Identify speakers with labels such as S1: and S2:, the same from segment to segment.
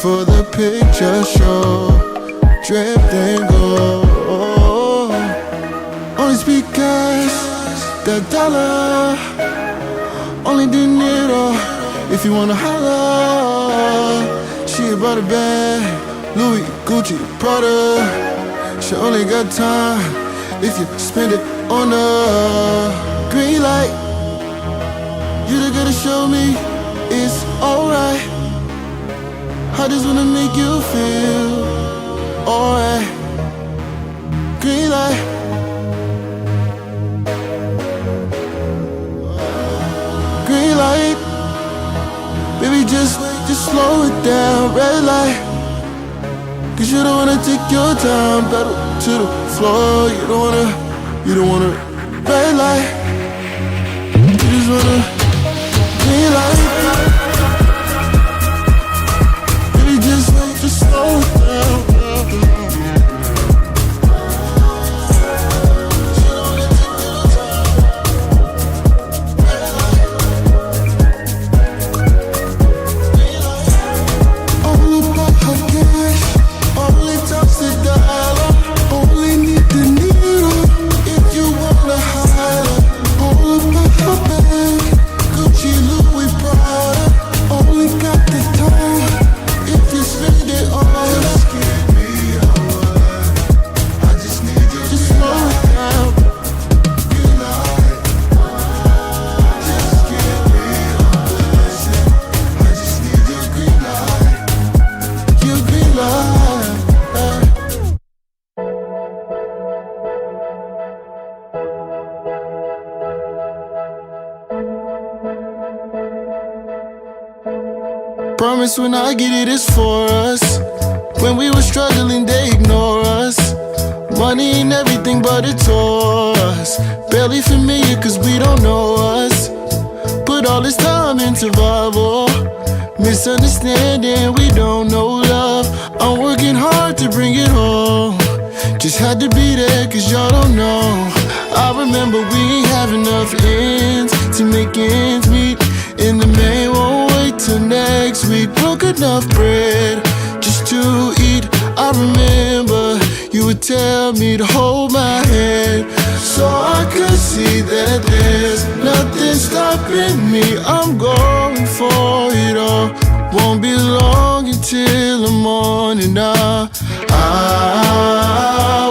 S1: for the picture show, dripped and gold. Only speak cash, that dollar. Only dinero, if you wanna holla. She bought a bag, Louis, Gucci, Prada. She only got time if you spend it on the green light. You the girl to show me it's alright. I just wanna make you feel alright. Green light. Green light. Baby, just slow it down. Red light. Cause you don't wanna take your time. Pedal to the floor. You don't wanna red light. You just wanna green light. Baby, just slow it down. Promise when I get it, it's for us. When we were struggling, they ignore us. Money ain't everything, but it tore us. Barely familiar, cause we don't know us. Put all this time in survival. Misunderstanding, we don't know love. I'm working hard to bring it home. Just had to be there, cause y'all don't know. I remember we ain't have enough ends to make ends meet. And the man won't wait till next week. Broke enough bread just to eat. I remember you would tell me to hold my hand, so I could see that there's nothing stopping me. I'm going for it all. Won't be long until the morning. I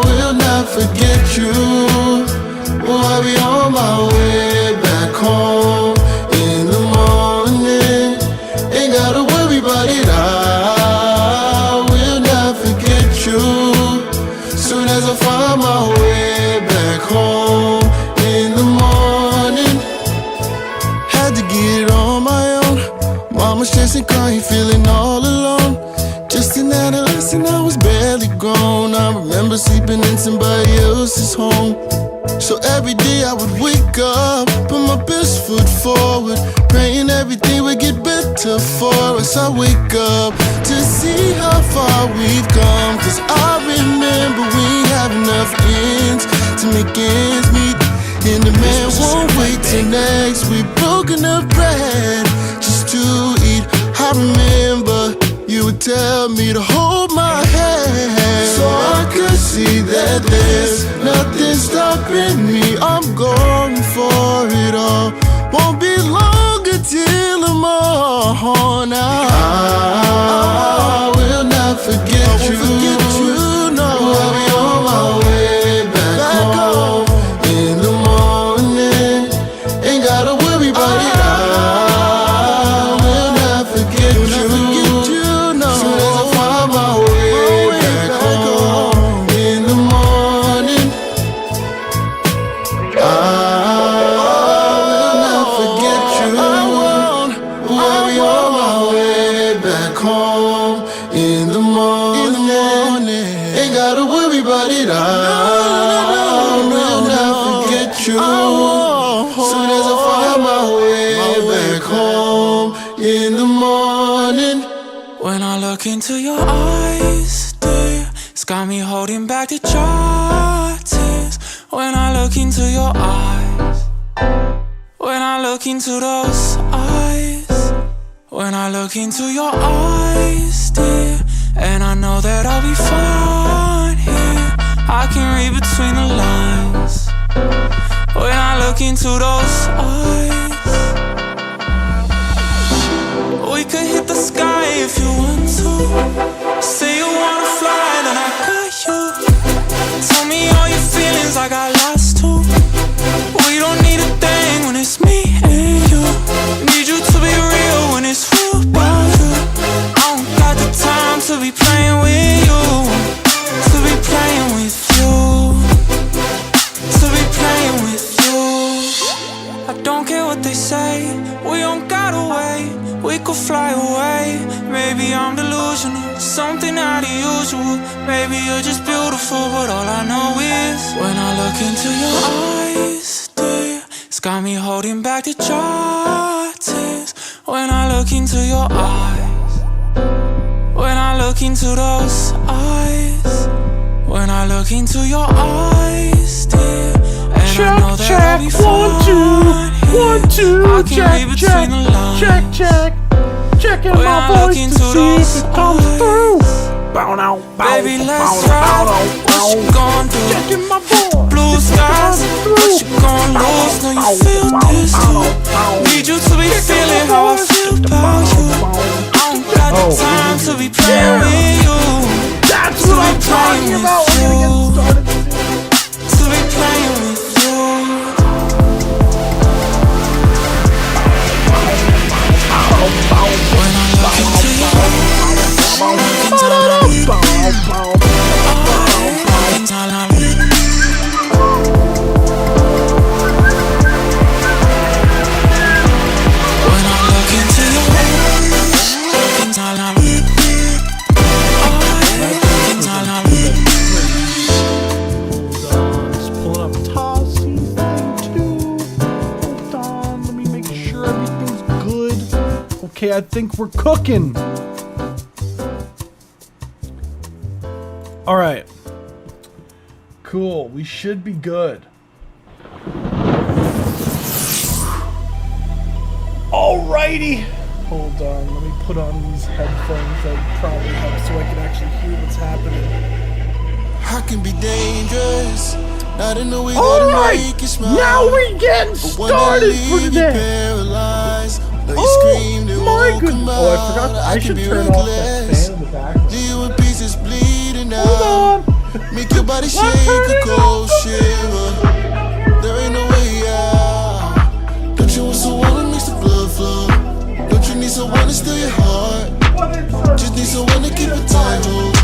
S1: will not forget you. Oh, I'll be on my way back home. In the morning, ain't gotta worry about it. I will not forget you. Soon as I find my way back home. In the morning, had to get it on my own. Mama stressing, crying, feeling all alone. Just an adolescent, I was barely grown. I remember sleeping in somebody else's home. So every day I would wake up, put my best foot forward, praying everything would get better for us. I wake up to see how far we've come, cause I remember we ain't have enough ends to make ends meet. And the man won't wait till next week. Broke enough bread just to eat. I remember you would tell me to hold my hand, so I could see that there's nothing stopping me. I'm going for it all. Won't be long until the morning. I will not forget you. No, I'll be on my way back home. In the morning, ain't gotta worry about it. I will not forget you. Soon as I find my way back home. In the morning, I will not forget you. I'll be on my way back home. In the morning, ain't gotta worry about it. I will not forget you. Soon as I find my way back home. In the morning.
S2: When I look into your eyes, dear, it's got me holding back the tears. When I look into your eyes, when I look into those eyes, when I look into your eyes, dear. into those eyes. We could hit the sky if you want to. Say you wanna fly, then I got you. Tell me all your feelings, I got lost too. We don't need a thing when it's me and you. Need you to be real when it's real about you. I don't got the time to be playing with you. To be playing with you. To be playing with you. I don't care what they say, we don't gotta wait. We could fly away. Maybe I'm delusional, something out of usual. Maybe you're just beautiful, but all I know is when I look into your eyes, dear, it's got me holding back the dry tears. When I look into your eyes, when I look into those eyes, when I look into your eyes, dear, and I know that I'll be fine.
S3: 1, 2,
S2: I can read between the lines.
S3: check. Checking
S2: When
S3: my
S2: I look
S3: voice to
S2: into
S3: see
S2: those
S3: if it comes
S2: eyes,
S3: through. Bow now, bow,
S2: baby, let's
S3: bow,
S2: ride.
S3: bow,
S2: What you gonna do?
S3: Checking my voice.
S2: Blue skies, what you gonna lose? Know you feel this too. Need you to be feeling how I feel about you. I don't got the time to be playing with you.
S3: That's what I'm talking about. We're gonna get started.
S2: To be playing with you. When I look into your
S3: Just pulling up Tossie thing too. Hold on, let me make sure everything's good. Okay, I think we're cooking. All right. Cool. We should be good. Alrighty. Hold on. Let me put on these headphones that probably help so I can actually hear what's happening.
S1: I can be dangerous, not in the way
S3: All
S1: that
S3: right.
S1: make you smile.
S3: Now we getting
S1: But when I
S3: started for
S1: leave you
S3: today.
S1: paralyzed, though you
S3: Oh
S1: screamed, it
S3: my
S1: won't
S3: goodness.
S1: come
S3: Oh, I
S1: out.
S3: forgot. I
S1: can
S3: should
S1: be
S3: turn off that
S1: reckless.
S3: fan in the background.
S1: Leave you in pieces bleeding
S3: Hold
S1: out.
S3: on.
S1: Make your body shake a cold shiver. There ain't no way out. Don't you want someone to makes the blood flow? Don't you need someone to steal your heart? Just need someone to keep it tight, hold.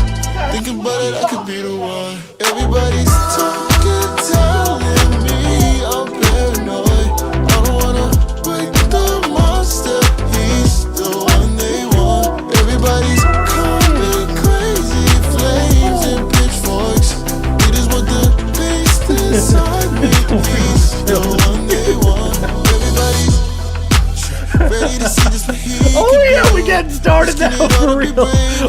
S1: Thinking about it, I could be the one. Everybody's talking, telling me I'm paranoid. I don't wanna wake the monster. He's the one they want. Everybody's calling crazy flames and pitchforks. It is what the beast inside me. He's the one they want. Everybody's ready to see this for here.
S3: Oh yeah, we getting started now for real.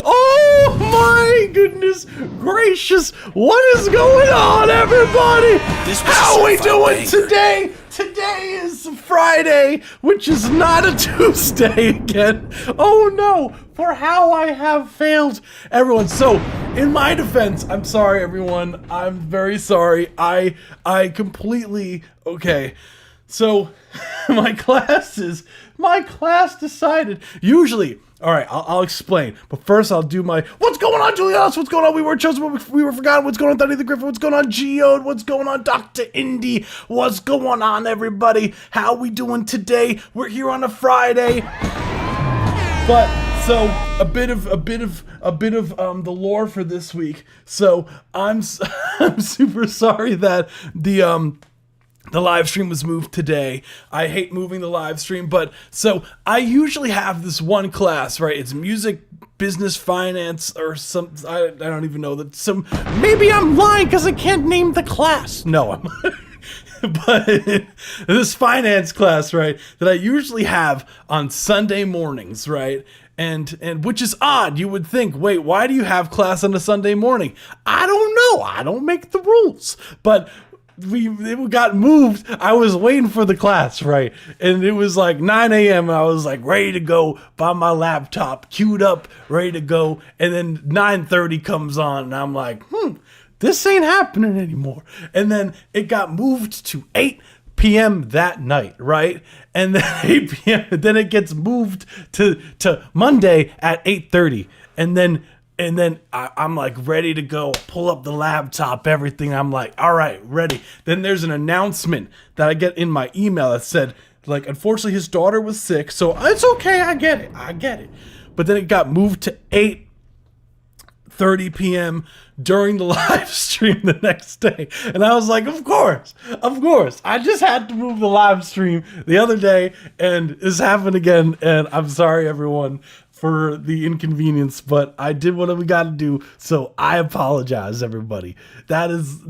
S3: Oh my goodness gracious, what is going on, everybody? How are we doing today? Today is Friday, which is not a Tuesday again. Oh no, for how I have failed everyone. So, in my defense, I'm sorry everyone. I'm very sorry. I completely okay. So, my class decided, usually, all right, I'll explain. But first, I'll do my, what's going on, Julius? What's going on? We were chosen, we were forgotten. What's going on, Dunny the Griffin? What's going on, Geode? What's going on, Dr. Indy? What's going on, everybody? How we doing today? We're here on a Friday. But, so, a bit of the lore for this week. So, I'm super sorry that the live stream was moved today. I hate moving the live stream, but so I usually have this one class, right? It's music, business, finance, or some, I don't even know that some, maybe I'm lying because I can't name the class. No, I'm, but this finance class, right, that I usually have on Sunday mornings, right? And which is odd. You would think, wait, why do you have class on a Sunday morning? I don't know. I don't make the rules. But it got moved. I was waiting for the class, right? And it was like 9 a.m. and I was like ready to go by my laptop, queued up, ready to go. And then 9:30 comes on and I'm like, this ain't happening anymore. And then it got moved to 8 p.m. that night, right? And then 8 p.m. then it gets moved to Monday at 8:30, and then I'm like ready to go, pull up the laptop, everything. I'm like, all right, ready. Then there's an announcement that I get in my email that said, like, unfortunately his daughter was sick, so it's okay, I get it. But then it got moved to 8:30 p.m. during the live stream the next day. And I was like, of course. I just had to move the live stream the other day, and this happened again. And I'm sorry, everyone, for the inconvenience, but I did what we got to do. So I apologize, everybody. That is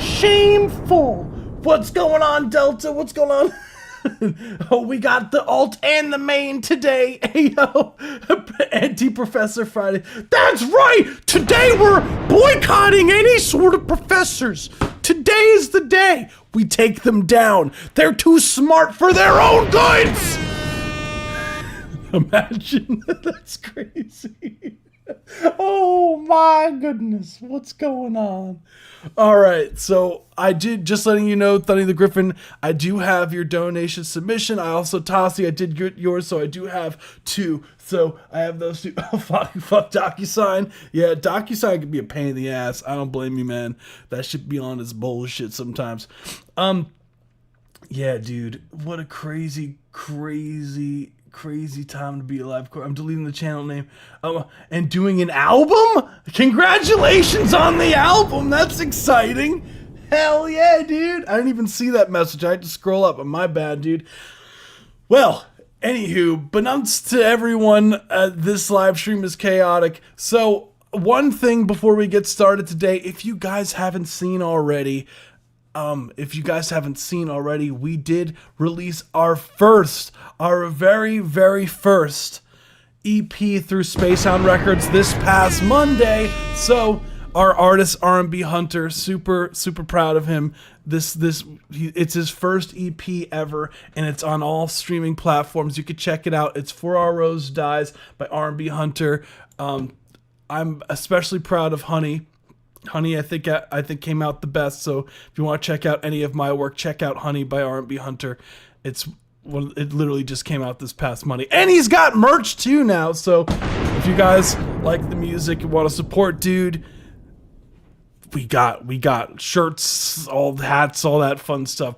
S3: shameful. What's going on, Delta? What's going on? Oh, we got the alt and the main today. Ayo, Anti-Professor Friday. That's right. Today we're boycotting any sort of professors. Today is the day we take them down. They're too smart for their own goods. Imagine. That's crazy. Oh my goodness, what's going on? All right, so I did, just letting you know, Thunny the Griffin, I do have your donation submission. I also, Tassi, I did get yours, so I do have two. So I have those two. Oh, fuck DocuSign. Yeah, DocuSign can be a pain in the ass. I don't blame you, man. That should be on its bullshit sometimes. Yeah, dude, what a crazy time to be alive. I'm deleting the channel name. And doing an album? Congratulations on the album. That's exciting. Hell yeah, dude. I didn't even see that message. I had to scroll up. My bad, dude. Well, anywho, beknownst to everyone, this live stream is chaotic. So one thing before we get started today, if you guys haven't seen already, we did release our very, very first EP through Spacehound Records this past Monday. So our artist R&B Hunter, super proud of him. It's his first EP ever, and it's on all streaming platforms. You can check it out. It's For Our Rose Dies by R&B Hunter. I'm especially proud of Honey. Honey, I think came out the best. So if you want to check out any of my work, check out Honey by R&B Hunter. It literally just came out this past Monday, and he's got merch too now. So if you guys like the music and want to support, dude, we got shirts, all the hats, all that fun stuff.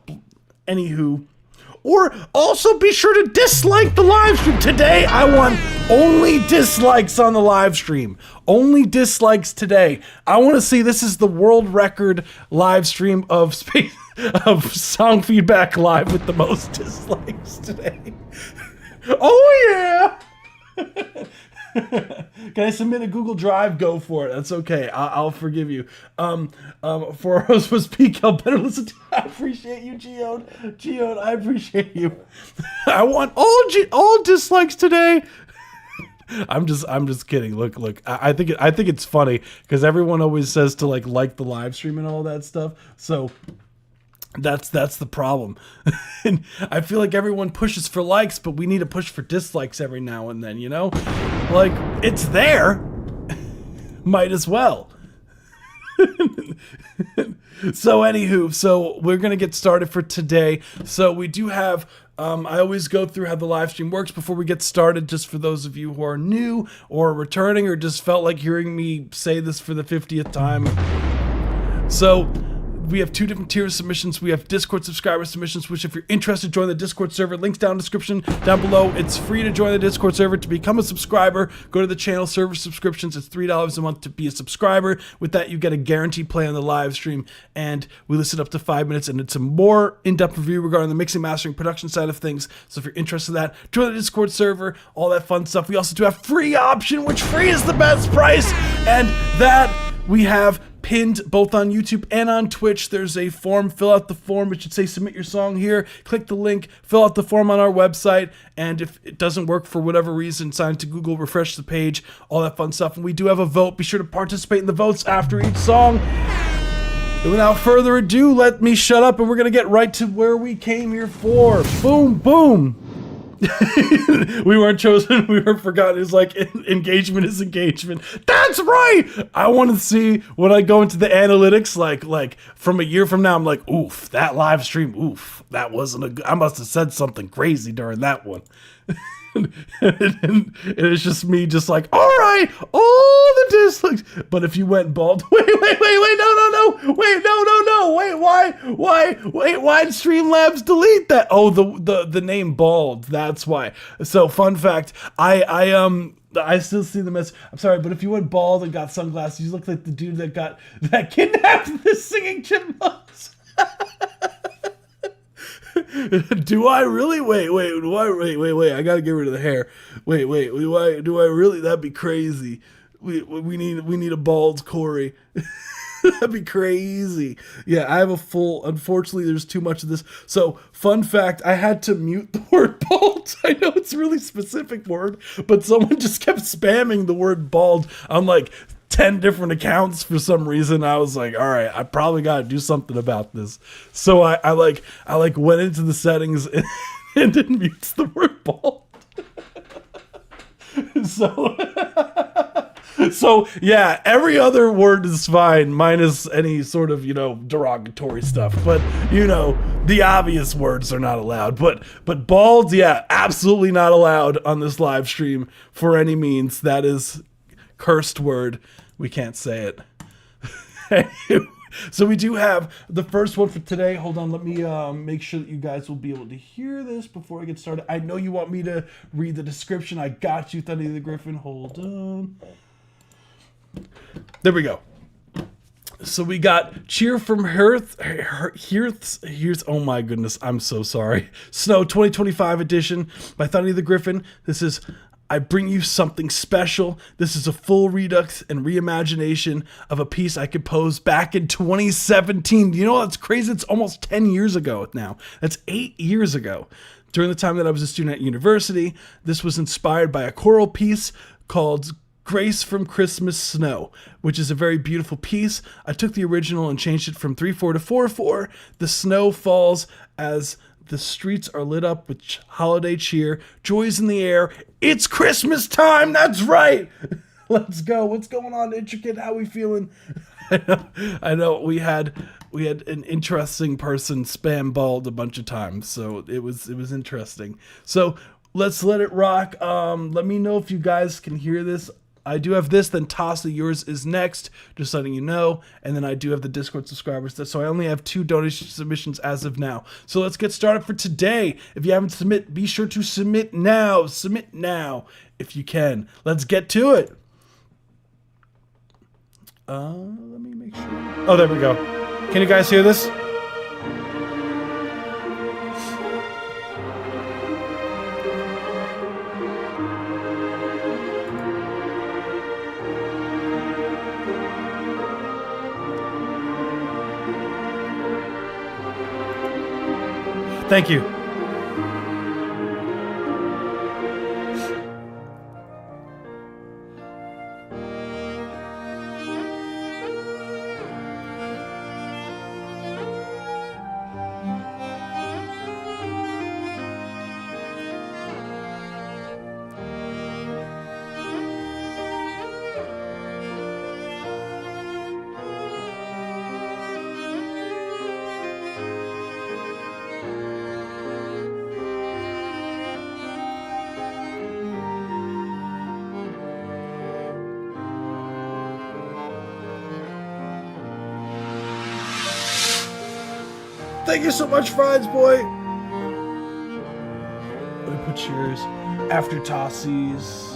S3: Anywho. Or also be sure to dislike the live stream. Today, I want only dislikes on the live stream. Only dislikes today. I want to see, this is the world record live stream of Song Feedback Live with the most dislikes today. Oh yeah! Can I submit a Google Drive? Go for it. That's okay. I'll forgive you. For us was peak. I'll better listen to. I appreciate you, Geode. Geode, I appreciate you. I want all dislikes today. I'm just kidding. Look. I think it's funny because everyone always says to like the live stream and all that stuff. So. That's the problem. And I feel like everyone pushes for likes, but we need to push for dislikes every now and then, you know? Like, it's there. Might as well. So anywho, we're going to get started for today. So we do have, I always go through how the live stream works before we get started, just for those of you who are new or returning or just felt like hearing me say this for the 50th time. So we have two different tier submissions. We have Discord subscriber submissions, which if you're interested, join the Discord server. Links down in the description down below. It's free to join the Discord server. To become a subscriber, go to the channel server subscriptions. It's $3 a month to be a subscriber. With that, you get a guaranteed play on the live stream, and we listen up to 5 minutes, and it's a more in-depth review regarding the mixing, mastering, production side of things. So if you're interested in that, join the Discord server, all that fun stuff. We also do have free option, which free is the best price, and that we have pinned both on YouTube and on Twitch. There's a form. Fill out the form. It should say submit your song here. Click the link, fill out the form on our website, and if it doesn't work for whatever reason, sign to Google, refresh the page, all that fun stuff. And we do have a vote. Be sure to participate in the votes after each song. And without further ado, let me shut up, and we're going to get right to where we came here for. Boom, boom. We weren't chosen. We were forgotten. It's like engagement is engagement. That's right. I want to see when I go into the analytics, like from a year from now. I'm like, oof, that live stream. Oof, that wasn't a good. I must have said something crazy during that one. And it's just me, just like, all right, all the dislikes. But if you went bald, wait, no, why did Streamlabs delete that? Oh, the name bald. That's why. So, fun fact, I still see the mess. I'm sorry, but if you went bald and got sunglasses, you look like the dude that kidnapped the singing chipmunks. Do I really? Wait. I gotta get rid of the hair. Wait. Do I really? That'd be crazy. We need a bald Corey. That'd be crazy. Yeah, I have a full. Unfortunately, there's too much of this. So, fun fact: I had to mute the word bald. I know it's a really specific word, but someone just kept spamming the word bald on like 10 different accounts for some reason. I was like, all right, I probably got to do something about this. So I went into the settings and it mutes the word bald. So yeah, every other word is fine, minus any sort of, derogatory stuff. But, the obvious words are not allowed. But bald, yeah, absolutely not allowed on this live stream for any means. That is cursed word. We can't say it. So we do have the first one for today. Hold on, let me make sure that you guys will be able to hear this before I get started. I know you want me to read the description. I got you, Thundy the Griffin. Hold on. There we go. So we got Cheer from Hearth. Oh my goodness, I'm so sorry. Snow 2025 edition by Thundy the Griffin. This is I bring you something special. This is a full redux and reimagination of a piece I composed back in 2017. You know what's crazy? It's almost 10 years ago now. That's 8 years ago. During the time that I was a student at university, this was inspired by a choral piece called Grace from Christmas Snow, which is a very beautiful piece. I took the original and changed it from 3/4 to 4/4. The snow falls as the streets are lit up with holiday cheer. Joy's in the air. It's Christmas time. That's right. Let's go. What's going on, Intricate? How we feeling? I know we had an interesting person spam bald a bunch of times, so it was interesting. So let's let it rock. Let me know if you guys can hear this. I do have this, then Tasa, yours is next, just letting you know. And then I do have the Discord subscribers, so I only have 2 donation submissions as of now. So let's get started for today. If you haven't submitted, be sure to submit now. Submit now if you can. Let's get to it. Let me make sure. Oh, there we go. Can you guys hear this? Thank you. Thank you so much, Fries Boy. Let me put yours after Tossies.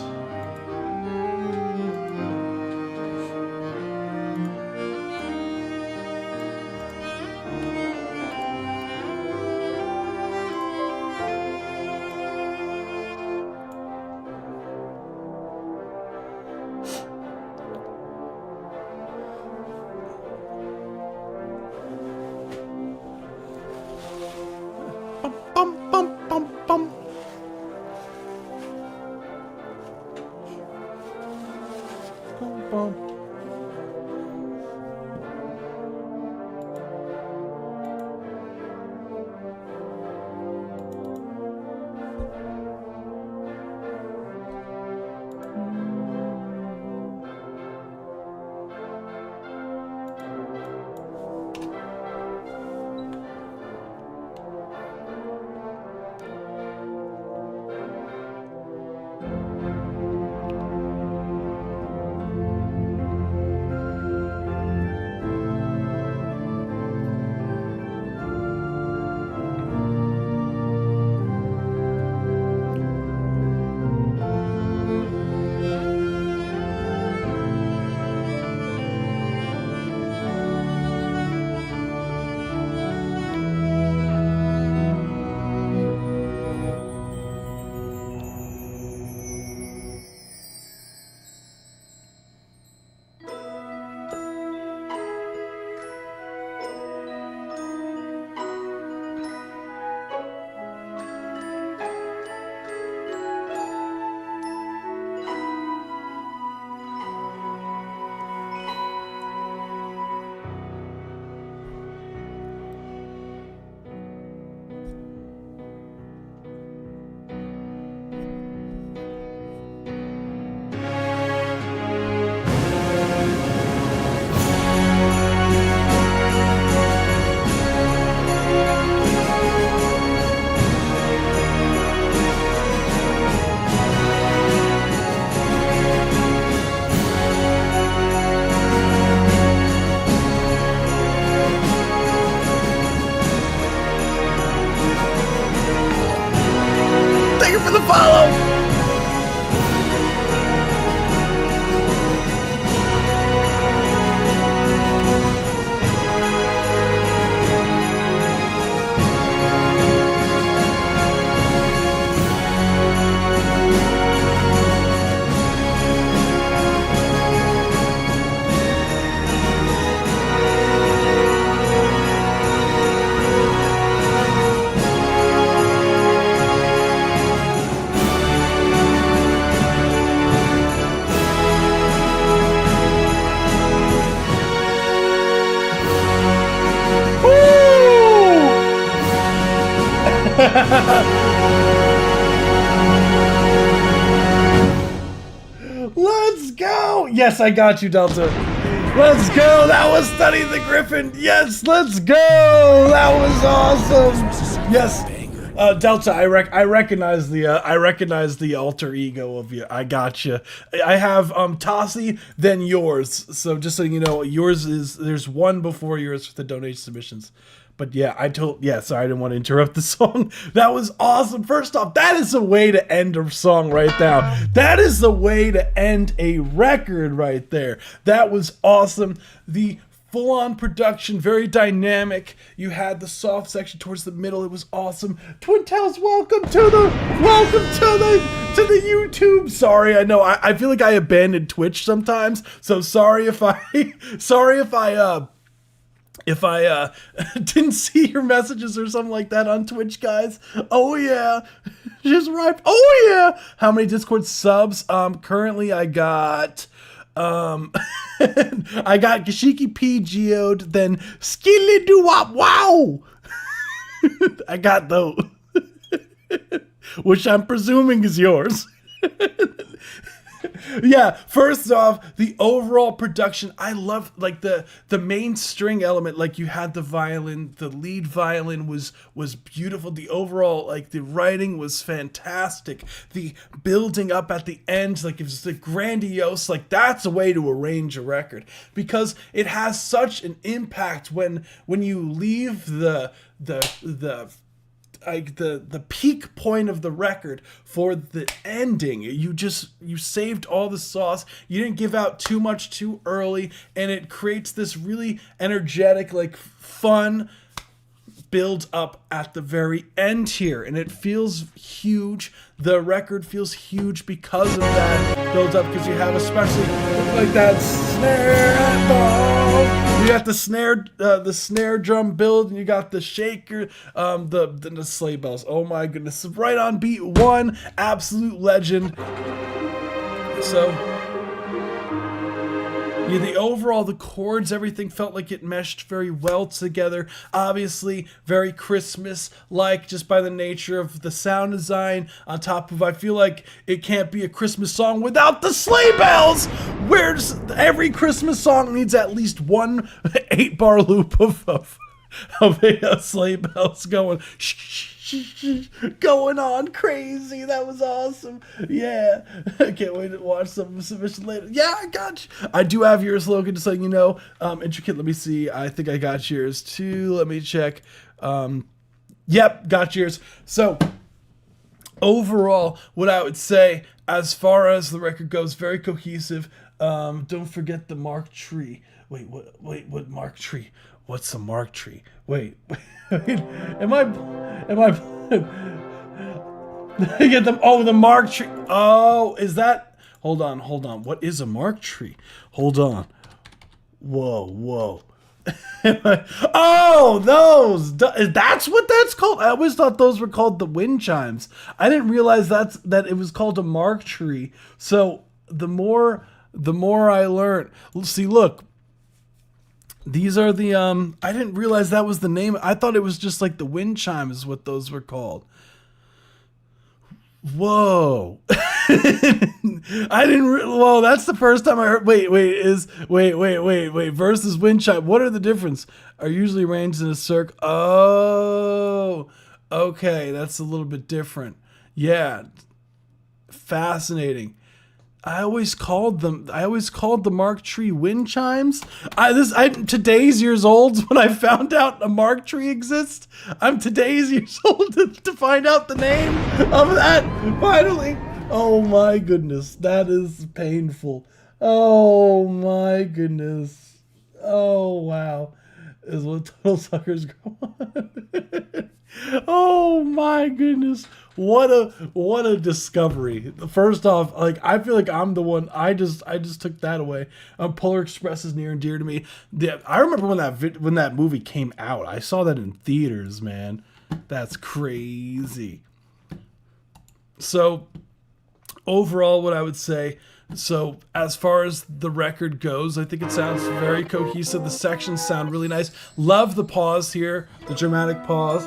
S3: Let's go! Yes, I got you, Delta. Let's go! That was Study the Griffin. Yes, let's go! That was awesome. Yes, Delta. I recognize the alter ego of you. I got you. I have Tossie, then yours. So just so you know, yours is there's one before yours for the donation submissions. But yeah, sorry, I didn't want to interrupt the song. That was awesome. First off, that is a way to end a song right now. That is the way to end a record right there. That was awesome. The full-on production, very dynamic. You had the soft section towards the middle. It was awesome. Twintels, welcome to the YouTube. Sorry, I know I feel like I abandoned Twitch sometimes. So sorry if I didn't see your messages or something like that on Twitch, guys. Oh yeah, just right. Oh yeah. How many Discord subs? Currently I got I got Gashiki P geode, then Skilly Doo Wop Wow. I got those, which I'm presuming is yours. Yeah, first off, the overall production, I love like the main string element. Like you had the violin, the lead violin was beautiful. The overall, like the writing was fantastic. The building up at the end, like it was the grandiose, like that's a way to arrange a record because it has such an impact when you leave the peak point of the record for the ending. You saved all the sauce. You didn't give out too much too early, and it creates this really energetic, like fun build up at the very end here, and it feels huge. The record feels huge because of that build up, because you have especially like that snare ball. You got the snare drum build, and you got the shaker, the sleigh bells. Oh my goodness! Right on beat one, absolute legend. So yeah, the chords, everything felt like it meshed very well together. Obviously, very Christmas-like just by the nature of the sound design. On top of, I feel like it can't be a Christmas song without the sleigh bells. Where's every Christmas song needs at least one 8-bar loop of sleigh bells going going on crazy. That was awesome. Yeah, I can't wait to watch some submission later. Yeah, I got you. I do have yours, Logan, just letting you know. Intricate, let me see. I think I got yours too. Let me check. Yep, got yours. So overall, what I would say as far as the record goes, very cohesive. Don't forget the Mark Tree. Wait, what Mark Tree? What's the Mark Tree? Wait, am I get them? Oh, the Mark Tree. Oh, is that? Hold on. What is a Mark Tree? Hold on. Whoa. Oh, those. That's what that's called. I always thought those were called the wind chimes. I didn't realize that it was called a Mark Tree. So the more I learned. See, look. These are the, I didn't realize that was the name. I thought it was just like the wind chime is what those were called. Whoa. Whoa, that's the first time I heard, wait, versus wind chime. What are the difference? Are usually arranged in a circle. Oh, okay. That's a little bit different. Yeah. Fascinating. I always called the Mark Tree wind chimes. I'm today's years old when I found out a Mark Tree exists. I'm today's years old to find out the name of that. Finally. Oh my goodness. That is painful. Oh my goodness. Oh wow. Is what Total Suckers go on. Oh my goodness. What a discovery. First off, like I feel like I'm the one. I just took that away. Polar Express is near and dear to me. I remember when that movie came out. I saw that in theaters, man. That's crazy. So overall, what I would say, so as far as the record goes, I think it sounds very cohesive. The sections sound really nice. Love the pause here, the dramatic pause.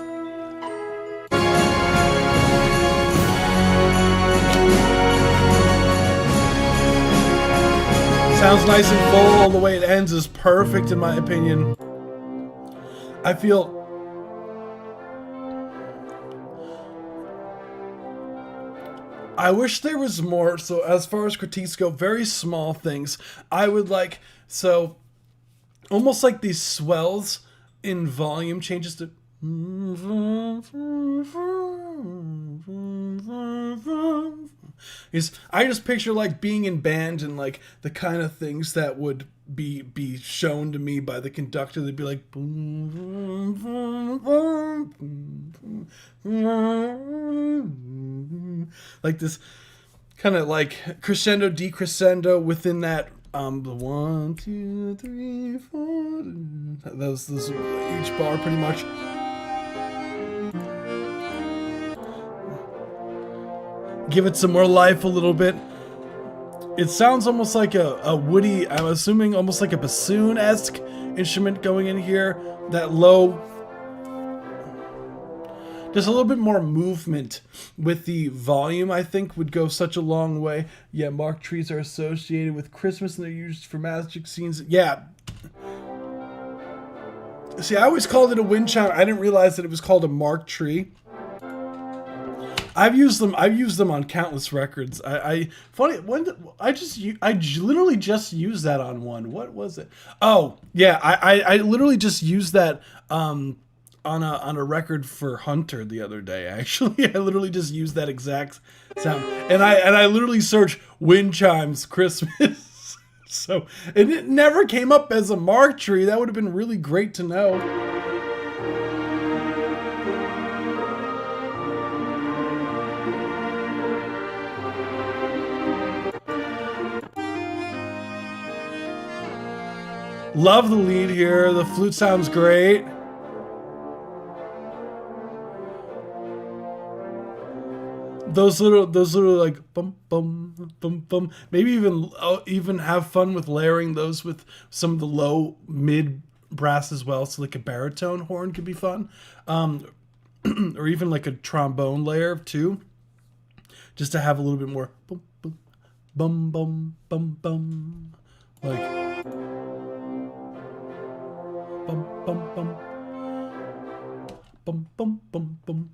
S3: Sounds nice and full. The way it ends is perfect, in my opinion. I feel. I wish there was more. So, as far as critiques go, very small things. I would like. So, almost like these swells in volume changes to. I just picture like being in band and like the kind of things that would be shown to me by the conductor. They'd be like like this kind of like crescendo decrescendo within that the 1 2 3 4 those each bar pretty much. Give it some more life a little bit. It sounds almost like a woody, I'm assuming almost like a bassoon-esque instrument going in here. That low, just a little bit more movement with the volume, I think, would go such a long way. Yeah, mark trees are associated with Christmas and they're used for magic scenes. Yeah. See, I always called it a wind chime. I didn't realize that it was called a mark tree. I've used them on countless records. I literally just used that on one. What was it? Oh yeah, I literally just used that on a record for Hunter the other day. Actually, I literally just used that exact sound, and I literally searched wind chimes Christmas. So and it never came up as a mark tree. That would have been really great to know. Love the lead here. The flute sounds great. Those little like bum bum bum bum. Maybe even have fun with layering those with some of the low mid brass as well. So like a baritone horn could be fun, or even like a trombone layer too, just to have a little bit more bum bum bum bum bum bum like. Bum bum bum bum bum bum bum.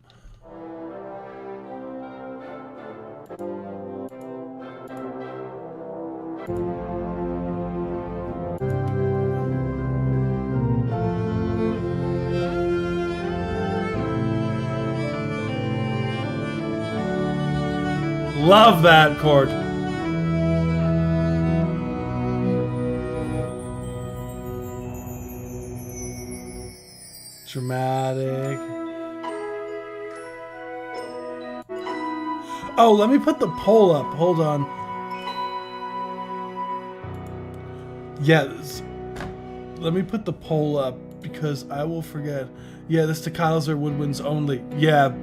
S3: Love that chord. Dramatic. Oh, let me put the pole up. Hold on. Yeah, let me put the pole up because I will forget. Yeah, the staccatos are woodwinds only. Yeah.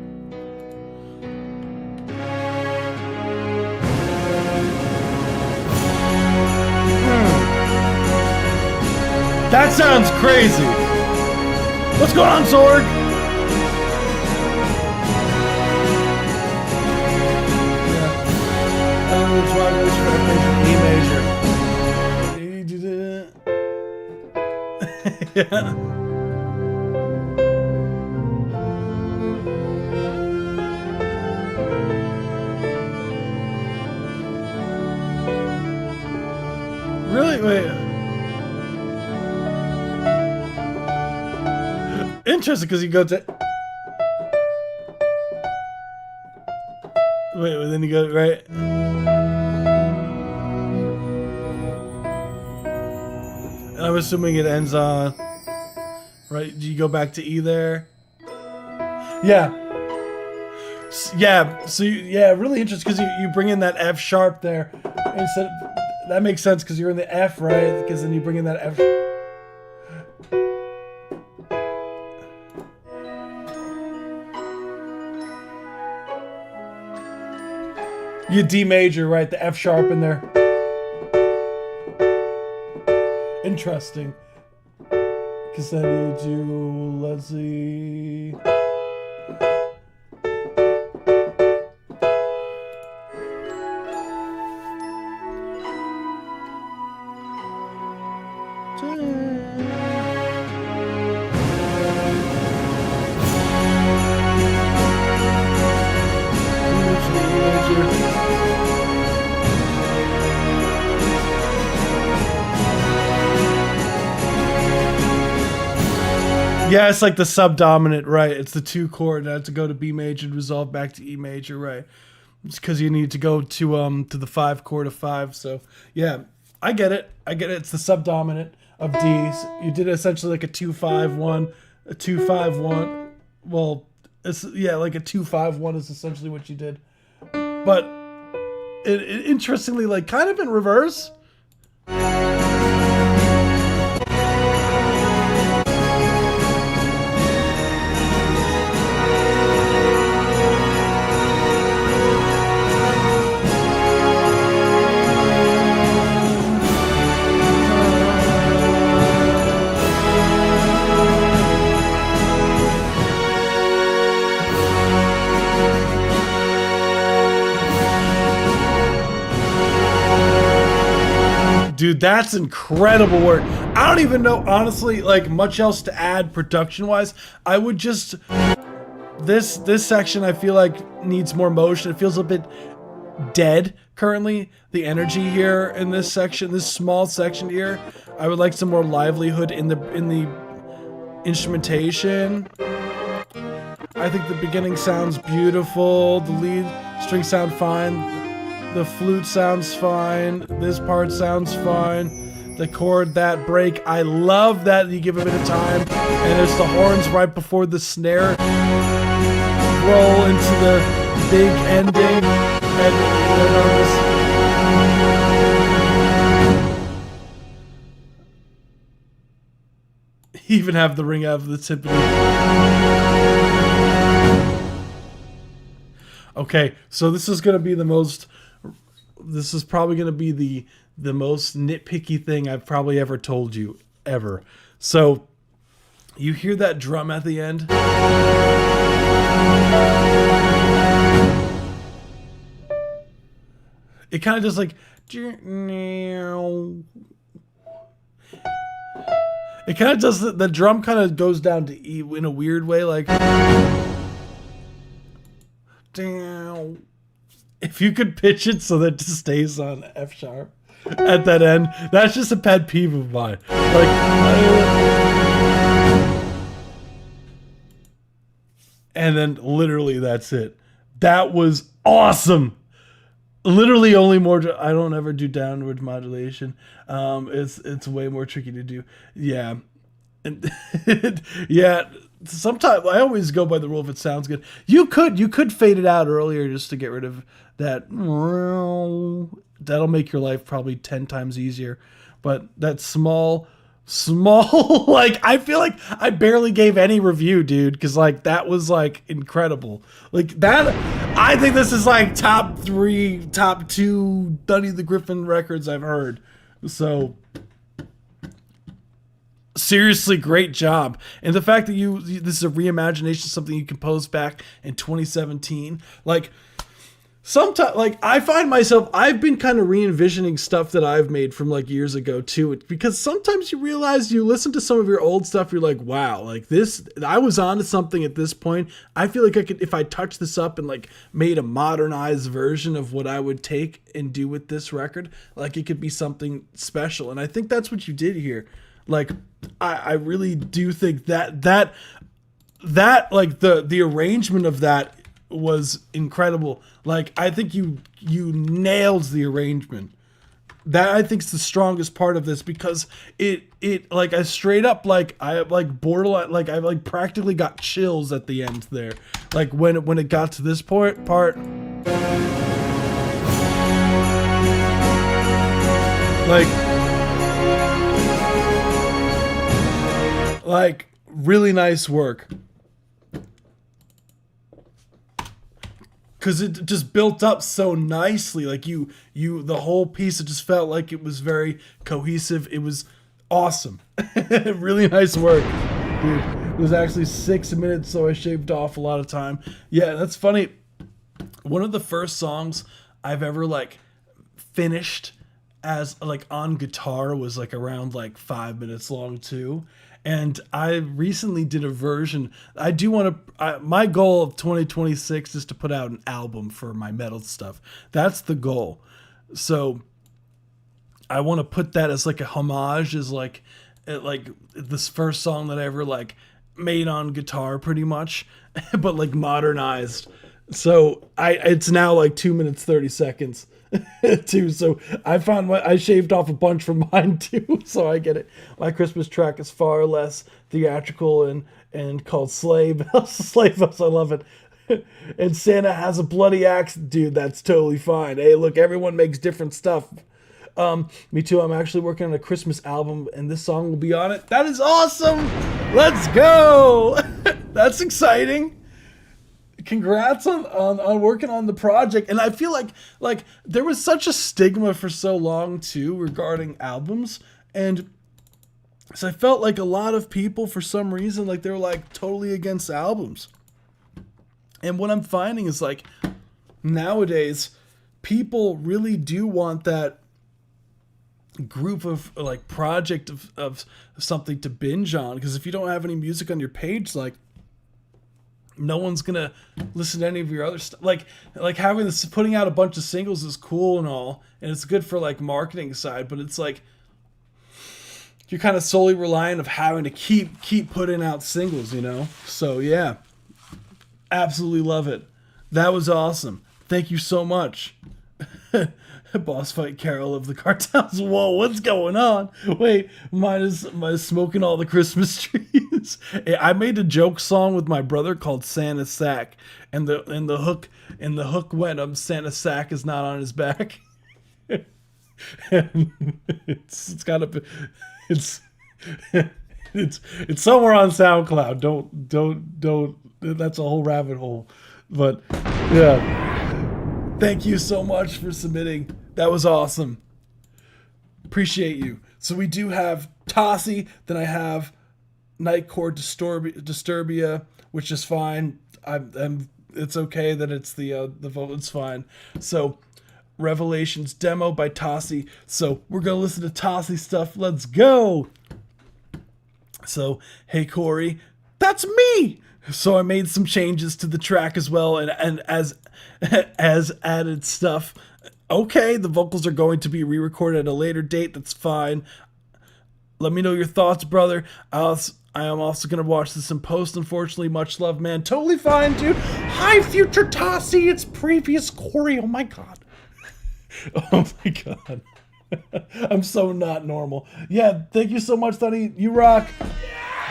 S3: That sounds crazy. What's going on, Sorg? E major. Yeah. Really? Wait. Interesting, because you go to. Wait, then you go right. And I'm assuming it ends on. Right? Do you go back to E there? Yeah. Yeah. So really interesting because you bring in that F sharp there. Instead, that makes sense because you're in the F, right? Because then you bring in that F. You D major, right? The F sharp in there. Interesting. Because then you do, let's see. Yeah, it's like the subdominant, right? It's the 2 chord that have to go to B major and resolve back to E major, right? It's because you need to go to the 5 chord of 5. So yeah, I get it. It's the subdominant of D's. You did essentially like a 2-5-1, a 2-5-1. Well, it's like a 2-5-1 is essentially what you did. But it interestingly, like kind of in reverse. Dude, that's incredible work. I don't even know, honestly, like much else to add production-wise. I would just... This section I feel like needs more motion. It feels a bit dead currently. The energy here in this section, this small section here, I would like some more livelihood in the instrumentation. I think the beginning sounds beautiful. The lead string sound fine. The flute sounds fine. This part sounds fine. The chord, that break. I love that you give a bit of time. And it's the horns right before the snare roll into the big ending. And even have the ring out of the timpani. Okay, so this is going to be the most... This is probably going to be the most nitpicky thing I've probably ever told you, ever. So, you hear that drum at the end? It kind of just like... It kind of does... The drum kind of goes down to E in a weird way, like... If you could pitch it so that it stays on F sharp at that end, that's just a pet peeve of mine. Like, and then literally that's it. That was awesome. Literally only more. I don't ever do downward modulation. It's way more tricky to do. Yeah, and yeah. Sometimes I always go by the rule if it sounds good. You could fade it out earlier just to get rid of that. That'll make your life probably 10 times easier. But that small, like, I feel like I barely gave any review, dude, because like that was like incredible. Like that, I think this is like top 3, top 2 Dunny the Griffin records I've heard. So. Seriously, great job. And the fact that this is a reimagination of something you composed back in 2017. Like, sometimes, like, I find myself, I've been kind of re-envisioning stuff that I've made from, like, years ago, too. Because sometimes you realize you listen to some of your old stuff, you're like, wow, like, this, I was onto something at this point. I feel like I could, if I touched this up and, like, made a modernized version of what I would take and do with this record, like, it could be something special. And I think that's what you did here. Like, I really do think that like the arrangement of that was incredible. Like, I think you nailed the arrangement. That I think is the strongest part of this, because it like I straight up like I like borderline like I like practically got chills at the end there. Like when it got to this part. Like really nice work. Cause it just built up so nicely. Like the whole piece, it just felt like it was very cohesive. It was awesome. Really nice work. Dude, it was actually 6 minutes, so I shaved off a lot of time. Yeah, that's funny. One of the first songs I've ever like finished as like on guitar was like around like 5 minutes long too. And I recently did a version. I do want to. My goal of 2026 is to put out an album for my metal stuff. That's the goal. So I want to put that as like a homage, as like this first song that I ever like made on guitar, pretty much, but like modernized. So it's now like 2 minutes 30 seconds. Too, so I shaved off a bunch from mine too, so I get it. My Christmas track is far less theatrical and called Sleigh Bells. Sleigh Bells, I love it. And Santa has a bloody axe, dude. That's totally fine. Hey, look, everyone makes different stuff. Me too. I'm actually working on a Christmas album, and this song will be on it. That is awesome. Let's go. That's exciting. Congrats on working on the project. And I feel like there was such a stigma for so long too regarding albums, and so I felt like a lot of people, for some reason, like they were like totally against albums. And what I'm finding is like nowadays people really do want that group of like project of something to binge on, because if you don't have any music on your page, like no one's gonna listen to any of your other stuff. Like having this, putting out a bunch of singles is cool and all, and it's good for like marketing side, but it's like you're kind of solely reliant of having to keep putting out singles, you know? So yeah, absolutely love it. That was awesome. Thank you so much. Boss fight Carol of the Cartels. Whoa, what's going on? Wait, mine is smoking all the Christmas trees. I made a joke song with my brother called Santa Sack, and the hook went Santa Sack is not on his back. it's somewhere on SoundCloud. Don't that's a whole rabbit hole. But yeah. Thank you so much for submitting. That was awesome. Appreciate you. So we do have Tossie, then I have Nightcore Disturbia, which is fine. It's okay that it's the vote. It's fine. So Revelations demo by Tossie. So we're gonna listen to Tossie stuff. Let's go. So hey Corey, that's me. So I made some changes to the track as well, and as added stuff. Okay, the vocals are going to be re-recorded at a later date. That's fine. Let me know your thoughts, brother. I am also going to watch this in post, unfortunately. Much love, man. Totally fine, dude. Hi, future Tossie. It's previous Corey. Oh, my God. Oh, my God. I'm so not normal. Yeah, thank you so much, Sonny. You rock.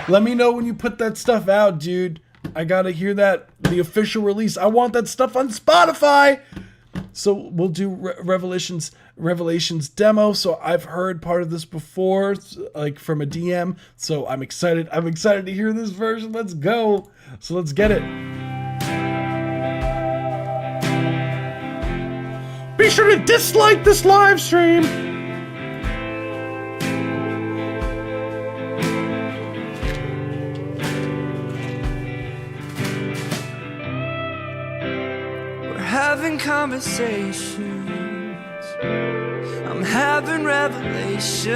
S3: Let me know when you put that stuff out, dude. I got to hear that, the official release. I want that stuff on Spotify. So we'll do Revelations demo. So I've heard part of this before, like from a DM. So I'm excited. I'm excited to hear this version. Let's go. So let's get it. Be sure to dislike this live stream.
S4: Having conversations, I'm having revelation.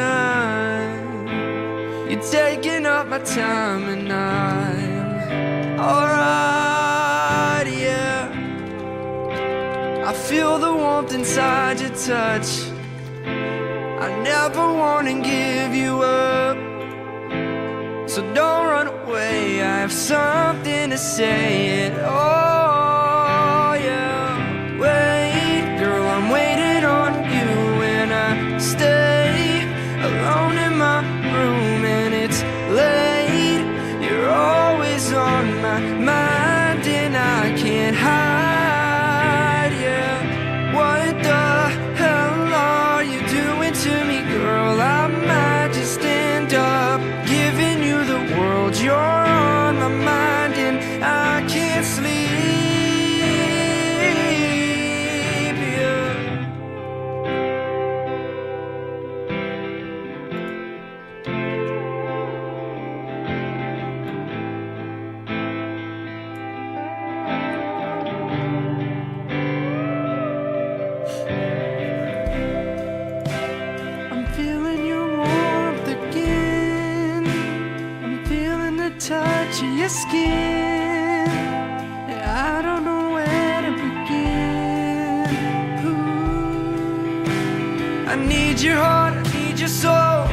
S4: You're taking up my time and I'm alright, yeah. I feel the warmth inside your touch. I never wanna give you up, so don't run away. I have something to say, and oh yeah. Wait, girl, I'm waiting on you, and I stay alone in my room, and it's late. You're always on my mind, and I can't hide, yeah. What the hell are you doing to me, girl? I might just end up giving you the world. You're on my mind, and I can't sleep. your skin. I don't know where to begin. Ooh. I need your heart, I need your soul,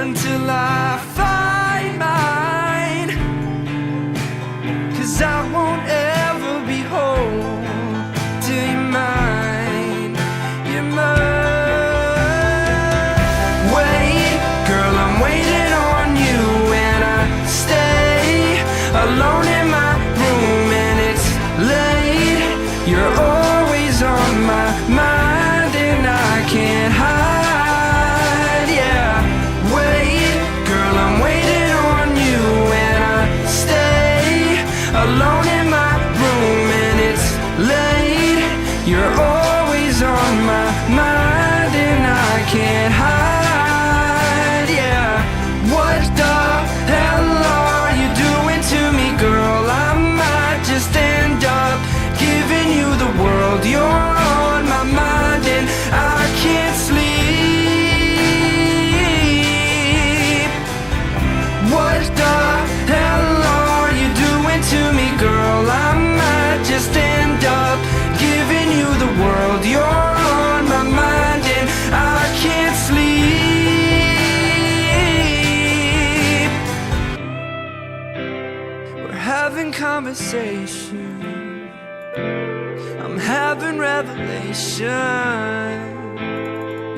S4: until I find mine. 'Cause I won't ever be whole till you're mine. You're mine. Wait, girl, I'm waiting on you, and I stay alone in my room, and it's late. You're always on my mind, and I can't hide. Yeah, wait, girl, I'm waiting on you, and I stay alone in my room, and it's late. You're always on my mind, and I can't hide. Yeah, what the hell are you doing to me, girl? I might just end up giving you the world. You're on my mind, and I can't sleep. What the hell are you doing to me, girl? I might just end up giving you the world. You're on my mind, and I can't sleep. We're having conversation, I'm having revelation.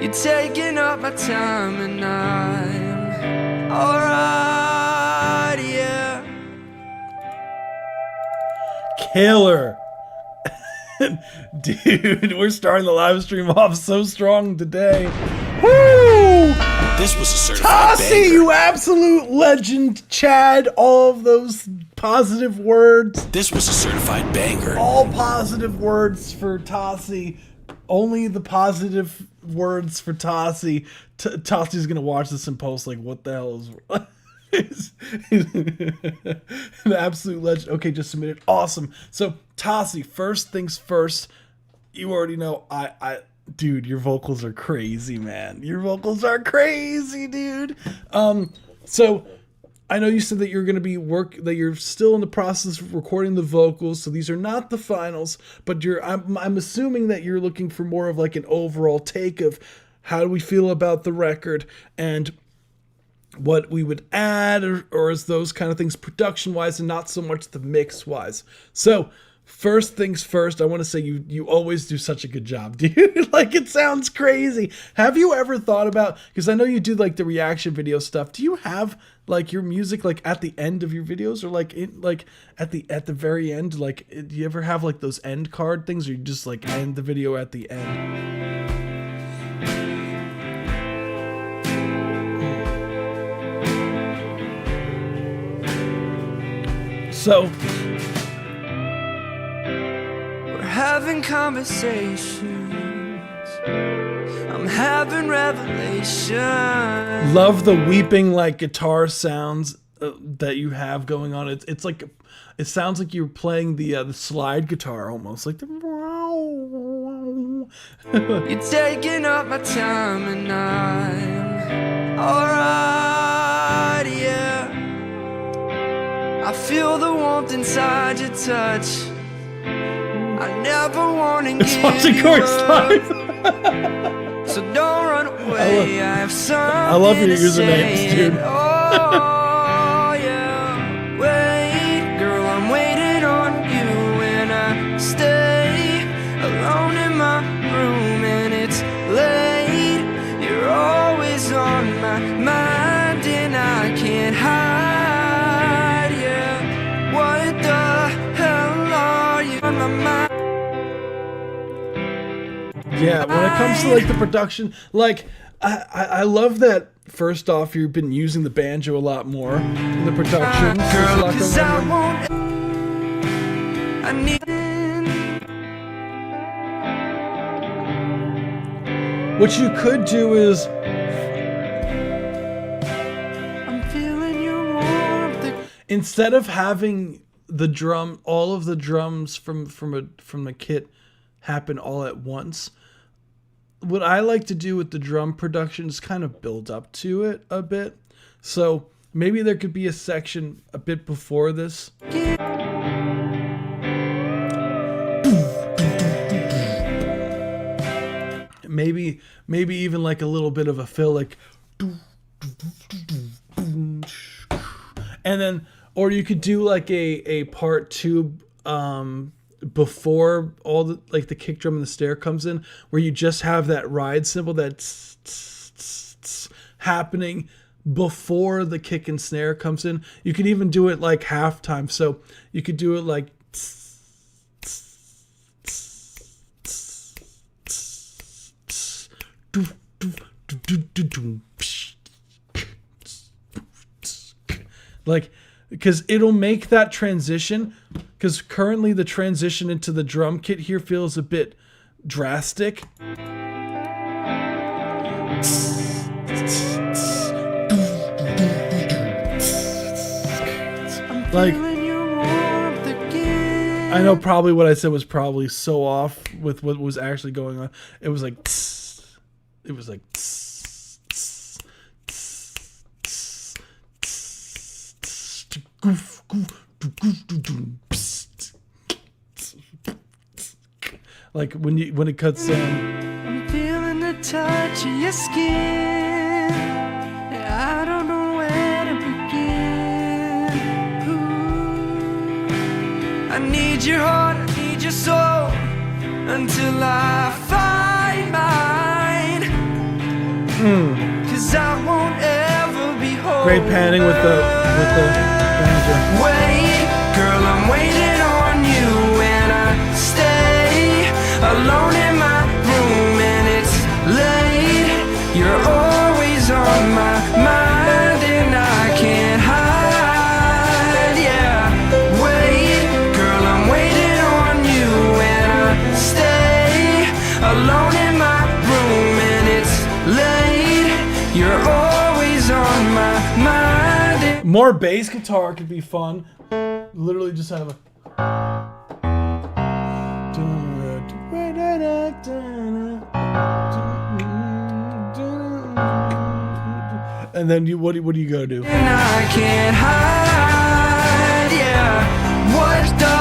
S4: You're taking up my time, and I'm alright, yeah.
S3: Killer. Dude, we're starting the live stream off so strong today. Woo!
S5: This was a certified
S3: Tossie,
S5: banger.
S3: you absolute legend. Chad, all of those positive words.
S5: This was a certified banger.
S3: All positive words for Tossie. Only the positive words for Tossie. Tossie's gonna watch this and post like, what the hell is... an absolute legend. Okay, just submitted. Awesome. So Tossie, first things first, you already know dude, your vocals are crazy, man. Your vocals are crazy, dude. So I know you said that you're going to be that you're still in the process of recording the vocals, so these are not the finals, but I'm assuming that you're looking for more of like an overall take of how do we feel about the record and what we would add or as those kind of things production wise and not so much the mix wise. So first things first, I want to say you always do such a good job, dude. Like, it sounds crazy. Have you ever thought about, because I know you do like the reaction video stuff, do you have like your music like at the end of your videos or like at the very end? Like, do you ever have like those end card things or you just like end the video at the end? So
S4: We're having conversations, I'm having revelation.
S3: love the weeping like guitar sounds that you have going on. It's like it sounds like you're playing the slide guitar almost like the.
S4: You're taking up my time, and I'm alright, yeah. I feel the warmth inside your touch. I never wanna
S3: It's
S4: give
S3: watching
S4: you
S3: chorus
S4: up,
S3: live.
S4: so don't run away. I have something
S3: love your
S4: to
S3: usernames,
S4: say,
S3: dude.
S4: and oh yeah, wait, girl, I'm waiting on you, and I stay alone in my room, and it's late. You're always on my mind, and I can't hide. Yeah, what the hell are you on my mind?
S3: Yeah, when it comes to like the production, like I love that. First off, you've been using the banjo a lot more in the production. There's a
S4: Girl,
S3: lot
S4: 'cause
S3: going
S4: I
S3: on.
S4: won't. I need.
S3: What you could do is
S4: I'm feeling your warmth.
S3: instead of having all of the drums from the kit happen all at once, what I like to do with the drum production is kind of build up to it a bit. So maybe there could be a section a bit before this. Maybe even like a little bit of a fill, like, and then, or you could do like a part 2 before all the like the kick drum and the snare comes in, where you just have that ride cymbal that's happening before the kick and snare comes in. You could even do it like halftime, so you could do it like like, because it'll make that transition, because currently the transition into the drum kit here feels a bit drastic. Like, I know probably what I said was probably so off with what was actually going on. It was like, it was like, like when it cuts in.
S4: I'm feeling the touch of your skin. I don't know where to begin. Ooh. I need your heart, I need your soul, until I find mine. 'Cause I won't ever be whole.
S3: Great panning with the banjo.
S4: Wait, girl, I'm waiting on you, and I stay alone in my room, and it's late. You're always on my mind, and I can't hide. Yeah, wait, girl, I'm waiting on you, and I stay alone in my room, and it's late. You're always on my mind.
S3: More bass guitar could be fun. Literally just have a. And then what do you go do?
S4: And I can't hide, yeah. What the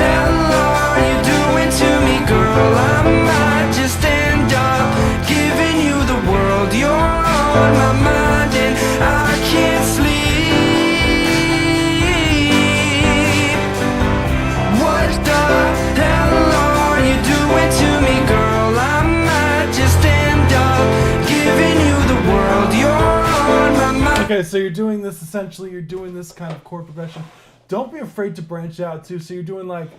S4: hell are you doing to me, girl? I might just end up giving you the world. You're on my mind and I can't sleep. What the hell are you doing to me, girl? I might just end up giving you the world. You're on my mind.
S3: Okay, so you're doing this essentially. You're doing this kind of chord progression. Don't be afraid to branch out too. So you're doing like.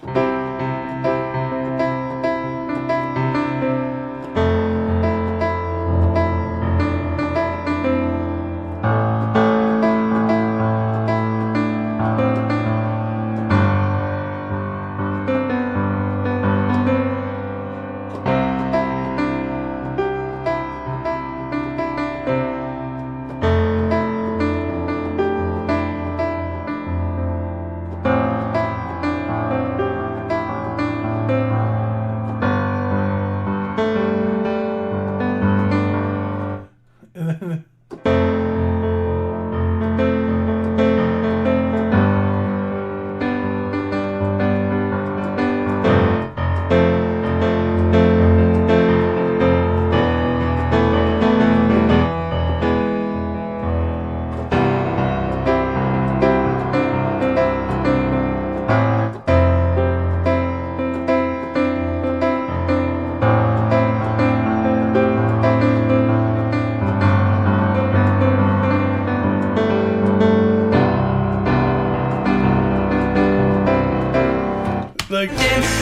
S3: Like,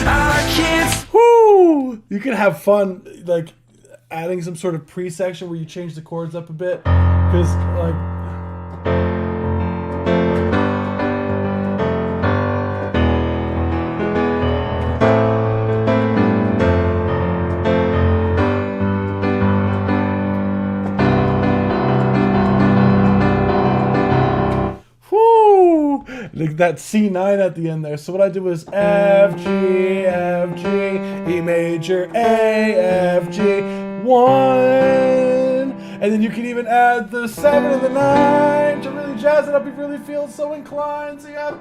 S4: I can't.
S3: whoo! You can have fun, like adding some sort of pre-section where you change the chords up a bit, because like. Like that C9 at the end there. So what I did was F, G, F, G, E major, A, F, G, 1. And then you can even add the 7 and the 9 to really jazz it up if you really feel so inclined. So you have...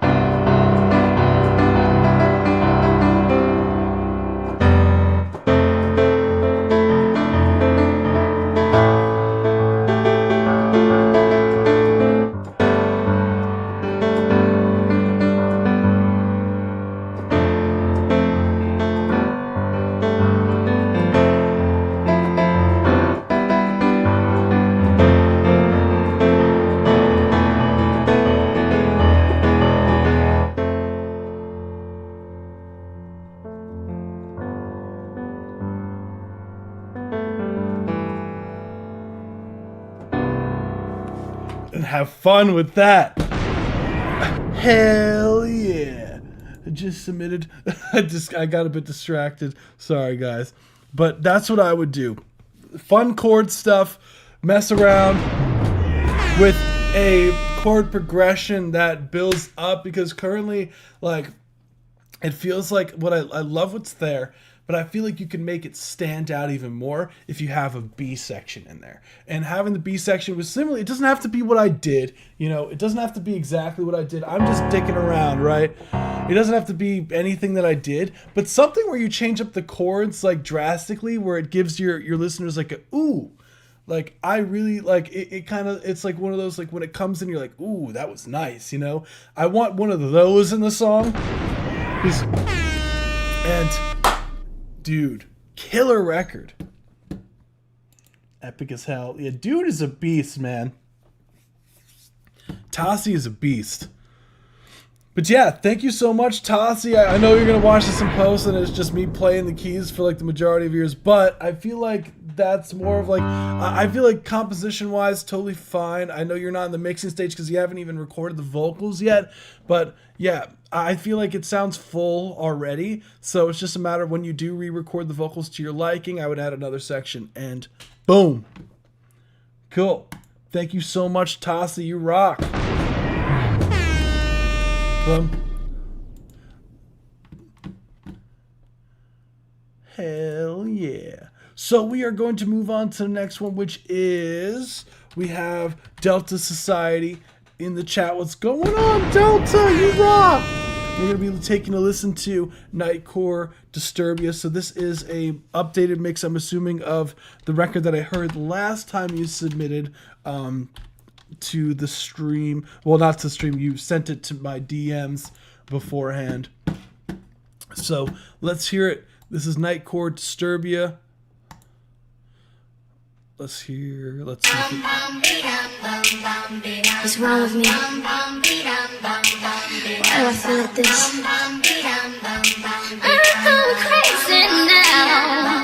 S3: and have fun with that. Hell yeah. I just submitted. I got a bit distracted. Sorry guys. But that's what I would do. Fun chord stuff. Mess around with a chord progression that builds up, because currently, like, it feels like what I love what's there, but I feel like you can make it stand out even more if you have a B section in there. And having the B section was similar. It doesn't have to be what I did, you know, it doesn't have to be exactly what I did. I'm just dicking around, right? It doesn't have to be anything that I did, but something where you change up the chords like drastically, where it gives your listeners like a ooh. Like, I really like it. It kind of, it's like one of those, like when it comes in, you're like, ooh, that was nice, you know? I want one of those in the song. And dude, killer record. Epic as hell. Yeah, dude is a beast, man. Tassi is a beast. But yeah, thank you so much, Tassi. I know you're going to watch this in post and it's just me playing the keys for like the majority of yours, but I feel like that's more of like, I feel like composition-wise, totally fine. I know you're not in the mixing stage because you haven't even recorded the vocals yet, but yeah, I feel like it sounds full already, so it's just a matter of when you do re-record the vocals to your liking, I would add another section, and boom. Cool. Thank you so much, Tassi. You rock. Hell yeah. So we are going to move on to the next one, which is, we have Delta Society in the chat. What's going on, Delta? You rock! We're going to be taking a listen to Nightcore Disturbia. So this is a updated mix, I'm assuming, of the record that I heard last time you submitted to the stream. Well, not to stream, you sent it to my DMs beforehand. So let's hear it. This is Nightcore Disturbia. Let's see. What's
S6: wrong with me? Why do I feel like this? I'm crazy now.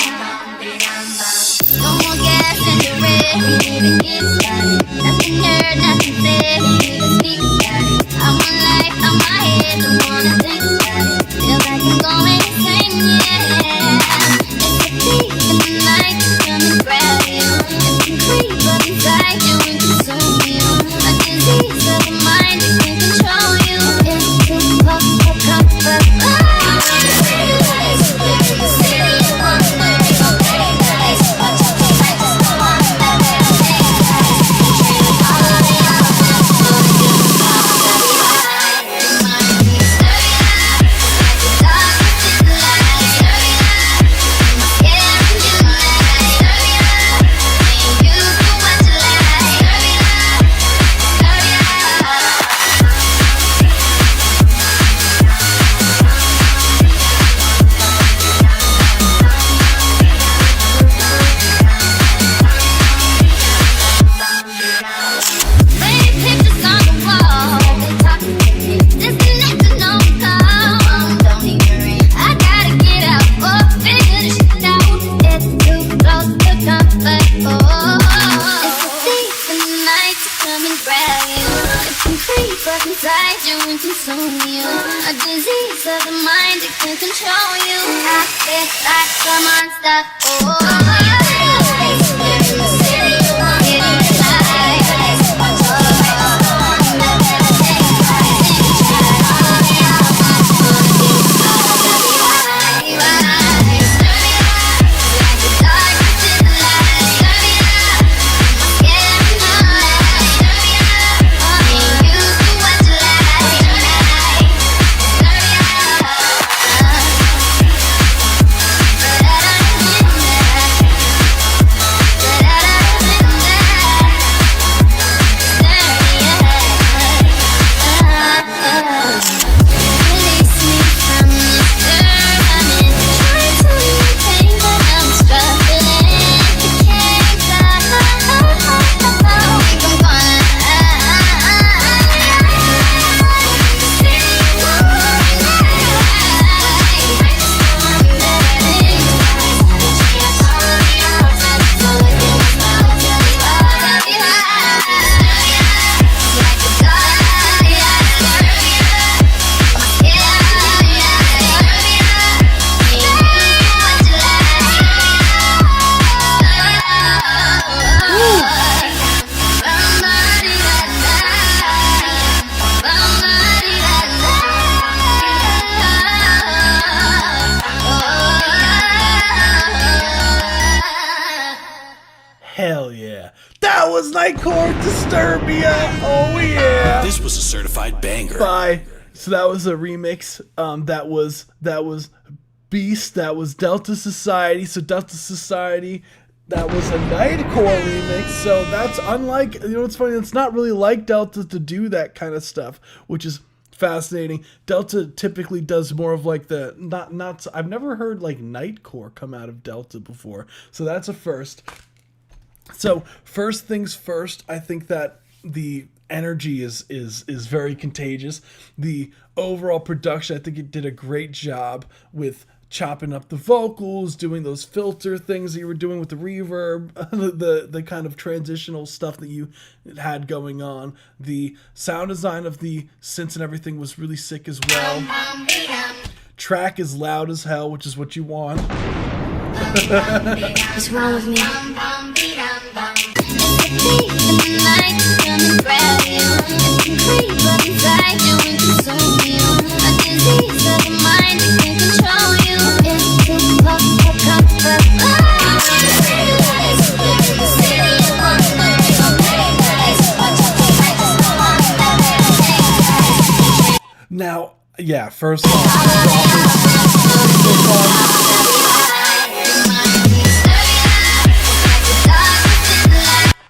S6: No more gas in the red, we even get started. Nothing heard, nothing said, we even speak about it. I'm on life, on my head, don't wanna think about it. Feel like I'm going insane, yeah. It's a thief in the night, come and grab you. Creep up inside you and consume you. A disease of the mind that can control you. It's too pop, inside you and consume you. A disease of the mind that can control you. I feel like a monster.
S3: was Nightcore Disturbia. Oh yeah.
S5: This was a certified banger.
S3: Bye. So that was a remix. That was Beast. That was Delta Society. So Delta Society. That was a Nightcore remix. So that's unlike. You know what's funny? It's not really like Delta to do that kind of stuff, which is fascinating. Delta typically does more of like the not. I've never heard like Nightcore come out of Delta before. So that's a first. So first things first, I think that the energy is very contagious. The overall production, I think it did a great job with chopping up the vocals, doing those filter things that you were doing with the reverb, the kind of transitional stuff that you had going on. The sound design of the synths and everything was really sick as well. Track is loud as hell, which is what you want.
S6: What's wrong with me?
S3: Now, yeah, first off,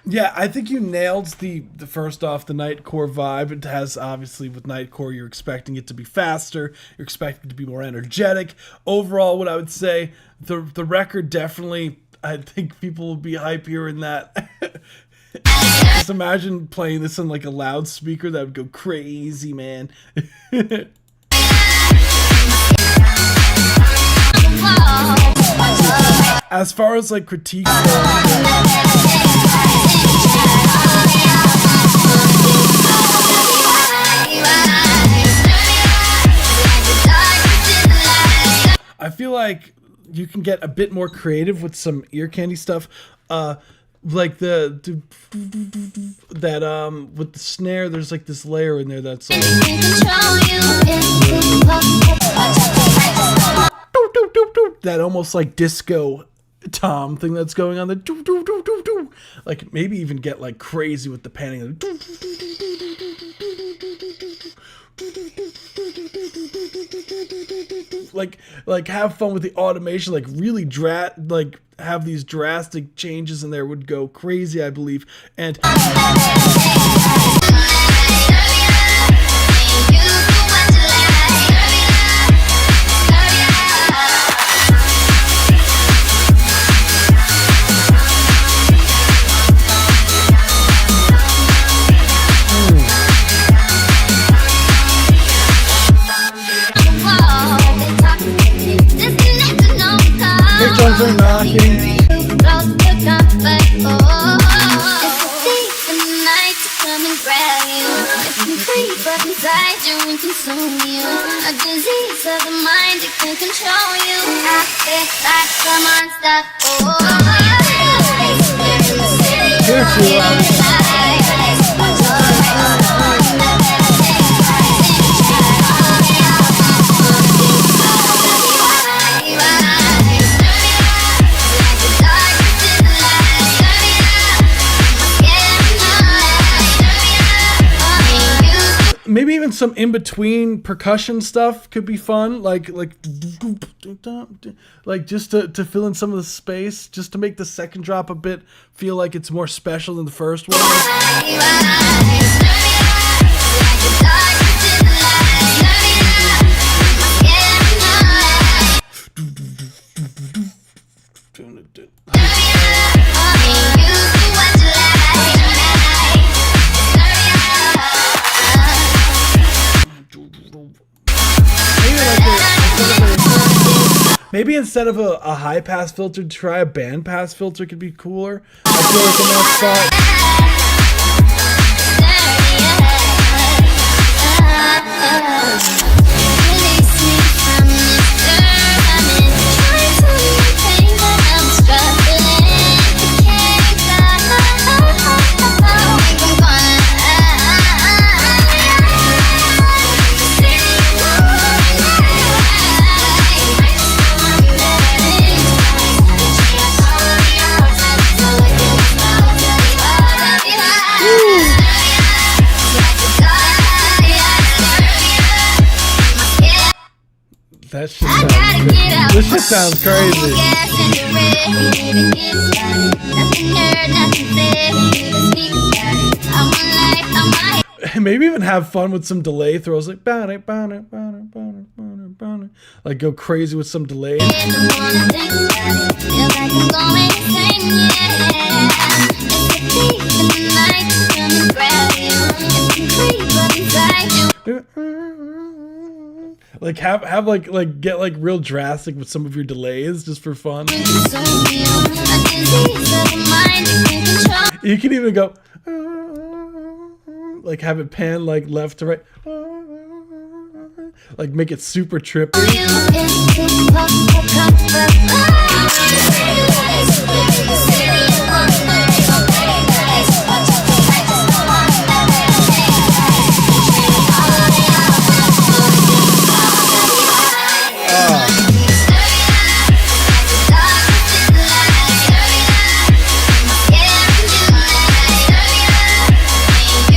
S3: yeah, I think you nailed the first off, the Nightcore vibe. It has, obviously, with Nightcore, you're expecting it to be faster. You're expecting it to be more energetic. Overall, what I would say, the record definitely, I think people will be hype hearing that. Just imagine playing this on like a loudspeaker. That would go crazy, man. As far as like critique I feel like you can get a bit more creative with some ear candy stuff. Like with the snare, there's like this layer in there that's like that almost like disco tom thing that's going on there. Like maybe even get like crazy with the panning. Like have fun with the automation, like really have these drastic changes in there, would go crazy, I believe. And drums are knocking.
S6: Consume you, a disease of the mind that can control you. I feel like a monster.
S3: Maybe even some in-between percussion stuff could be fun, like just to fill in some of the space, just to make the second drop a bit feel like it's more special than the first one. Maybe instead of a high pass filter, try a band pass filter could be cooler. I feel like in that sounds
S6: No more
S3: crazy.
S6: gas in the red, can't even get started. Nothing heard, nothing said, can't even speak about it. I'm alive, I'm alive.
S3: Maybe even have fun with some delay throws, like like go crazy with some delay.
S6: Don't wanna think about it. Feel like I'm going insane, yeah. It's a thief in the night, come and grab you. It's a creep up inside you.
S3: Like have like get like real drastic with some of your delays just for fun.
S6: Consume you. A disease of the mind you can't control.
S3: You can even go like have it pan like left to right, like make it super trippy.
S6: You is too close for comfort.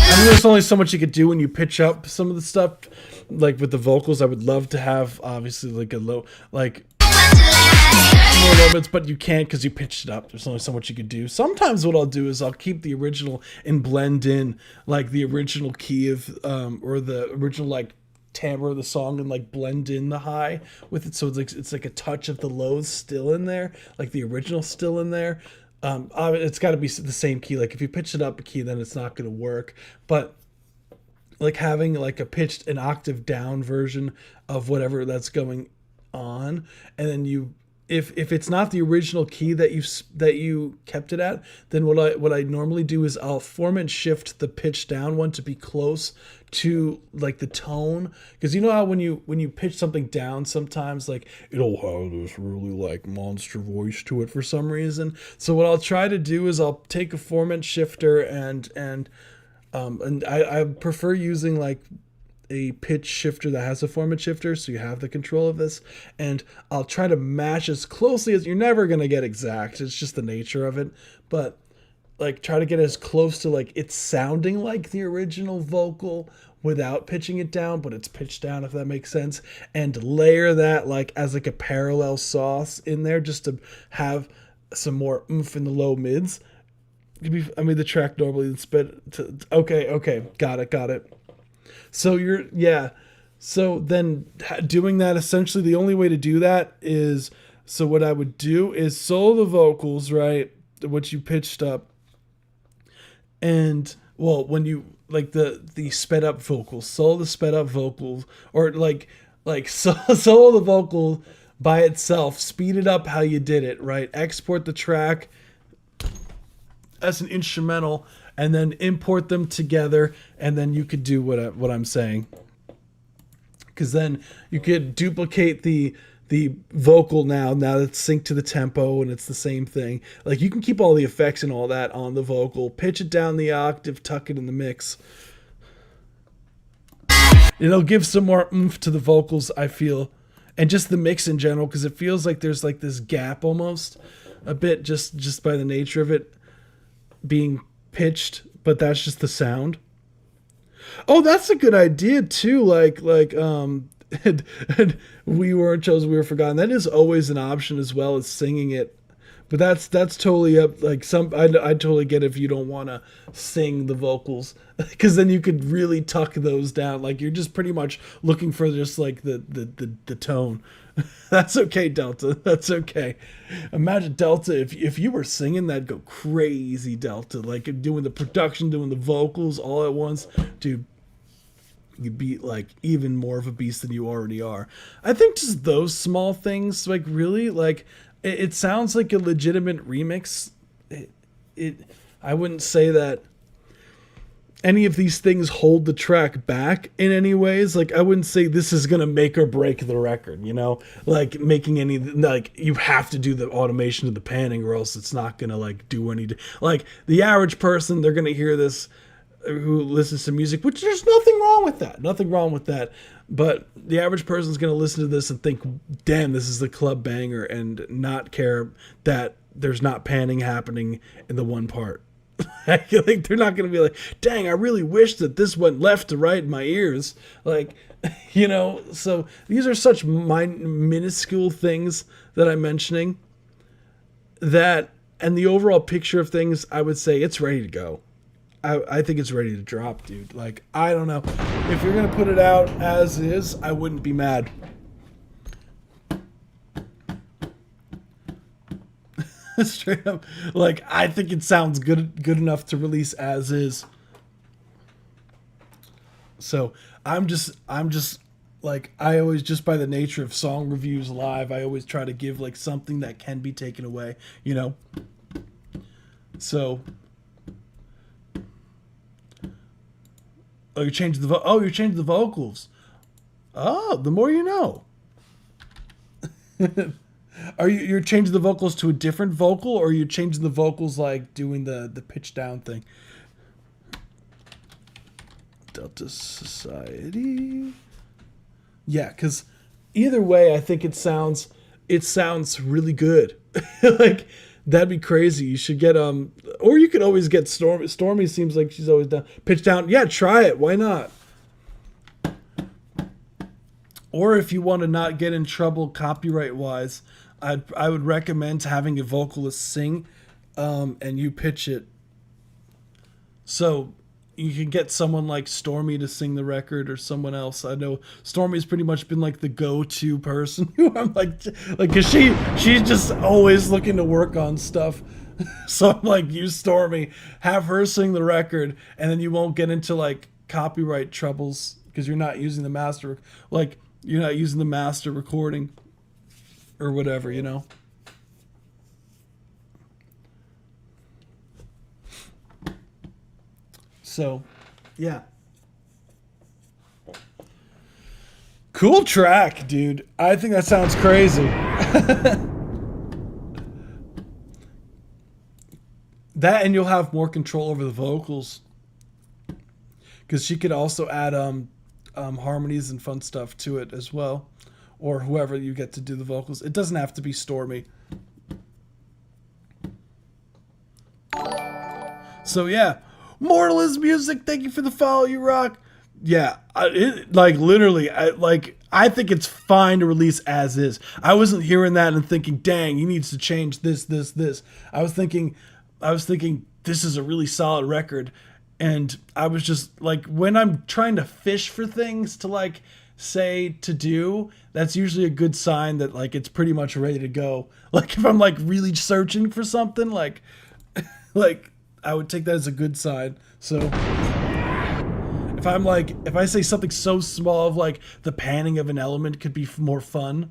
S3: I mean, there's only so much you could do when you pitch up some of the stuff, like with the vocals. I would love to have obviously like a low, like more low mids, but you can't because you pitched it up. There's only so much you could do. Sometimes what I'll do is I'll keep the original and blend in like the original key of or the original like timbre of the song and like blend in the high with it, so it's like a touch of the lows still in there, like the original still in there. It's got to be the same key. Like if you pitch it up a key, then it's not going to work. But like having like a pitched an octave down version of whatever that's going on, and then you if it's not the original key that you kept it at, then what I normally do is I'll form and shift the pitch down one to be close to like the tone, because you know how when you pitch something down, sometimes like it'll have this really like monster voice to it for some reason. So what I'll try to do is I'll take a formant shifter and I prefer using like a pitch shifter that has a formant shifter, so you have the control of this, and I'll try to match as closely as, you're never going to get exact, it's just the nature of it, but like try to get as close to like it's sounding like the original vocal without pitching it down, but it's pitched down, if that makes sense, and layer that like as like a parallel sauce in there just to have some more oomph in the low mids. I mean, the track normally is okay, got it. So so then doing that, essentially the only way to do that is, so what I would do is solo the vocals, right, what you pitched up, and well, when you like the sped up vocals, solo the sped up vocals, or like solo the vocal by itself, speed it up how you did it, right, export the track as an instrumental, and then import them together, and then you could do what I'm saying. Because then you could duplicate the vocal now it's synced to the tempo and it's the same thing. Like you can keep all the effects and all that on the vocal, pitch it down the octave, tuck it in the mix. It'll give some more oomph to the vocals, I feel, and just the mix in general, because it feels like there's like this gap almost a bit just by the nature of it being pitched, but that's just the sound. Oh, that's a good idea too. Like and we weren't chosen, we were forgotten. That is always an option as well as singing it. But that's totally up. Like I totally get if you don't want to sing the vocals, because then you could really tuck those down. Like you're just pretty much looking for just like the tone. That's okay, Delta. That's okay. Imagine Delta if you were singing, that'd go crazy, Delta. Like doing the production, doing the vocals all at once, dude. You'd be like even more of a beast than you already are. I think just those small things, like really, like it sounds like a legitimate remix. I wouldn't say that any of these things hold the track back in any ways. Like I wouldn't say this is gonna make or break the record, you know, like making any, like you have to do the automation of the panning or else it's not gonna like do any, like the average person, they're gonna hear this who listens to music, which there's nothing wrong with that, but the average person's going to listen to this and think, damn, this is the club banger, and not care that there's not panning happening in the one part. I think they're not going to be like, dang, I really wish that this went left to right in my ears, like, you know. So these are such minuscule things that I'm mentioning, that and the overall picture of things, I would say it's ready to go. I think it's ready to drop, dude. Like, I don't know. If you're going to put it out as is, I wouldn't be mad. Straight up. Like, I think it sounds good enough to release as is. So, I'm just like, I always, just by the nature of song reviews live, I always try to give like something that can be taken away, you know? So, you're changing the vocals. Oh, the more you know. You're changing the vocals to a different vocal, or are you changing the vocals like doing the pitch down thing? Delta Society. Yeah, because either way, I think it sounds really good. Like, that'd be crazy. You should get or you could always get Stormy. Stormy seems like she's always down. Pitch down. Yeah, try it. Why not? Or if you want to not get in trouble copyright wise, I would recommend having a vocalist sing, and you pitch it. So you can get someone like Stormy to sing the record, or someone else. I know Stormy's pretty much been like the go-to person who I'm like, cause she's just always looking to work on stuff. So I'm like, use Stormy, have her sing the record, and then you won't get into like copyright troubles because you're not using the master, like you're not using the master recording or whatever, you know. So, yeah. Cool track, dude. I think that sounds crazy. That, and you'll have more control over the vocals. Because she could also add harmonies and fun stuff to it as well. Or whoever you get to do the vocals. It doesn't have to be Stormy. So, yeah. Mortalist Music, thank you for the follow, you rock. Yeah, literally, I think it's fine to release as is. I wasn't hearing that and thinking, dang, he needs to change this. I was thinking this is a really solid record. And I was just like, when I'm trying to fish for things to like say to do, that's usually a good sign that like it's pretty much ready to go. Like if I'm like really searching for something, like I would take that as a good sign. So if I say something so small of like the panning of an element could be more fun,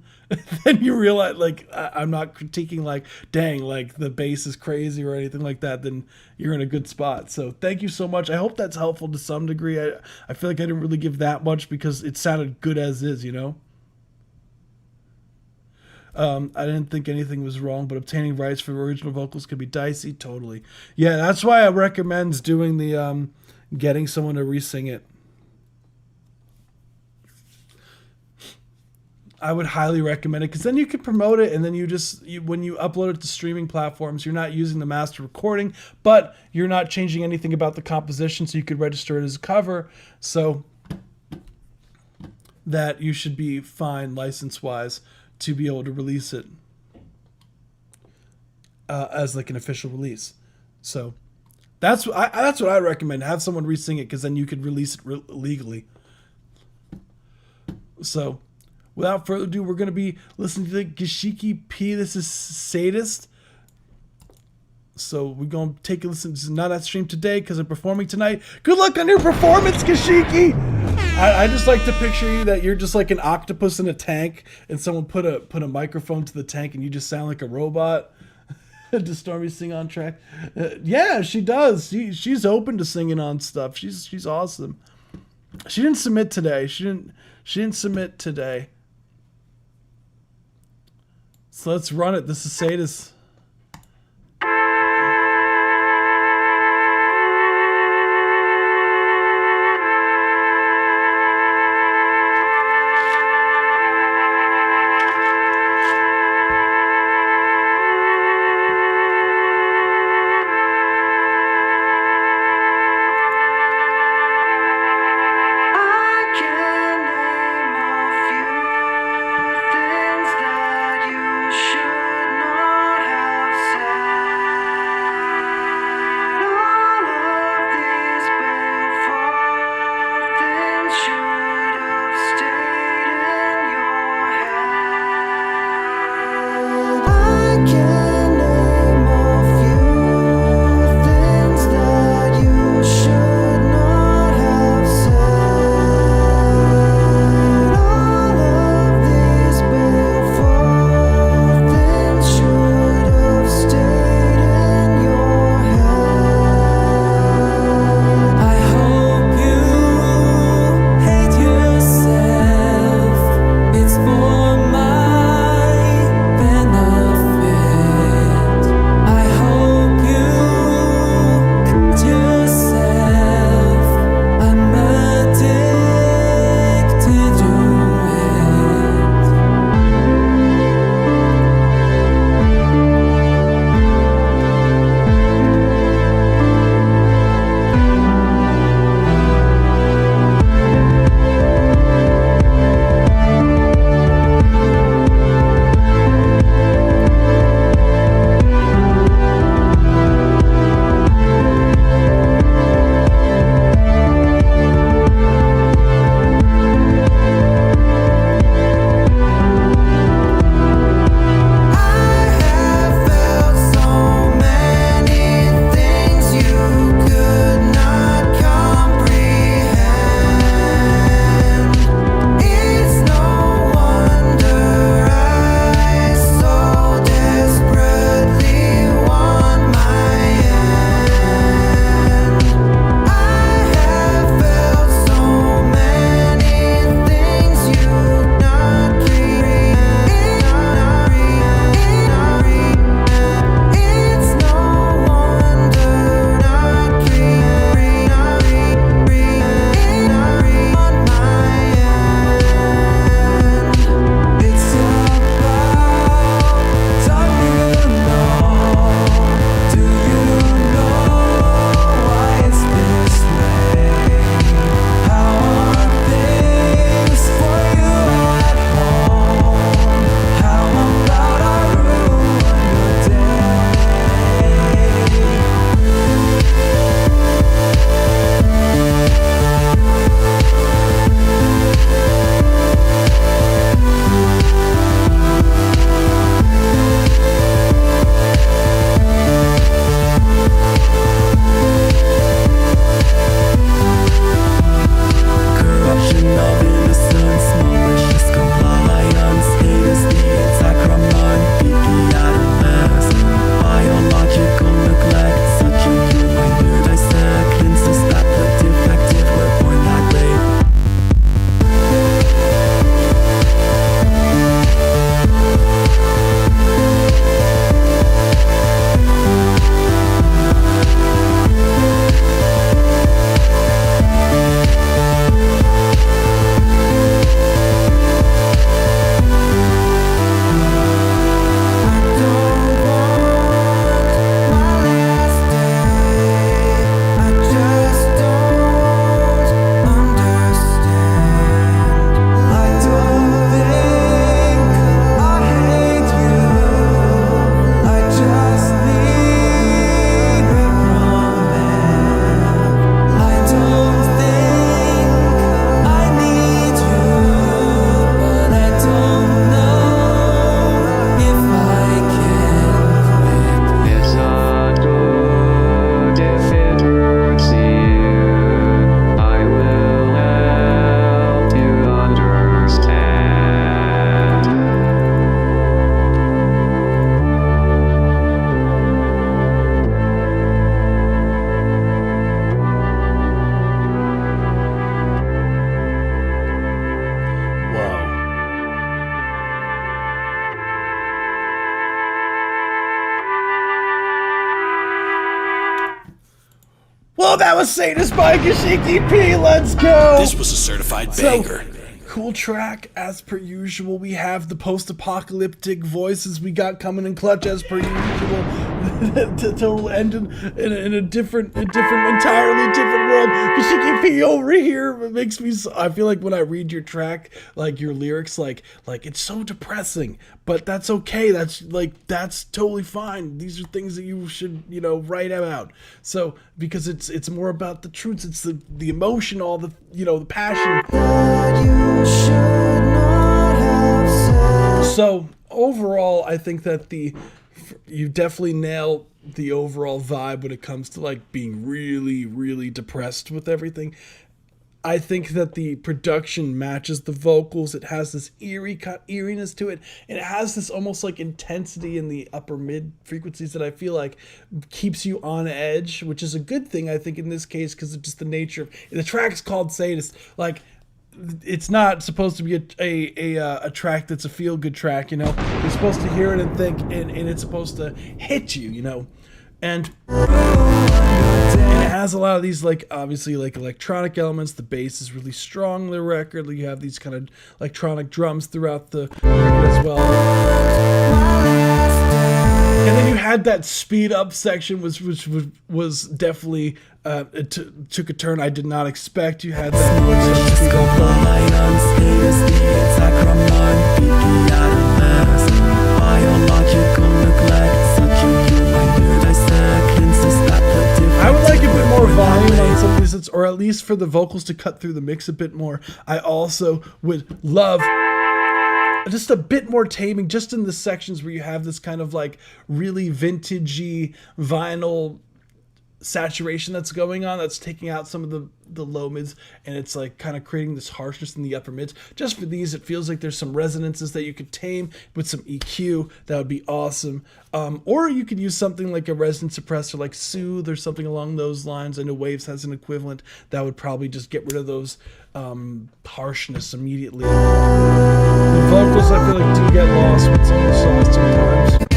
S3: then you realize like I'm not critiquing like, dang, like the bass is crazy or anything like that, then you're in a good spot. So thank you so much. I hope that's helpful to some degree. I feel like I didn't really give that much because it sounded good as is, you know? I didn't think anything was wrong, but obtaining rights for original vocals could be dicey. Totally. Yeah, that's why I recommend doing the getting someone to re-sing it. I would highly recommend it because then you can promote it, and then when you upload it to streaming platforms, you're not using the master recording, but you're not changing anything about the composition, so you could register it as a cover. So that you should be fine license-wise to be able to release it as like an official release. So that's what I recommend. Have someone re-sing it because then you could release it legally. So without further ado, we're going to be listening to the Gashiki P. This is Sadist. So we're going to take a listen. This is not at stream today because I'm performing tonight. Good luck on your performance, Gashiki! I just like to picture you that you're just like an octopus in a tank and someone put a microphone to the tank and you just sound like a robot. Does Stormy sing on track? Yeah, she does. She's open to singing on stuff. She's awesome. She didn't submit today. She didn't submit today. So let's run it. This is Sadist.
S4: Should
S3: that was Sadist by Gashiki P. Let's go.
S5: This was a certified banger.
S3: Cool track as per usual. We have the post-apocalyptic voices we got coming in clutch as per usual. to end in a different, entirely different world. Gashiki P over here makes me. I feel like when I read your track, like your lyrics, like it's so depressing, but that's okay. That's totally fine. These are things that you should write about. So because it's more about the truths. It's the emotion, all the the passion. So overall, I think that you definitely nail the overall vibe when it comes to like being really, really depressed with everything. I think that the production matches the vocals. It has this eeriness to it, and it has this almost like intensity in the upper mid frequencies that I feel like keeps you on edge, which is a good thing, I think, in this case, because of just the nature of the track's called Sadist. Like, it's not supposed to be a track that's a feel-good track, You're supposed to hear it and think, and it's supposed to hit you, And it has a lot of these, like, obviously, like, electronic elements. The bass is really strong in the record. You have these kind of electronic drums throughout the record as well. And then you had that speed up section, which was definitely it took a turn I did not expect. You had that speed I would like a bit more volume on some of these, or at least for the vocals to cut through the mix a bit more. I also would love just a bit more taming, just in the sections where you have this kind of like really vintagey vinyl saturation that's going on, that's taking out some of the low mids, and it's like kind of creating this harshness in the upper mids. Just for these, it feels like there's some resonances that you could tame with some EQ. That would be awesome. Or you could use something like a resonance suppressor like Soothe or something along those lines. I know Waves has an equivalent that would probably just get rid of those harshness immediately. The vocals, I feel like, do get lost with some of the songs sometimes.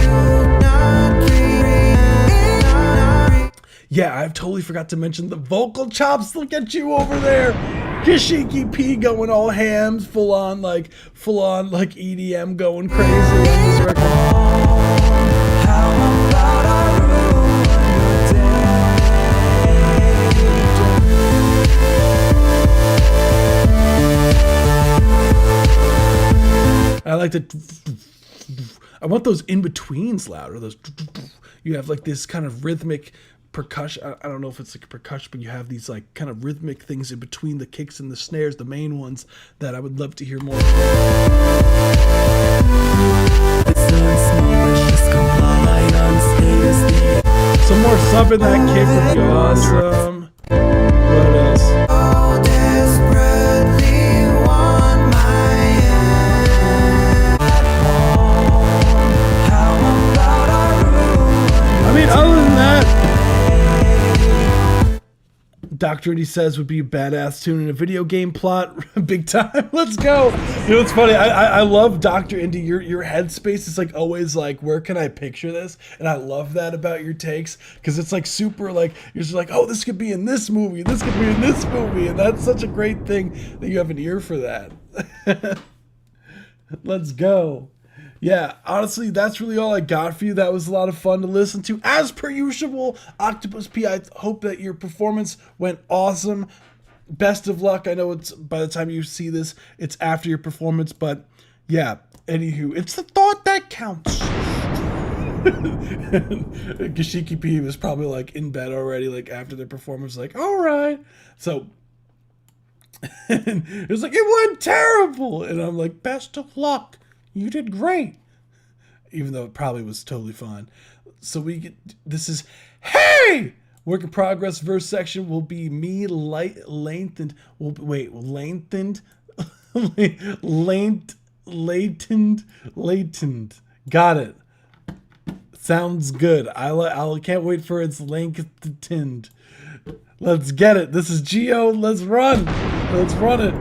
S3: Yeah, I totally forgot to mention the vocal chops. Look at you over there. Gashiki P going all hams, full on like EDM going crazy on this record. I like the. I want those in betweens louder. Those. You have like this kind of rhythmic percussion. I don't know if it's like a percussion, but you have these like kind of rhythmic things in between the kicks and the snares, the main ones, that I would love to hear more. Some more stuff in that kick would be awesome. What else? I mean, other than that, Dr. Indy Says would be a badass tune in a video game plot. Big time. Let's go. It's funny. I love Dr. Indy. Your headspace is like always like, where can I picture this? And I love that about your takes, because it's like super like, you're just like, oh, this could be in this movie. This could be in this movie. And that's such a great thing that you have an ear for that. Let's go. Yeah, honestly, that's really all I got for you. That was a lot of fun to listen to. As per usual, Octopus P, I hope that your performance went awesome. Best of luck. I know it's by the time you see this, it's after your performance, but yeah, anywho, it's the thought that counts. Gashiki P was probably like in bed already, like after their performance, like, all right. So it was like, it went terrible. And I'm like, best of luck. You did great. Even though it probably was totally fine. So this is, hey! Work in progress verse section will be me lengthened. Latent. Got it. Sounds good. I can't wait for its lengthened. Let's get it. This is Geo. Let's run. Let's run it.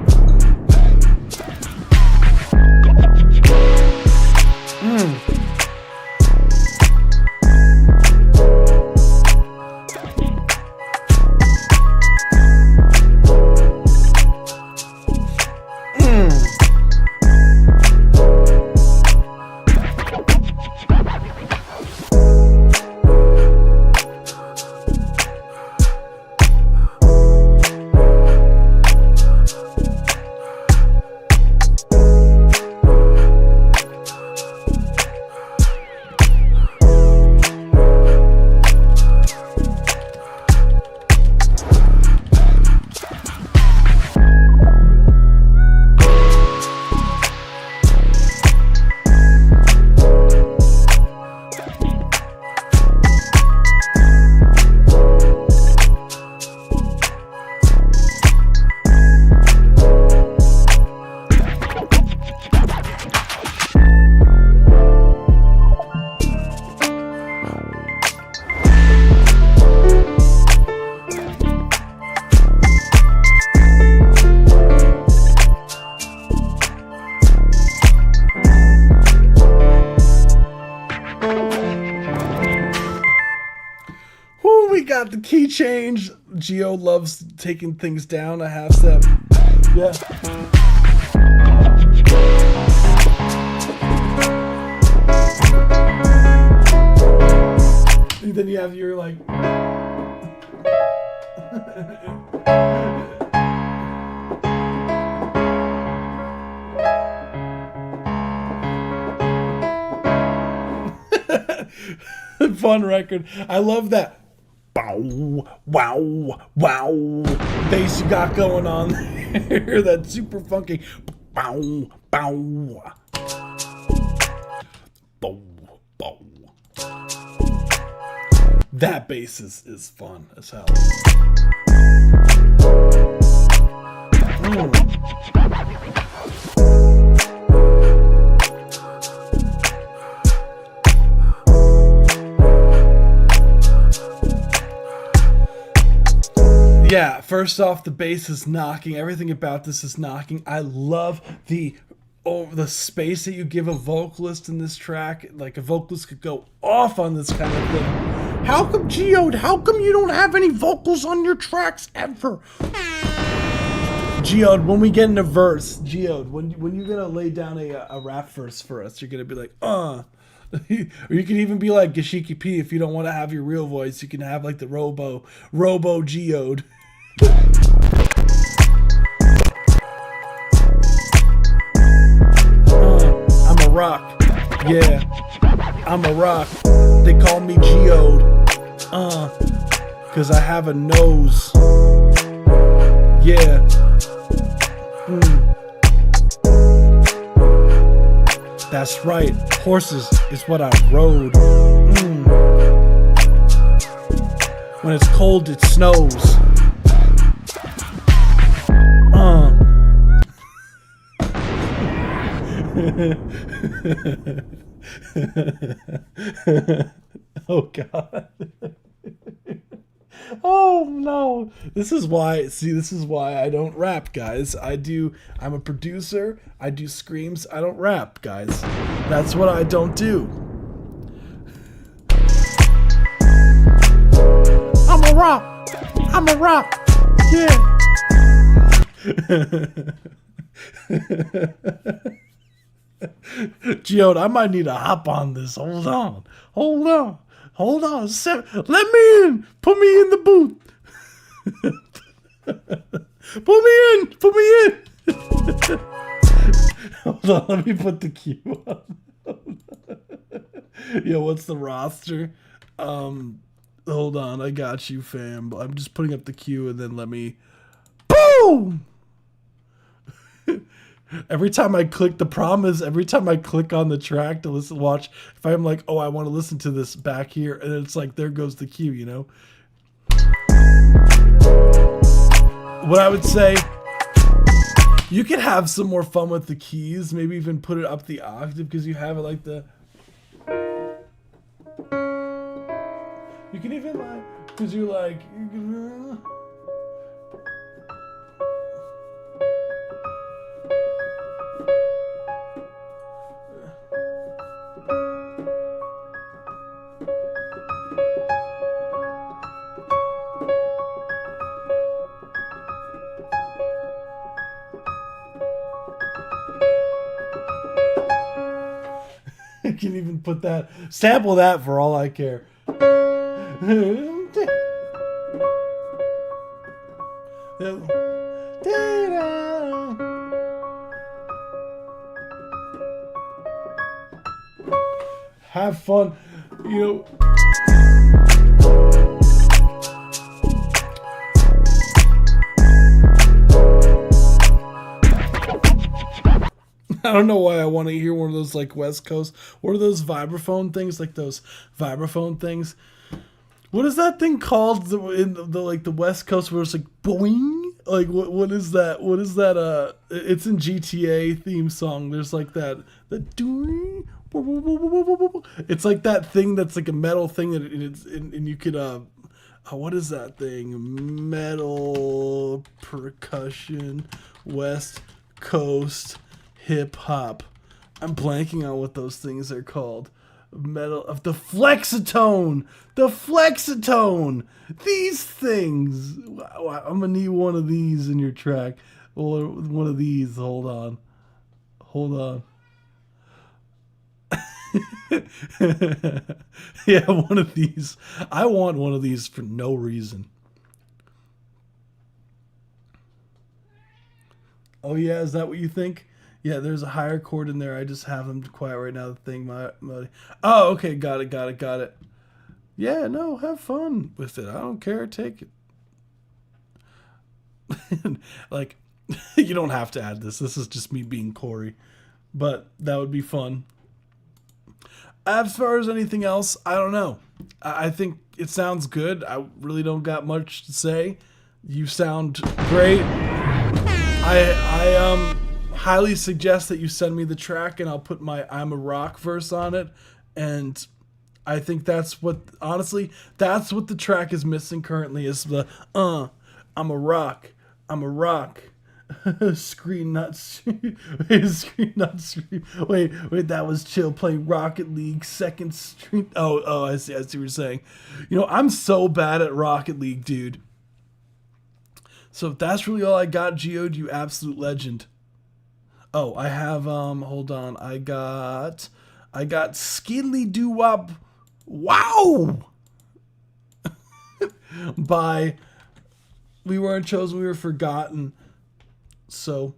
S3: key change. Geo loves taking things down a half step. Yeah. And then you have your like. Fun record. I love that. Bow, wow, wow. Bass you got going on there. That's super funky. Bow, bow. Bow, bow. That bass is fun as hell. Yeah, first off, the bass is knocking. Everything about this is knocking. I love the space that you give a vocalist in this track. Like, a vocalist could go off on this kind of thing. How come, Geode, how come you don't have any vocals on your tracks ever? Geode, when we get in a verse, Geode, when you're gonna lay down a rap verse for us, you're gonna be like, Or you can even be like Gashiki P if you don't want to have your real voice. You can have like the Robo Geode. I'm a rock. Yeah, I'm a rock. They call me Geode. Cause I have a nose. Yeah. That's right, horses is what I rode. When it's cold, it snows. Oh God. Oh no. This is why I don't rap, guys. I'm a producer, I do screams, I don't rap, guys. That's what I don't do. I'm a rock. Yeah. Geode, I might need to hop on this. Hold on. Let me in. Put me in the booth. Put me in. Hold on, let me put the cue on. Yo, what's the roster? Hold on, I got you, fam. I'm just putting up the cue and then let me. Boom! Every time I click, the problem is every time I click on the track to watch, if I'm like, oh, I want to listen to this back here, and it's like, there goes the cue, you know? What I would say, you could have some more fun with the keys, maybe even put it up the octave, because you have it like the... You can even like, because you're like... I can even put that, sample that for all I care. Have fun, you know. I don't know why I want to hear one of those like West Coast. What are those vibraphone things? Like those vibraphone things. What is that thing called in the like the West Coast where it's like boing? Like what is that? What is that? It's in GTA theme song. There's like that doing. It's like that thing that's like a metal thing that and you could what is that thing? Metal percussion West Coast hip hop. I'm blanking on what those things are called. Metal of the Flexitone. The Flexitone. These things. I'm gonna need one of these in your track. Or one of these. Hold on. Yeah, one of these. I want one of these for no reason. Oh yeah, is that what you think? Yeah, there's a higher chord in there. I just have them quiet right now. The thing, my. Oh, okay, got it. Yeah, no, have fun with it. I don't care. Take it. Like, you don't have to add this. This is just me being Corey, but that would be fun. As far as anything else, I don't know. I think it sounds good. I really don't got much to say. You sound great. I highly suggest that you send me the track and I'll put my I'm a Rock verse on it. And I think that's what, honestly, that's what the track is missing currently is the, I'm a rock. Screen not screen. Wait, that was Chill playing Rocket League second stream. Oh, I see what you're saying. You know, I'm so bad at Rocket League, dude. So if that's really all I got, Geode, you absolute legend. Oh, I have, hold on. I got Skidly Doo Wop. Wow! By We Weren't Chosen, We Were Forgotten. So,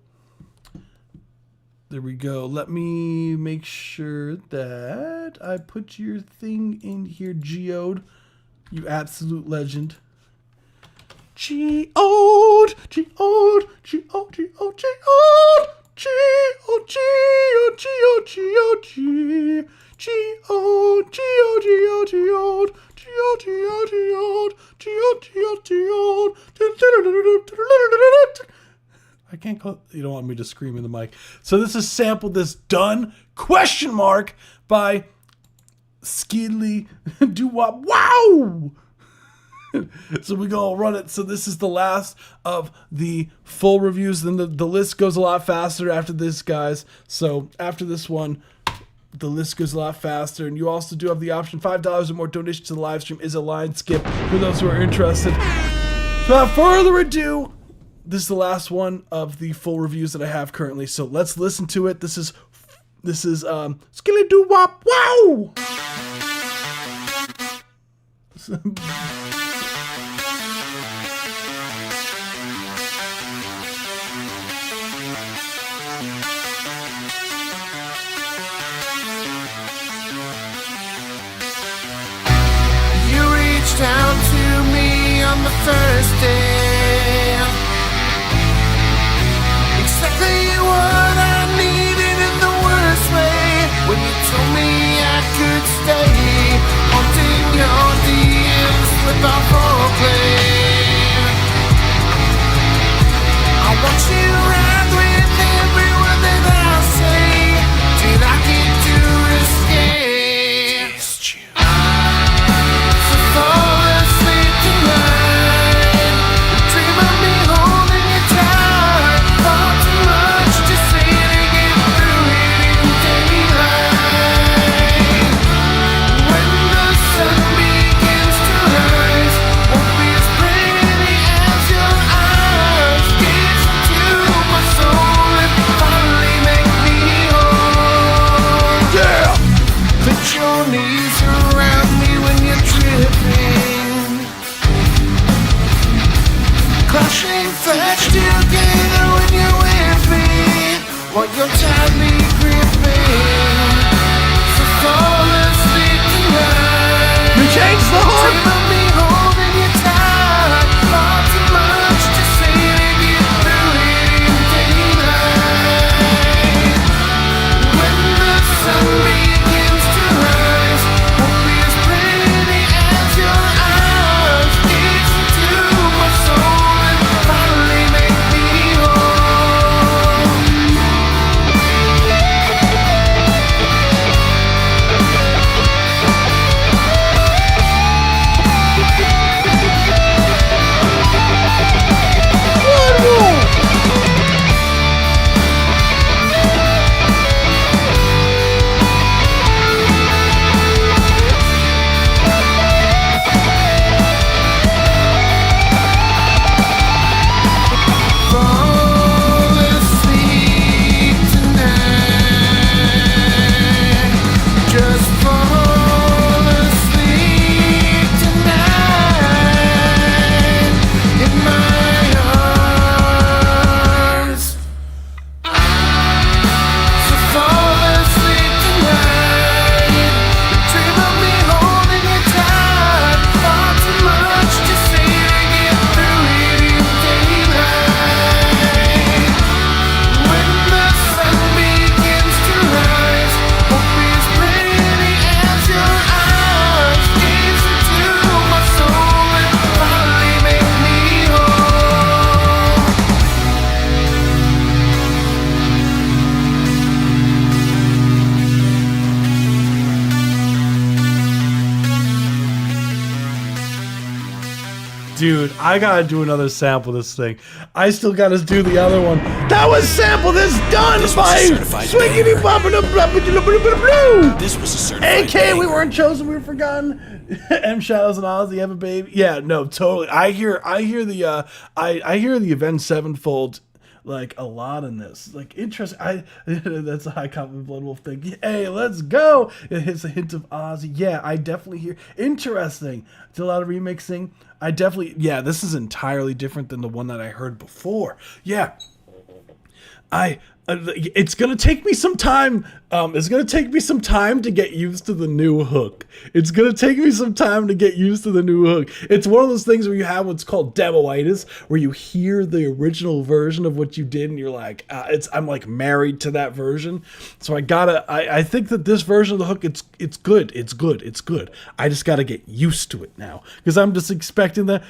S3: there we go. Let me make sure that I put your thing in here, Geode. You absolute legend. Geode, Geode, Geode, Geode, Geode, Geode, Geode, Geode, Geode, Geode, Geode, Geode, I can't call. You don't want me to scream in the mic. So this is sampled this done ? By Skidly Doo Wop. Wow! So we go run it. So this is the last of the full reviews. Then the list goes a lot faster after this, guys. So after this one, the list goes a lot faster. And you also do have the option, $5 or more donation to the live stream is a line skip for those who are interested. So without further ado, this is the last one of the full reviews that I have currently. So let's listen to it. This is Skidly Doo Wop. Wow!
S1: Down to me on the first day. Exactly what I needed in the worst way. When you told me I could stay, haunting your DMs with our foreplay. I want you right with every word that I say. Did I get too risky? What you're tightly gripping, so fall asleep tonight.
S3: You changed the hook.
S1: Dream of me holding you tight, far too much to say to get through it in daylight. When the sun begins to rise, won't be as pretty as your eyes. Gets into my soul and finally make me whole.
S3: dude, I gotta do another sample of this thing. I still gotta do the other one. That was Sample This done
S5: This was
S3: by
S5: a certified
S3: Swiggity
S5: banger.
S3: Boppity
S5: This was a certified
S3: AK,
S5: banger.
S3: we weren't chosen, we were forgotten. M Shadows and Ozzy have a baby. Yeah, no, totally. I hear the Avenged Sevenfold like a lot in this. Like interesting. That's a high compliment Blood Wolf thing. Hey, let's go. It hits a hint of Ozzy. Yeah, I definitely hear interesting. It's a lot of remixing. I definitely this is entirely different than the one that I heard before. Yeah. It's gonna take me some time. It's gonna take me some time to get used to the new hook. It's gonna take me some time to get used to the new hook. It's one of those things where you have what's called demoitis, where you hear the original version of what you did, and you're like, I'm like married to that version. So I think that this version of the hook, it's good. It's good. I just gotta get used to it now, because I'm just expecting that.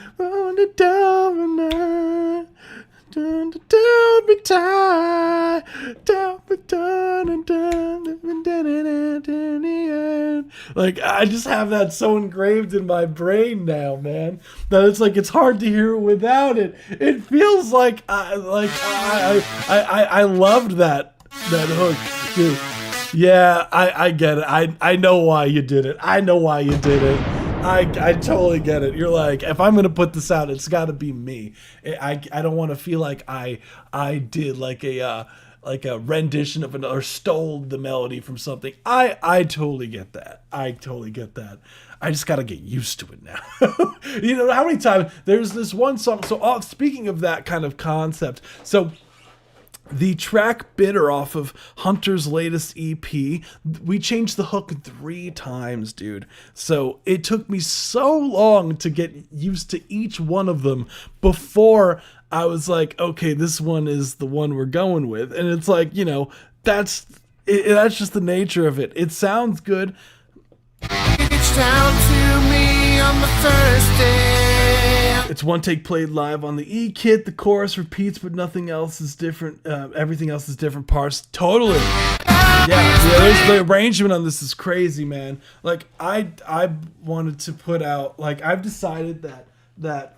S3: Like, I just have that so engraved in my brain now, man, that it's like it's hard to hear it without it. It feels like I loved that hook, dude. Yeah, I get it. I know why you did it. I totally get it. You're like, if I'm gonna put this out, it's got to be me. I don't want to feel like I did like a rendition of another, or stole the melody from something. I totally get that. I just got to get used to it now. You know how many times there's this one song. So speaking of that kind of concept, so. The track Bitter off of Hunter's latest EP, we changed the hook 3 times, dude. So it took me so long to get used to each one of them before I was like, okay, this one is the one we're going with. And it's like, you know, that's just the nature of it. It sounds good.
S1: Reached out to me on the first day.
S3: It's one take played live on the E-Kit. The chorus repeats, but nothing else is different. Everything else is different parts. Totally. Yeah, the arrangement on this is crazy, man. Like, I wanted to put out, like, I've decided that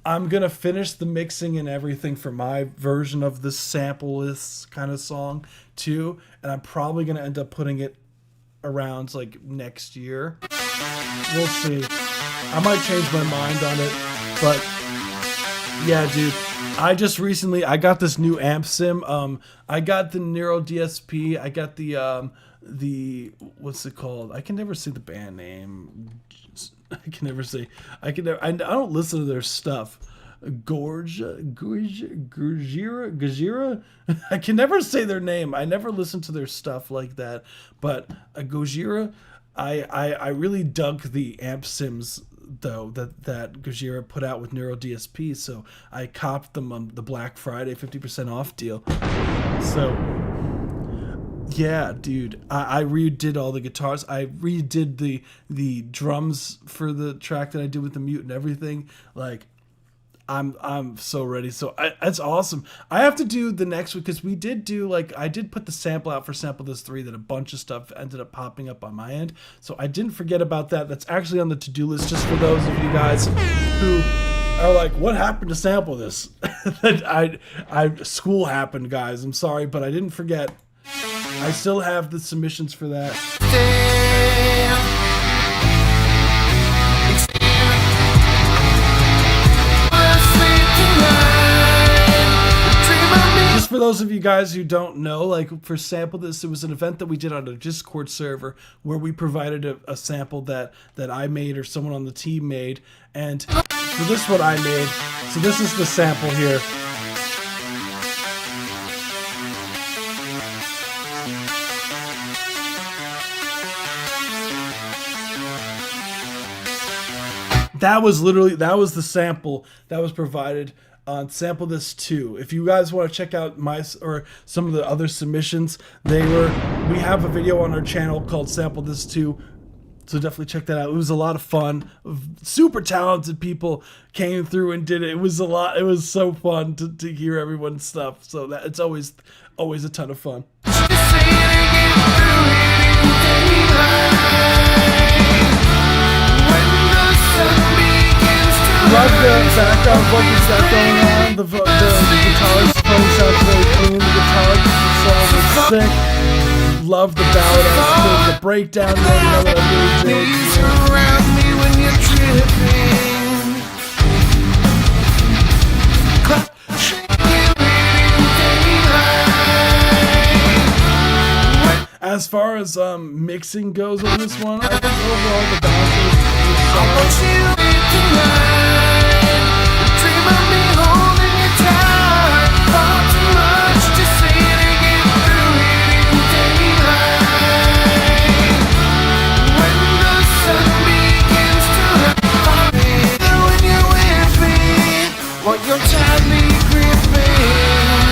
S3: I'm going to finish the mixing and everything for my version of this sample-less kind of song, too. And I'm probably going to end up putting it around, like, next year. We'll see. I might change my mind on it, but yeah, dude. I got this new amp sim. I got the Nero DSP. I got the what's it called? I can never say the band name. I don't listen to their stuff. Gojira. I can never say their name. I never listen to their stuff like that. But Gojira. I really dug the amp sims though that Gojira put out with Neuro DSP, so I copped them on the Black Friday 50% off deal. So yeah, dude, I redid all the guitars. I redid the drums for the track that I did with the mute and everything. Like, I'm so ready. So that's awesome. I have to do the next week, because we did do, like, I did put the sample out for Sample This 3 that a bunch of stuff ended up popping up on my end. So I didn't forget about that. That's actually on the to-do list, just for those of you guys who are like, what happened to Sample This? School happened, guys. I'm sorry, but I didn't forget. I still have the submissions for that. Just for those of you guys who don't know, like, for Sample This, it was an event that we did on a Discord server where we provided a sample that I made or someone on the team made. And for this one I made, so this is the sample here. That was the sample that was provided on Sample This 2. If you guys want to check out or some of the other submissions, we have a video on our channel called Sample This 2. So definitely check that out. It was a lot of fun. Super talented people came through and did it. It was a lot. It was so fun to hear everyone's stuff. So that it's always a ton of fun. Love the background vocals got going on. The guitar's playing sounds really clean. The guitar song is sick. Love the ballad aspect, the breakdown. You know that I really dig.
S1: Surround me when you're tripping.
S3: As far as mixing goes on this one, I think overall the balance is solid.
S1: Dream of me holding you tight. Far too much to say to get through it in daylight. When the sun begins to rise, when you're with me, while you're tightly gripping,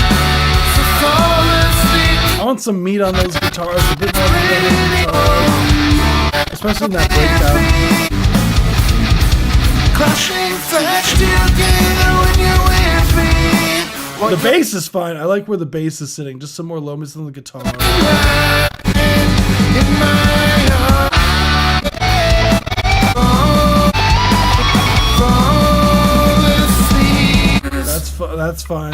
S1: so fall asleep.
S3: I want some meat on those guitars, a bit more meat on those guitars, especially in that breakdown.
S1: Crashing flash together when you're with me.
S3: The bass is fine. I like where the bass is sitting. Just some more low mids on the guitar.
S1: In my heart. Fall asleep.
S3: That's fine.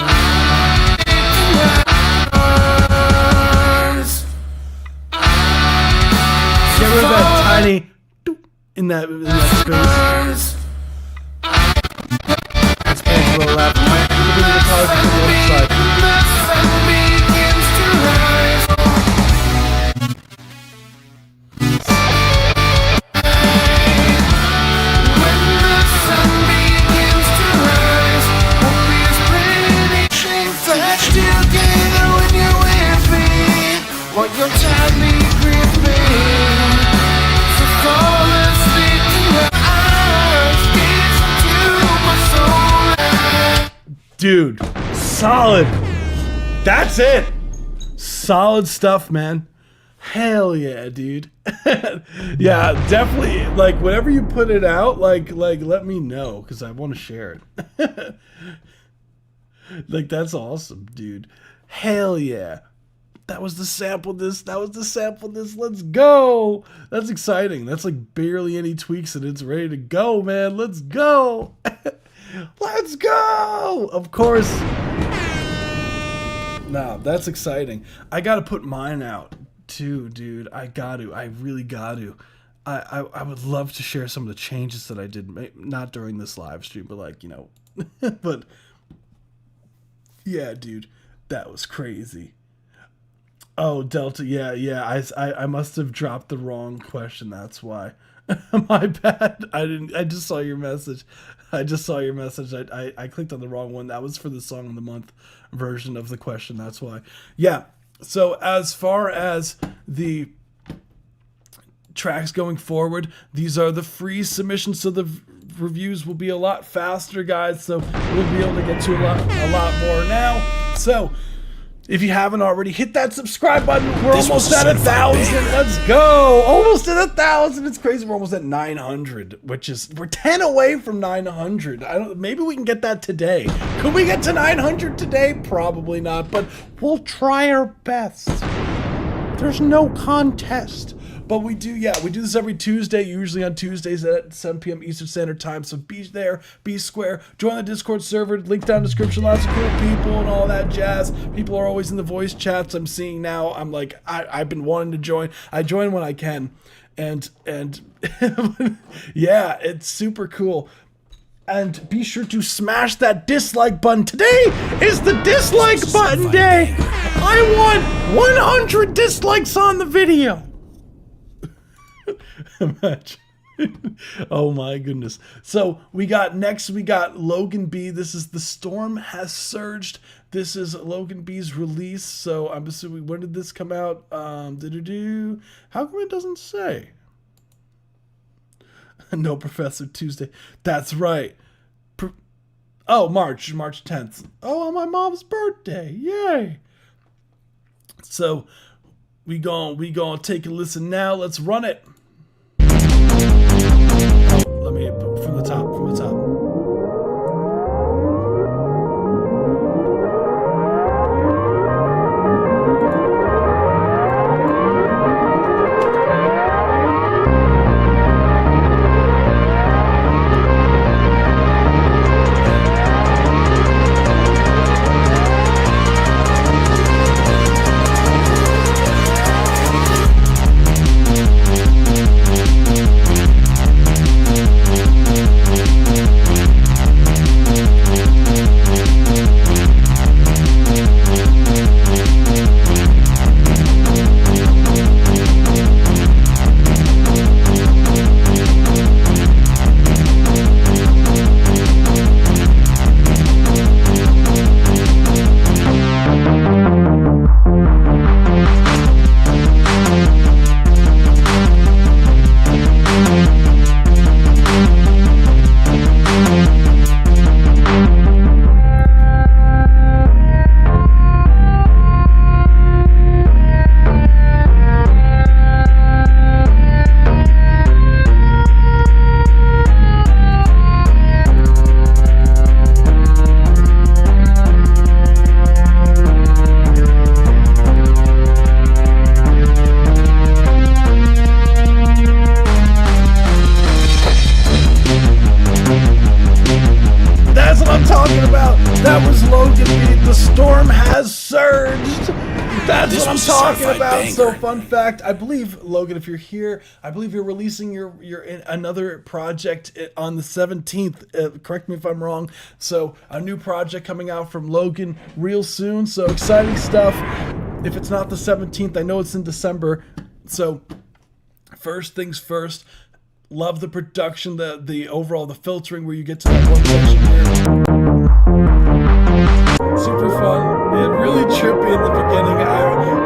S3: Get rid of that tiny doop in that space. Let's play a little left. The guitar to the left side.
S1: You're tightly gripping, so fall asleep in your eyes, gaze into my soul.
S3: Dude, solid. That's it. Solid stuff, man. Hell yeah, dude. Yeah, definitely. Like, whenever you put it out, like let me know, because I want to share it. Like, that's awesome, dude. Hell yeah. That was the sample this. Let's go. That's exciting. That's like barely any tweaks and it's ready to go, man. Let's go. Let's go. Of course. Nah, that's exciting. I got to put mine out too, dude. I really got to. I would love to share some of the changes that I did. Not during this live stream, but like, you know. But yeah, dude. That was crazy. Oh, Delta, yeah. I must have dropped the wrong question. That's why. My bad. I just saw your message. I clicked on the wrong one. That was for the Song of the Month version of the question. That's why. Yeah. So as far as the tracks going forward, these are the free submissions, so the reviews will be a lot faster, guys. So we'll be able to get to a lot more now. So if you haven't already, hit that subscribe button. We're almost at 1,000. Let's go. Almost at 1,000. It's crazy. We're almost at 900, we're 10 away from 900. Maybe we can get that today. Could we get to 900 today? Probably not, but we'll try our best. There's no contest. But we do this every Tuesday, usually on Tuesdays at 7 p.m. Eastern Standard Time. So be there, be square, join the Discord server, link down in the description, lots of cool people and all that jazz. People are always in the voice chats I'm seeing now. I'm like, I've been wanting to join. I join when I can. And yeah, it's super cool. And be sure to smash that dislike button. Today is the dislike button day. I want 100 dislikes on the video. Oh my goodness. So we got Logan B. This is The Storm Has Surged. This is Logan B's release. So I'm assuming, when did this come out? How come it doesn't say? No, Professor Tuesday. That's right. March 10th. Oh, on my mom's birthday. Yay. So we gonna take a listen now. Let's run it. Let me from the top. surged. That's
S5: This
S3: what I'm
S5: was a
S3: talking
S5: certified
S3: about.
S5: banger.
S3: So, fun fact, I believe, Logan, if you're here, I believe you're releasing your another project on the 17th. Correct me if I'm wrong. So, a new project coming out from Logan real soon. So, exciting stuff. If it's not the 17th, I know it's in December. So, first things first. Love the production, the overall, the filtering where you get to that one section here. Super fun. It really trippy in the beginning.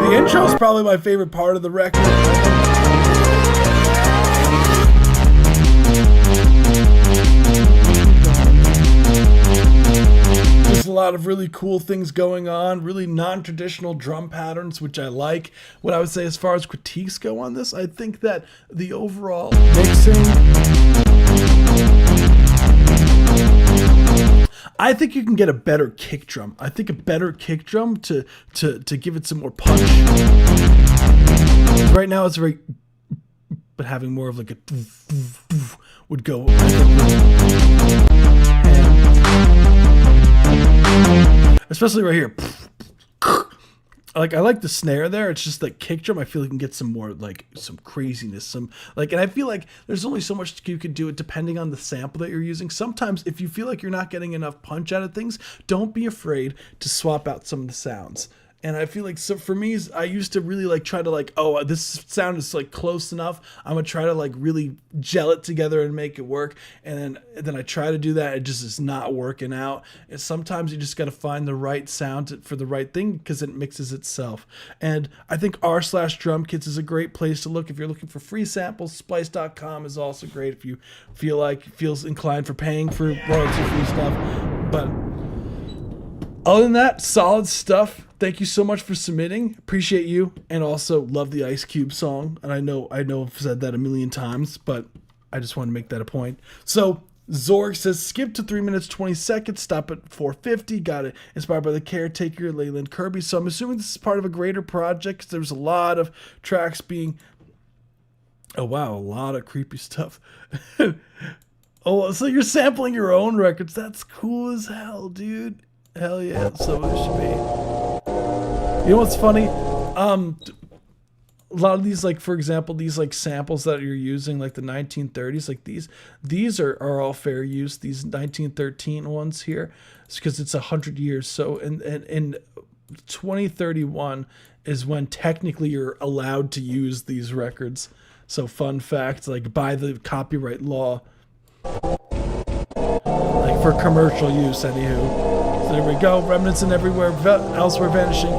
S3: The intro is probably my favorite part of the record. There's a lot of really cool things going on, really non-traditional drum patterns, which I like. What I would say as far as critiques go on this, I think that the overall mixing, I think you can get a better kick drum. I think a better kick drum to give it some more punch. Right now it's very, but having more of like a would go. Especially right here. Like, I like the snare there. It's just like kick drum. I feel like you can get some more, like, some craziness. Some, like, and I feel like there's only so much you could do it depending on the sample that you're using. Sometimes if you feel like you're not getting enough punch out of things, don't be afraid to swap out some of the sounds. And I feel like, so for me, I used to really like try to like, oh, this sound is like close enough. I'm going to try to like really gel it together and make it work. And then I try to do that. It just is not working out. And sometimes you just got to find the right sound for the right thing because it mixes itself. And I think r/drum kits is a great place to look. If you're looking for free samples, splice.com is also great if you feels inclined for paying for royalty-free stuff. But other than that, solid stuff. Thank you so much for submitting. Appreciate you. And also love the Ice Cube song. And I know I've said that a million times, but I just want to make that a point. So Zorg says, skip to 3 minutes, 20 seconds. Stop at 4:50. Got it. Inspired by The Caretaker, Leyland Kirby. So I'm assuming this is part of a greater project because there's a lot of tracks being... Oh, wow. A lot of creepy stuff. Oh, so you're sampling your own records. That's cool as hell, dude. Hell yeah, so it should be. You know what's funny? A lot of these, like, for example, these like samples that you're using, like the 1930s, like these are all fair use. These 1913 ones here, because it's 100 years. So in 2031 is when technically you're allowed to use these records. So fun fact, like by the copyright law, like for commercial use, anywho. So there we go. Remnants and everywhere elsewhere vanishing.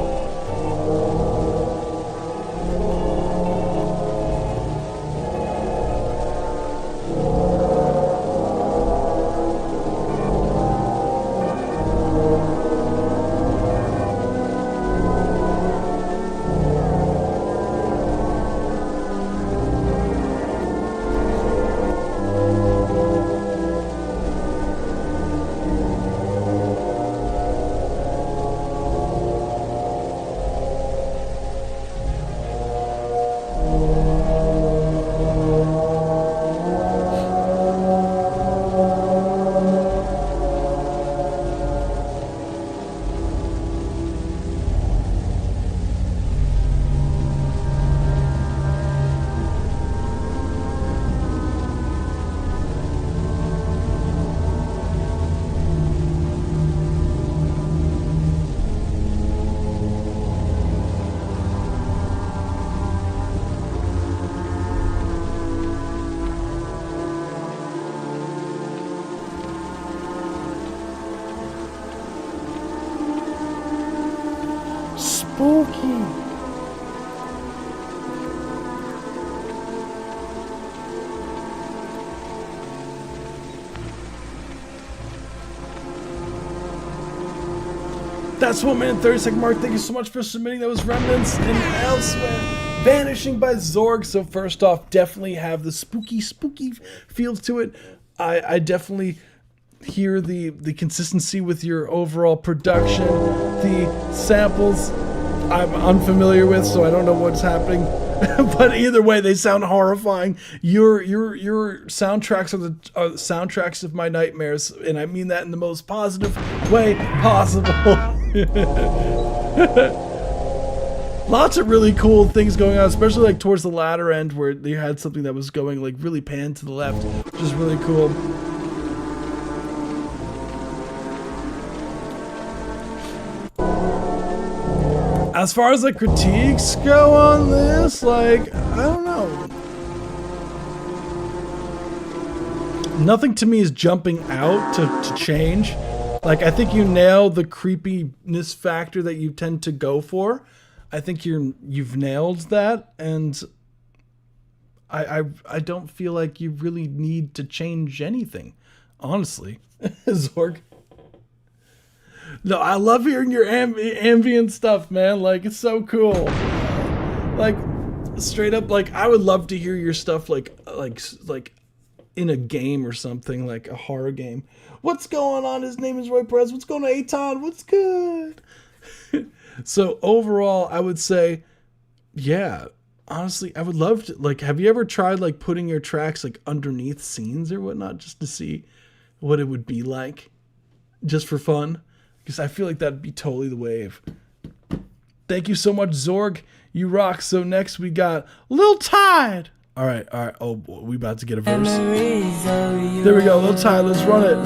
S3: Spooky. That's 1 minute 30-second mark. Thank you so much for submitting. That was Remnants and Elsewhere Vanishing by Zorg. So first off, definitely have the spooky feels to it. I definitely hear the consistency with your overall production. The samples I'm unfamiliar with, so I don't know what's happening. But either way, they sound horrifying. Your soundtracks are the soundtracks of my nightmares, and I mean that in the most positive way possible. Lots of really cool things going on, especially like towards the latter end where they had something that was going like really pan to the left, which is really cool. As far as like critiques go on this, like, I don't know. Nothing to me is jumping out to change. Like, I think you nail the creepiness factor that you tend to go for. I think you've nailed that, and I don't feel like you really need to change anything, honestly. Zorg. No, I love hearing your ambient stuff, man. Like, it's so cool. Like, straight up, like, I would love to hear your stuff, like in a game or something, like a horror game. What's going on? His name is Roy Perez. What's going on, Aton? What's good? So overall, I would say, yeah, honestly, I would love to, like, have you ever tried, like, putting your tracks, like, underneath scenes or whatnot, just to see what it would be like, just for fun? Because I feel like that'd be totally the wave. Thank you so much, Zorg. You rock. So next we got Lil Tide. All right. Oh, we about to get a verse. There we go, Lil Tide. Let's run it.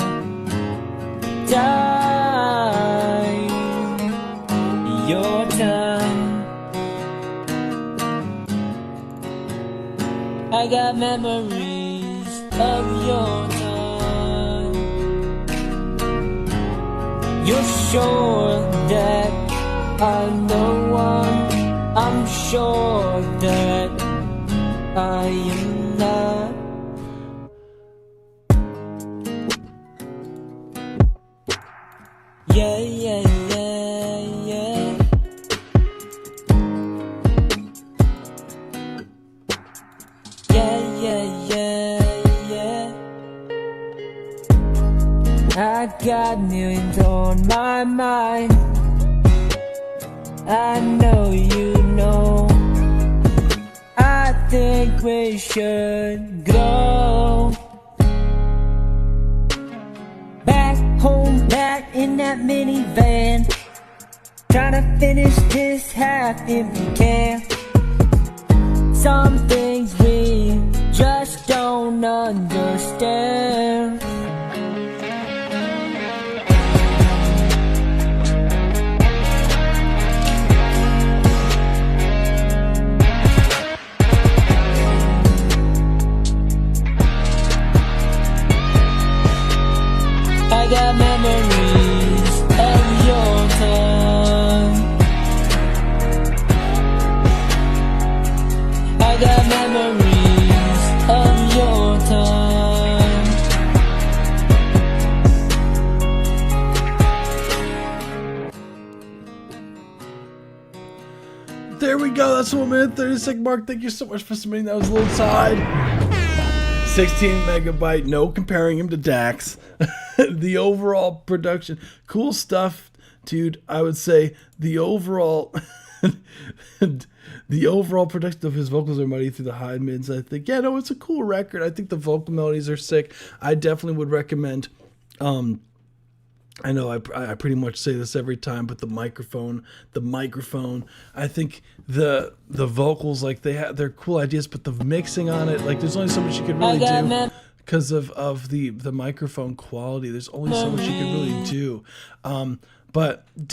S7: Your time. I got memories of your time. You're sure that I'm the one. I'm sure that I am not. Yeah, yeah, yeah, yeah. Yeah, yeah, yeah, yeah. I got millions on my mind. I know you know. I think we should go back home, back in that minivan, trying to finish this half if we can. Some things we just don't understand. I got memories of your time. I got memories of your time.
S3: There we go. That's 1 minute 30-second mark. Thank you so much for submitting. That was a little Tide. 16 megabyte. No comparing him to Dax. The overall production, cool stuff, dude. I would say the overall production of his vocals are muddy through the high mids. I think, yeah, no, it's a cool record. I think the vocal melodies are sick. I definitely would recommend. I know I pretty much say this every time, but the microphone. I think the vocals, like they're cool ideas, but the mixing on it, like there's only so much you could really do. Because of the microphone quality, there's only so much you can really do. But it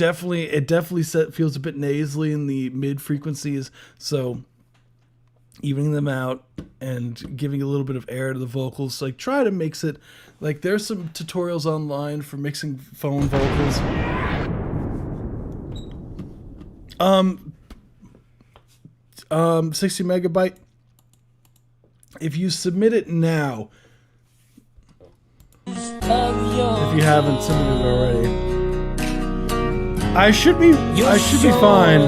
S3: definitely feels a bit nasally in the mid frequencies. So evening them out and giving a little bit of air to the vocals. Like, try to mix it. Like, there's some tutorials online for mixing phone vocals. 60 megabyte. If you submit it now, if you haven't submitted it already, I should be fine.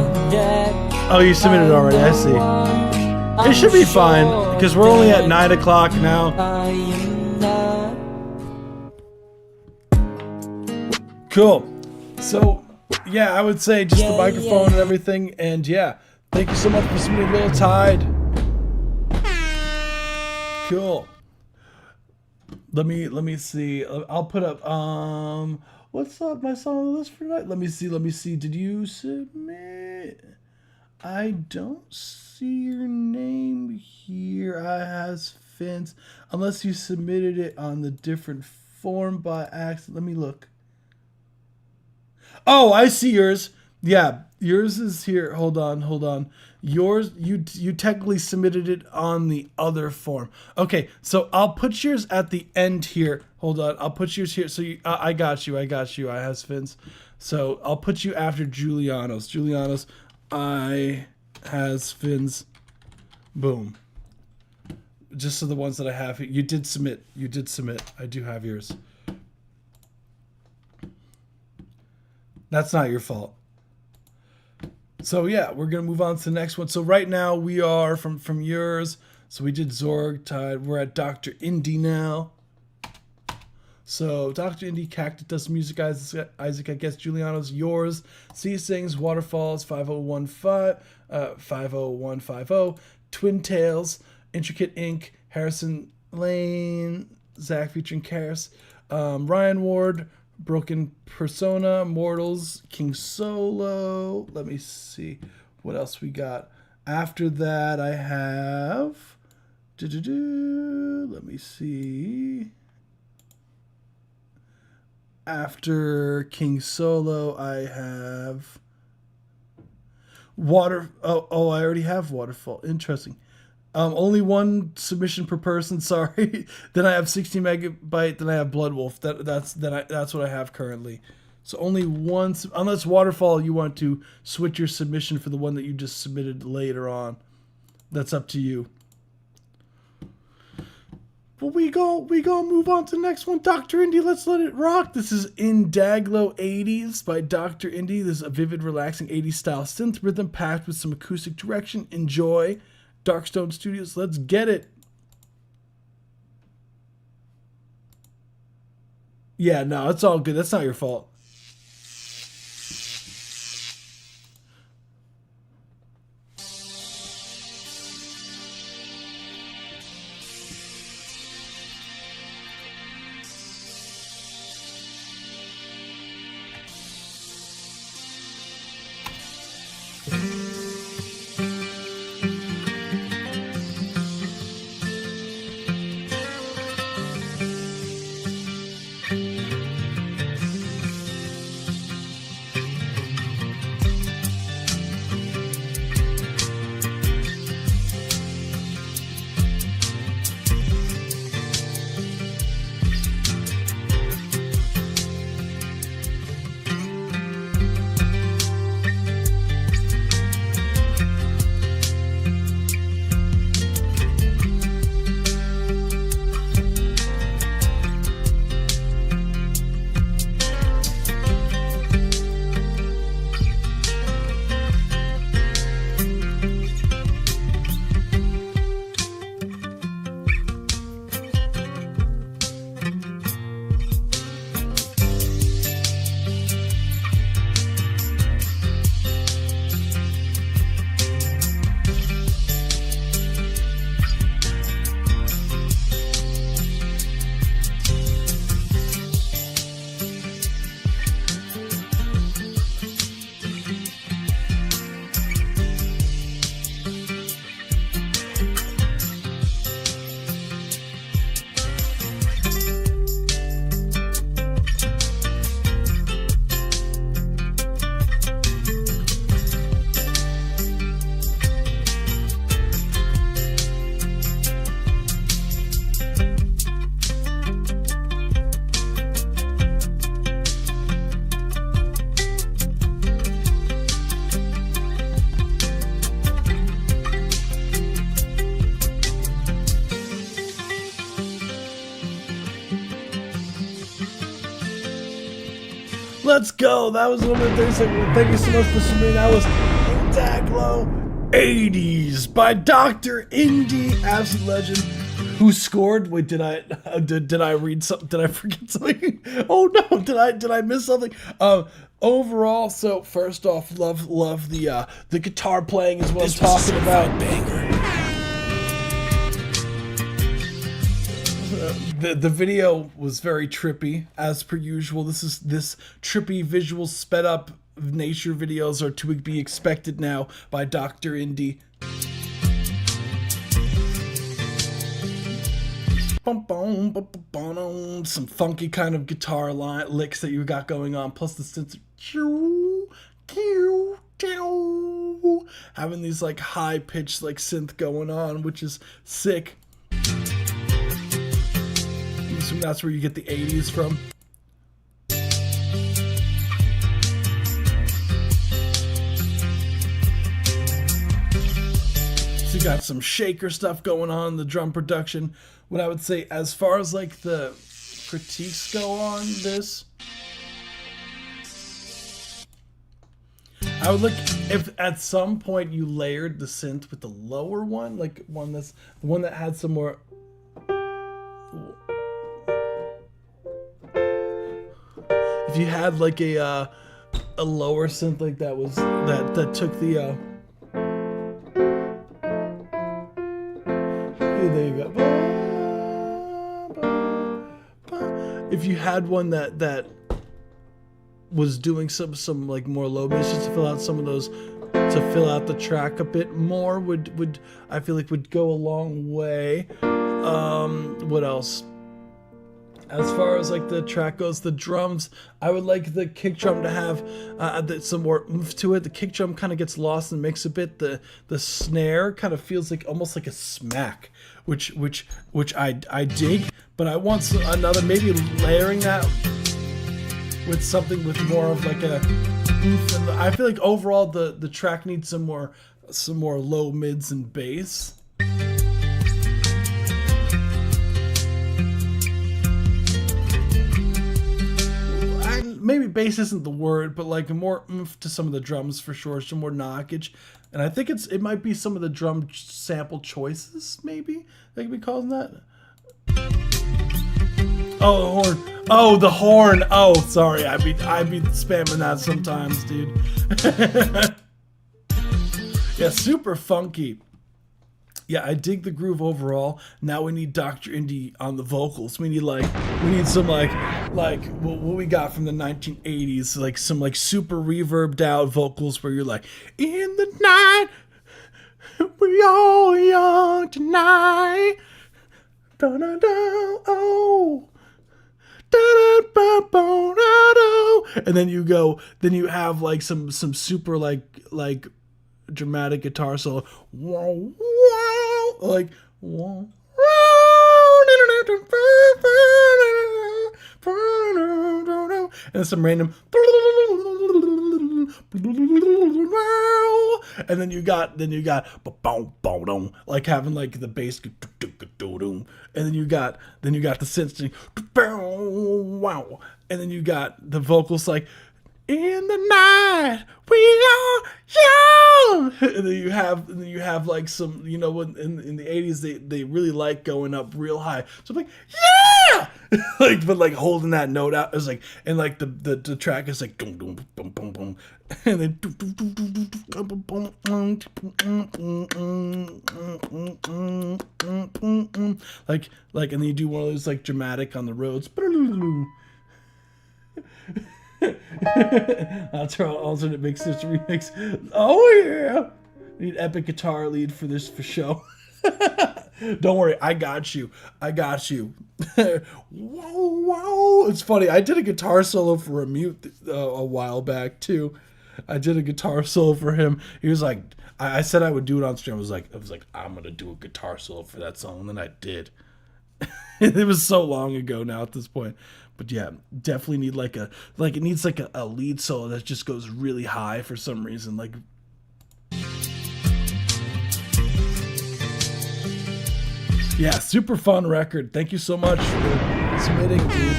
S3: Oh, you submitted it already. I see. It should be fine because we're only at 9 o'clock now. Cool. So, yeah, I would say just the microphone and everything. And yeah, thank you so much for submitting Lil Tide. Cool. Let me see. I'll put up What's up? My song on the list for tonight? Let me see. Did you submit? I don't see your name here. I has Vince. Unless you submitted it on the different form by accident. Let me look. Oh, I see yours. Yeah, yours is here. Hold on. Yours, you technically submitted it on the other form. Okay, so I'll put yours at the end here. Hold on, I'll put yours here. So I got you. I has Vince. So I'll put you after Julianos. I has Vince. Boom. Just so the ones that I have, you did submit. I do have yours. That's not your fault. So yeah, we're gonna move on to the next one. So right now we are from yours. So we did Zorgtide. We're at Dr. Indy now. So Dr. Indy, Cactus does music. Isaac, I guess Juliano's yours. C sings Waterfalls 50150. Twin Tails, Intricate Inc. Harrison Lane, Zach featuring Karis, Ryan Ward. Broken Persona, Mortals, King Solo. Let me see what else we got. After that, I have. Let me see. After King Solo, I have Water. Oh, I already have Waterfall. Interesting. Only one submission per person. Sorry. Then I have 16 megabyte. Then I have Blood Wolf. That's what I have currently. So only one. Unless Waterfall, you want to switch your submission for the one that you just submitted later on. That's up to you. But we go move on to the next one. Dr. Indy, let's let it rock. This is Indaglo 80s by Dr. Indy. This is a vivid, relaxing 80s style synth rhythm packed with some acoustic direction. Enjoy. Darkstone Studios, let's get it. Yeah, no, it's all good. That's not your fault. Let's go. That was one of the things. Thank you so much for submitting. That was Indaglo 80s by Dr. Indy, absolute legend. Who scored? Wait, did I read something? Did I forget something? Oh no, did I miss something? Overall, so first off, love the guitar playing is what I'm talking about.
S5: Banger.
S3: The video was very trippy, as per usual. This trippy visual sped up nature videos are to be expected now by Dr. Indie. Some funky kind of guitar licks that you got going on, plus the synth having these like high pitched like synth going on, which is sick. I assume that's where you get the 80s from. So you got some shaker stuff going on in the drum production. What I would say as far as like the critiques go on this, I would look if at some point you layered the synth with the lower one, like one that's the one that had some more. If you had like a lower synth like that was that took the there you go. If you had one that was doing some like more low bass just to fill out some of those, to fill out the track a bit more, would I feel like would go a long way. What else? As far as like the track goes, the drums, I would like the kick drum to have some more oomph to it. The kick drum kind of gets lost in the mix a bit. The snare kind of feels like almost like a smack, which I dig. But I want another, maybe layering that with something with more of like a oomph. And I feel like overall the track needs some more low mids and bass. Maybe bass isn't the word, but like more oomph to some of the drums for sure, some more knockage. And I think it might be some of the drum sample choices, maybe they could be calling that. Oh, the horn. Oh, the horn. Oh, sorry. I'd be spamming that sometimes, dude. Yeah, super funky. Yeah, I dig the groove overall. Now we need Dr. Indie on the vocals. We need some like what we got from the 1980s, like some like super reverbed out vocals where you're like, in the night, we all young tonight. Da da da oh. Da da ba da da. And then you have like some super like dramatic guitar solo. Wow, wow, like wow. And some random, and then you got like having like the bass, and then you got the synth, wow, and then you got the vocals like, in the night we are young, and then you have like some, you know, in the 80s they really like going up real high, so I'm like, yeah, like, but like holding that note out is like, and like the track is like boom boom boom boom boom, and then like and then you do one of those like dramatic on the roads. That's our alternate mixes remix. Oh yeah, need epic guitar lead for this for show. Don't worry, I got you. Whoa, wow. It's funny, I did a guitar solo for a mute a while back too. I did a guitar solo for him. He was like, I said I would do it on stream. I was like, I'm gonna do a guitar solo for that song, and then I did. It was so long ago now at this point. But yeah, definitely need it needs like a lead solo that just goes really high for some reason. Like, yeah, super fun record. Thank you so much for submitting, dude.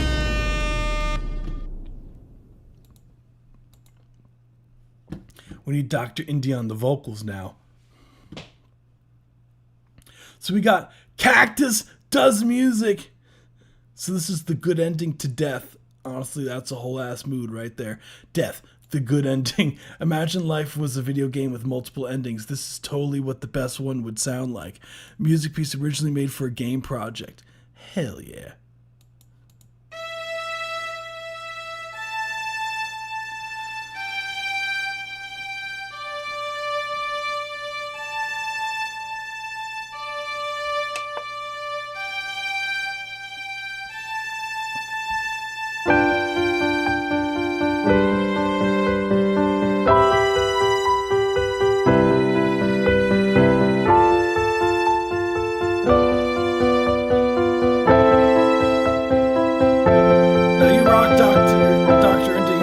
S3: We need Dr. Indie on the vocals now. So we got Cactus Does Music. So this is the good ending to Death. Honestly, that's a whole ass mood right there. Death, the good ending. Imagine life was a video game with multiple endings. This is totally what the best one would sound like. Music piece originally made for a game project. Hell yeah. No, you rock, Dr. Indy.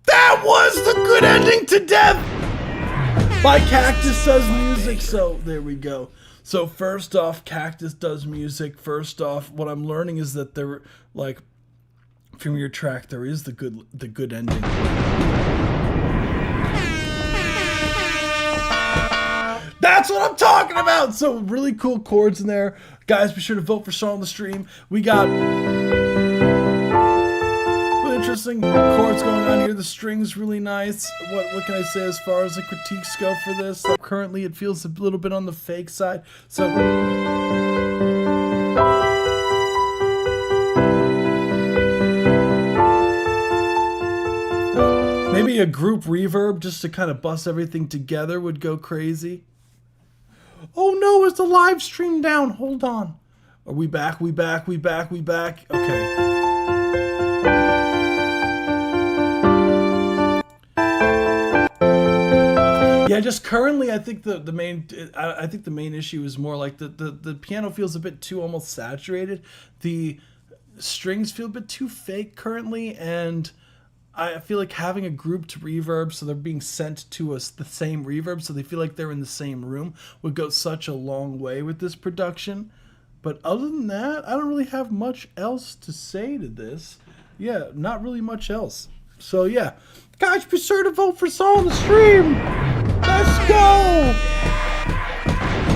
S3: That was the good ending to Death by Cactus Does Music. So there we go. So first off, Cactus Does Music. First off, what I'm learning is that there, like, from your track, there is the good ending. That's what I'm talking about. So really cool chords in there, guys. Be sure to vote for song on the stream. We got interesting chords going on here. The string's really nice. What can I say as far as the critiques go for this? Currently, it feels a little bit on the fake side. So maybe a group reverb just to kind of bust everything together would go crazy. Oh no, is the live stream down? Hold on. Are we back? We back? Okay. Yeah, just currently, I think the main issue is more like the piano feels a bit too almost saturated. The strings feel a bit too fake currently, and I feel like having a grouped reverb, so they're being sent to us the same reverb, so they feel like they're in the same room, would go such a long way with this production. But other than that, I don't really have much else to say to this. Yeah, not really much else. So yeah, guys, be sure to vote for song on the stream. Let's go!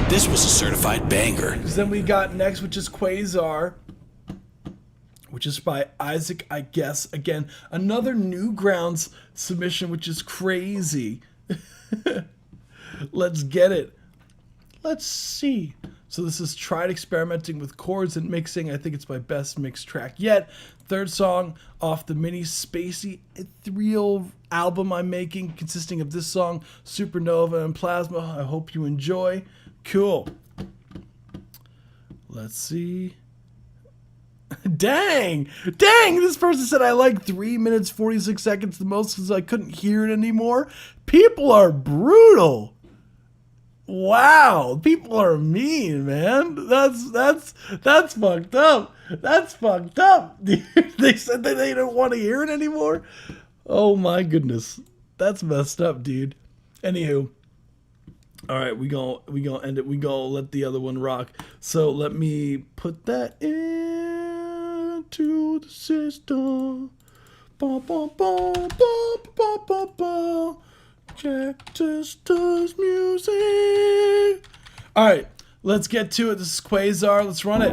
S5: This was a certified banger.
S3: Then we got next, which is Quasar, which is by Isaac, I guess. Again, another Newgrounds submission, which is crazy. Let's get it. Let's see. So this is tried experimenting with chords and mixing. I think it's my best mixed track yet. Third song off the mini Spacey Ethereal album I'm making, consisting of this song, Supernova and Plasma. I hope you enjoy. Cool. Let's see. Dang, this person said I like 3 minutes 46 seconds the most because I couldn't hear it anymore. People are brutal. Wow, people are mean, man. That's fucked up. That's fucked up. They said that they don't want to hear it anymore. Oh my goodness, that's messed up, dude. Anywho, all right, we gonna end it. We gonna let the other one rock. So let me put that into the system. Ba ba ba ba ba ba ba. Cactus Does Music. All right, let's get to it. This is Quasar. Let's run it.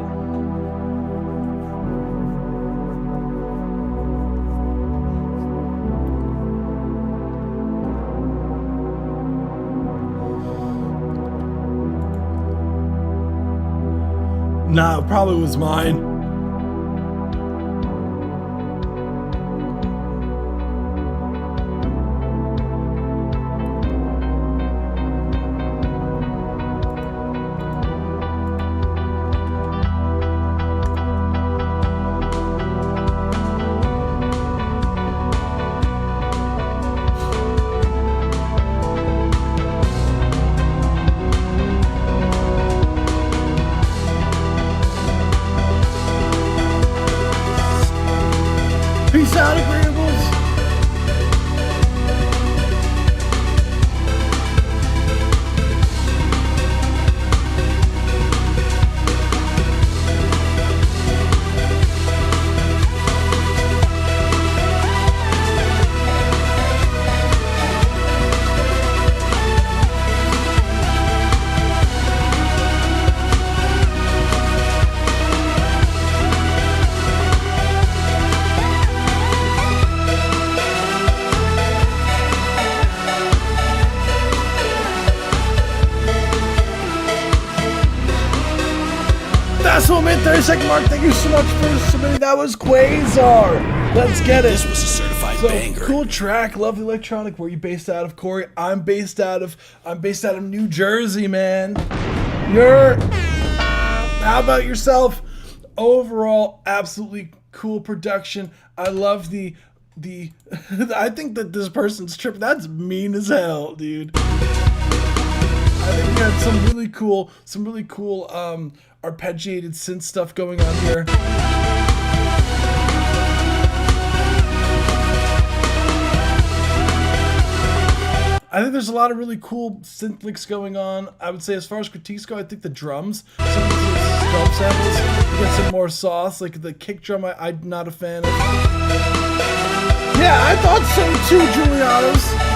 S3: Nah, it probably was mine. Decimal minute, 30-second mark. Thank you so much for submitting. That was Quasar. Let's get it.
S5: This was a certified
S3: So
S5: banger.
S3: cool track, lovely electronic. Where are you based out of, Corey? I'm based out of New Jersey, man. How about yourself? Overall, absolutely cool production. I love the I think that this person's trip. That's mean as hell, dude. I think we had some really cool arpeggiated synth stuff going on here. I think there's a lot of really cool synth licks going on. I would say as far as critiques go, I think the drums, some of these drum samples, you get some more sauce. Like the kick drum, I'm not a fan of. Yeah, I thought so too, Julianos.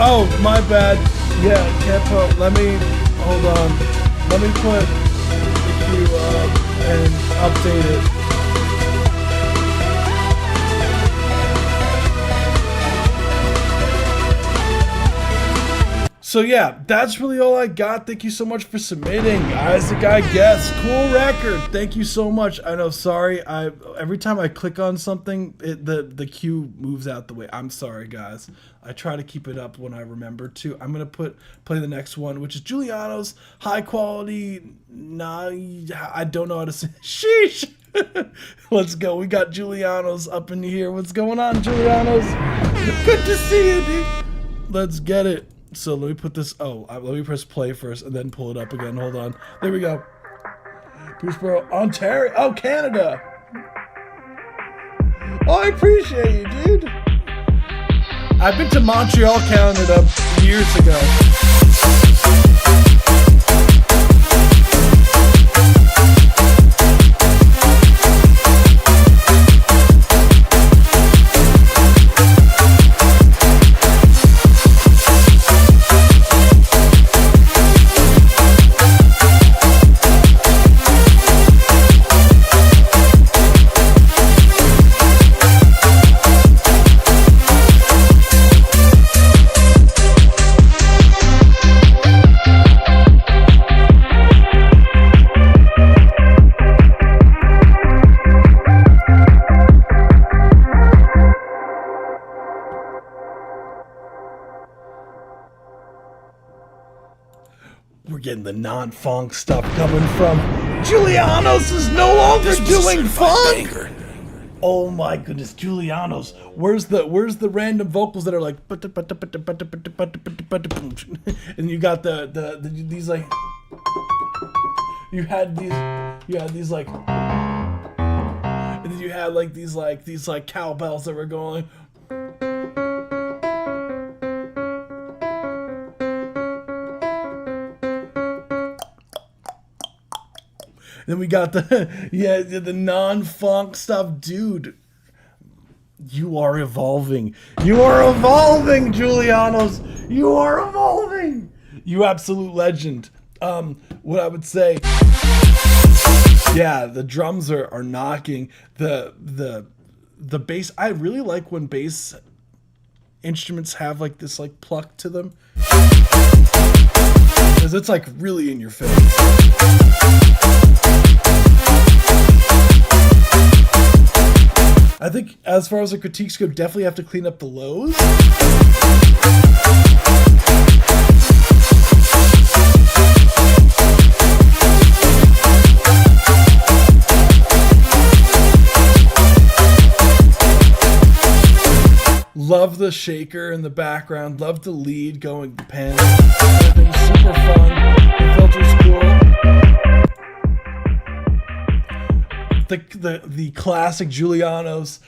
S3: Oh, my bad. Yeah, can't put, hold on. Let me put the cue up and update it. So yeah, that's really all I got. Thank you so much for submitting. Isaac, I guess. Cool record. Thank you so much. I know, sorry. Every time I click on something, the cue moves out the way. I'm sorry, guys. I try to keep it up when I remember to. I'm gonna play the next one, which is Giuliano's high quality. I don't know how to say. Sheesh. Let's go. We got Giuliano's up in here. What's going on, Giuliano's? Good to see you, dude. Let's get it. So let me put this, let me press play first and then pull it up again. Hold on. There we go. Bruceboro, Ontario. Oh, Canada. Oh, I appreciate you, dude. I've been to Montreal, Canada years ago. We're getting the non-funk stuff coming from Giuliano's is no longer doing funk.
S5: Banger.
S3: Oh my goodness, Giuliano's. Where's the random vocals that are like and you got these like you had these like and then you had like these cowbells that were going. Then we got the non-funk stuff, dude. You are evolving. You are evolving, Giuliano's. You are evolving. You absolute legend. What I would say, yeah, the drums are knocking. The bass. I really like when bass instruments have like this like pluck to them, because it's like really in your face. I think as far as the critiques go, definitely have to clean up the lows. Love the shaker in the background. Love the lead going pen. Everything's super fun. The filter's cool. The classic Giuliano's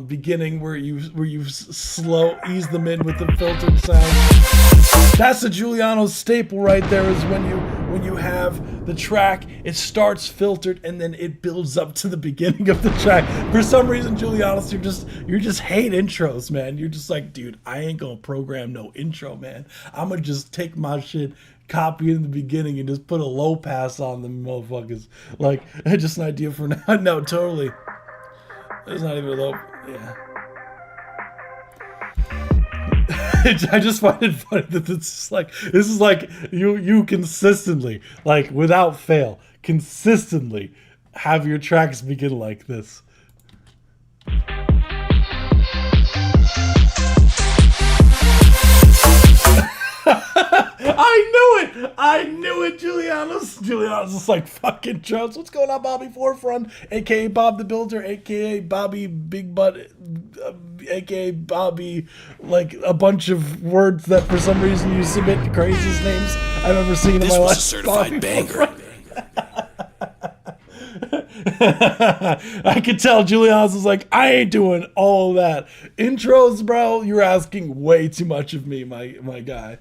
S3: beginning where you ease them in with the filtered sound. That's the Giuliano's staple right there. Is when you have the track, it starts filtered and then it builds up to the beginning of the track. For some reason, Giuliano's, you just hate intros, man. You're just like, dude, I ain't gonna program no intro, man. I'm gonna just take my shit, copy it in the beginning, and just put a low pass on them motherfuckers. Like, just an idea for now. No, totally. It's not even a low. Yeah. I just find it funny that this is like you consistently, like without fail, consistently have your tracks begin like this. I knew it, Julianos. Julianos is like, fucking Jones. What's going on, Bobby Forefront, aka Bob the Builder, aka Bobby Big Butt, aka Bobby, like a bunch of words that for some reason you submit the craziest names I've ever seen in my life.
S5: This was a certified banger.
S3: I could tell Julianos was like, I ain't doing all of that. Intros, bro, you're asking way too much of me, my guy.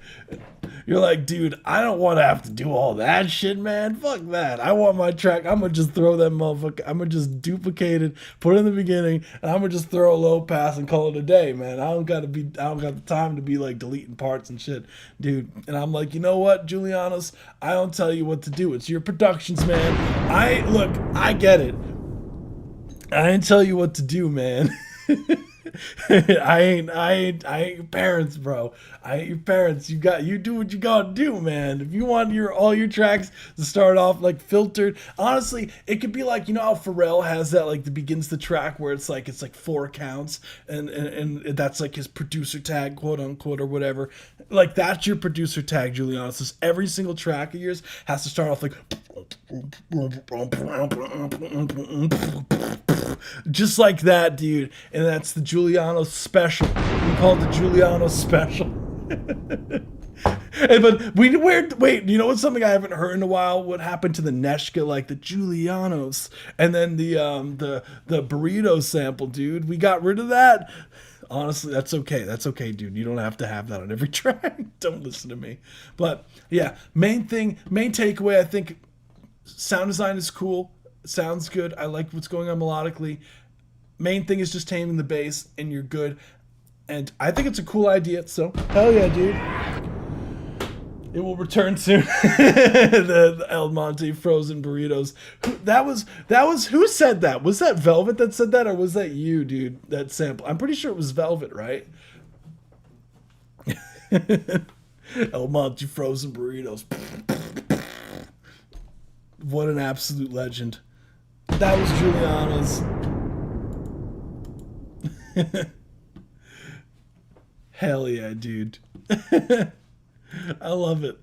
S3: You're like, dude, I don't want to have to do all that shit, man. Fuck that. I want my track. I'm going to just throw that motherfucker. I'm going to just duplicate it, put it in the beginning, and I'm going to just throw a low pass and call it a day, man. I don't got the time to be like deleting parts and shit, dude. And I'm like, you know what, Julianos? I don't tell you what to do. It's your productions, man. I get it. I didn't tell you what to do, man. I ain't your parents, bro. I ain't your parents. You do what you gotta do, man. If you want all your tracks to start off like filtered, honestly, it could be like, you know how Pharrell has that, like, the begins the track where it's like 4 counts and that's like his producer tag, quote unquote, or whatever. Like, that's your producer tag, Julianos. So every single track of yours has to start off like just like that, dude. And that's the Julianos special. We call it the Julianos special. Hey, but wait, you know what's something I haven't heard in a while? What happened to the Neshka, like the Julianos, and then the burrito sample, dude? We got rid of that. Honestly, that's okay. That's okay, dude. You don't have to have that on every track. Don't listen to me. But yeah, main takeaway, I think sound design is cool. Sounds good. I like what's going on melodically. Main thing is just taming the bass and you're good. And I think it's a cool idea, so hell yeah, dude. It will return soon. the El Monte frozen burritos. That was who said that? Was that Velvet that said that, or was that you, dude? That sample. I'm pretty sure it was Velvet, right? El Monte frozen burritos. What an absolute legend. That was Juliana's. Hell yeah, dude. I love it.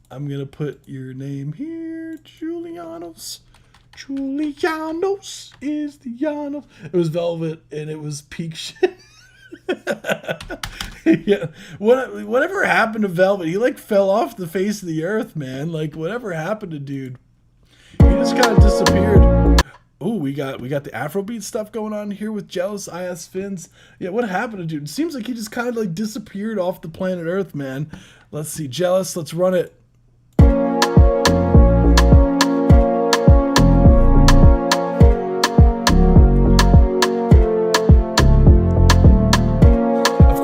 S3: I'm gonna put your name here, Julianos. Julianos is the Janos. It was Velvet and it was peak shit. Yeah. Whatever happened to Velvet? He like fell off the face of the earth, man. Like, whatever happened to dude? He just kind of disappeared. Oh, we got the Afrobeat stuff going on here with Jealous, IS Fins. Yeah, what happened to dude? It seems like he just kind of like disappeared off the planet Earth, man. Let's see, Jealous, let's run it. Of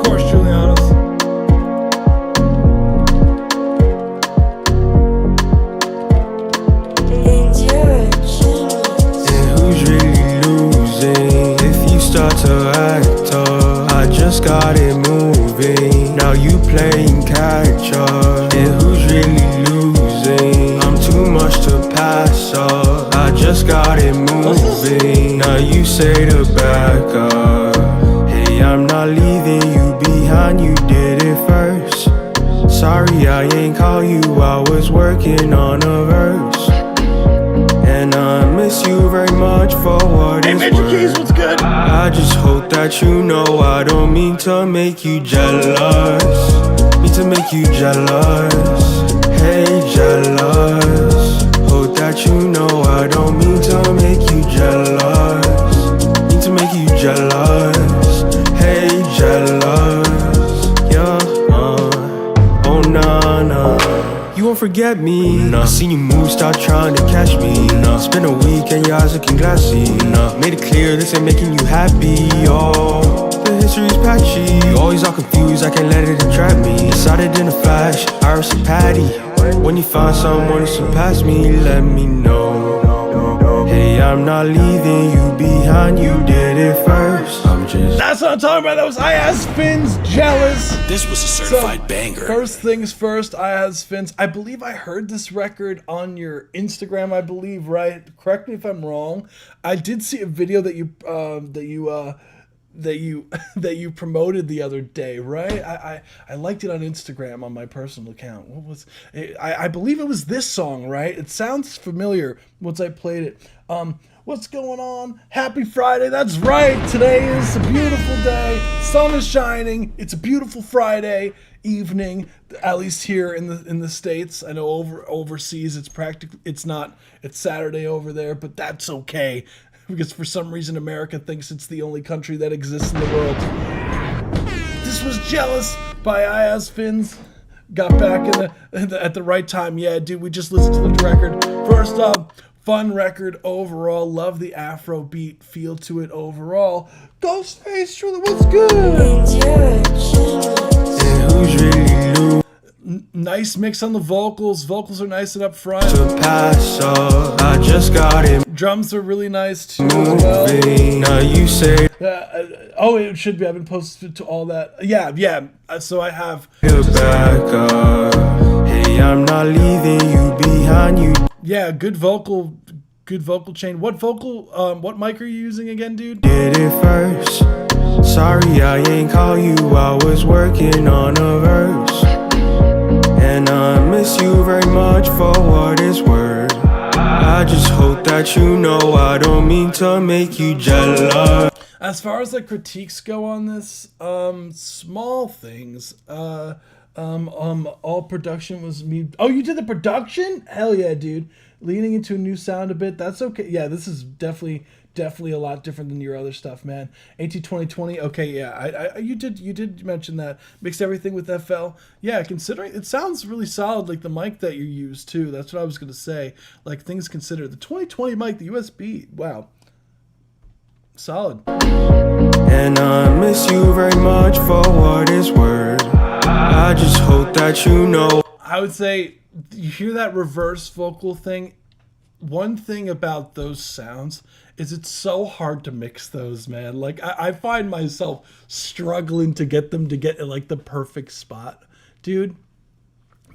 S3: course, Julianos.
S8: To act up, I just got it moving. Now you playing catch up. And who's really losing? I'm too much to pass up. I just got it moving. Now you say to back up. Hey, I'm not leaving you behind. You did it first. Sorry, I ain't call you. I was working on a verse. And I miss you very much for what it's worth.
S3: What's good?
S8: I just hope that you know I don't mean to make you jealous. Mean to make you jealous. Hey, jealous. Hope that you know I don't mean to make you jealous. Mean to make you jealous. Hey, jealous. Yeah, oh nah, nah. You won't forget me. I seen you move, start trying to catch me. It's been a week and your eyes looking glassy. Made it clear this ain't making you happy. Oh, the history's patchy. Always all confused, I can't let it entrap me. Decided in a flash, Iris and Patty. When you find someone to surpass me, let me know. Hey, I'm not leaving you behind. You did it first. I'm charges.
S3: That's what I'm talking about. That was I Ask Fins, Jealous.
S5: This was a certified banger.
S3: First things first, I Ask Fins. I believe I heard this record on your Instagram, I believe, right? Correct me if I'm wrong. I did see a video that you promoted the other day, right? I liked it on Instagram on my personal account. What was it? I believe it was this song, right? It sounds familiar once I played it. What's going on? Happy Friday. That's right. Today is a beautiful day. Sun is shining. It's a beautiful Friday evening, at least here in the States. I know overseas it's not. It's Saturday over there, but that's okay. Because for some reason America thinks it's the only country that exists in the world. This was Jealous by I Ask Fins. Got back at the right time. Yeah, dude, we just listened to the record. First up, fun record overall. Love the Afrobeat feel to it overall. Ghostface, truly, what's good?
S8: Yeah, who's really loose?
S3: Nice mix on the vocals. Vocals are nice and up front.
S8: To pass up, I just got it
S3: Drums are really nice too as well.
S8: moving. Now you say
S3: It should be. I've been posted to all that. Yeah. So I have.
S8: you're back up. Hey, I'm not leaving you behind. You
S3: Yeah, good vocal chain. What what mic are you using again, dude?
S8: did it first. Sorry, I ain't call you. I was working on a verse. And I miss you very much for what it's worth. I just hope that you know I don't mean to make you jealous.
S3: As far as the critiques go on this, small things. All production was me. Oh, you did the production? Hell yeah, dude. Leaning into a new sound a bit. That's okay. Yeah, this is definitely a lot different than your other stuff, man. AT2020. Okay, yeah. You did mention that. Mixed everything with FL. Yeah, considering it sounds really solid, like the mic that you use too. That's what I was gonna say. Like things considered, the 2020 mic, the USB. Wow. Solid.
S8: And I miss you very much for what it's worth. I just hope that you know.
S3: I would say you hear that reverse vocal thing. One thing about those sounds is it's so hard to mix those, man. Like I find myself struggling to get them to get in like the perfect spot, dude,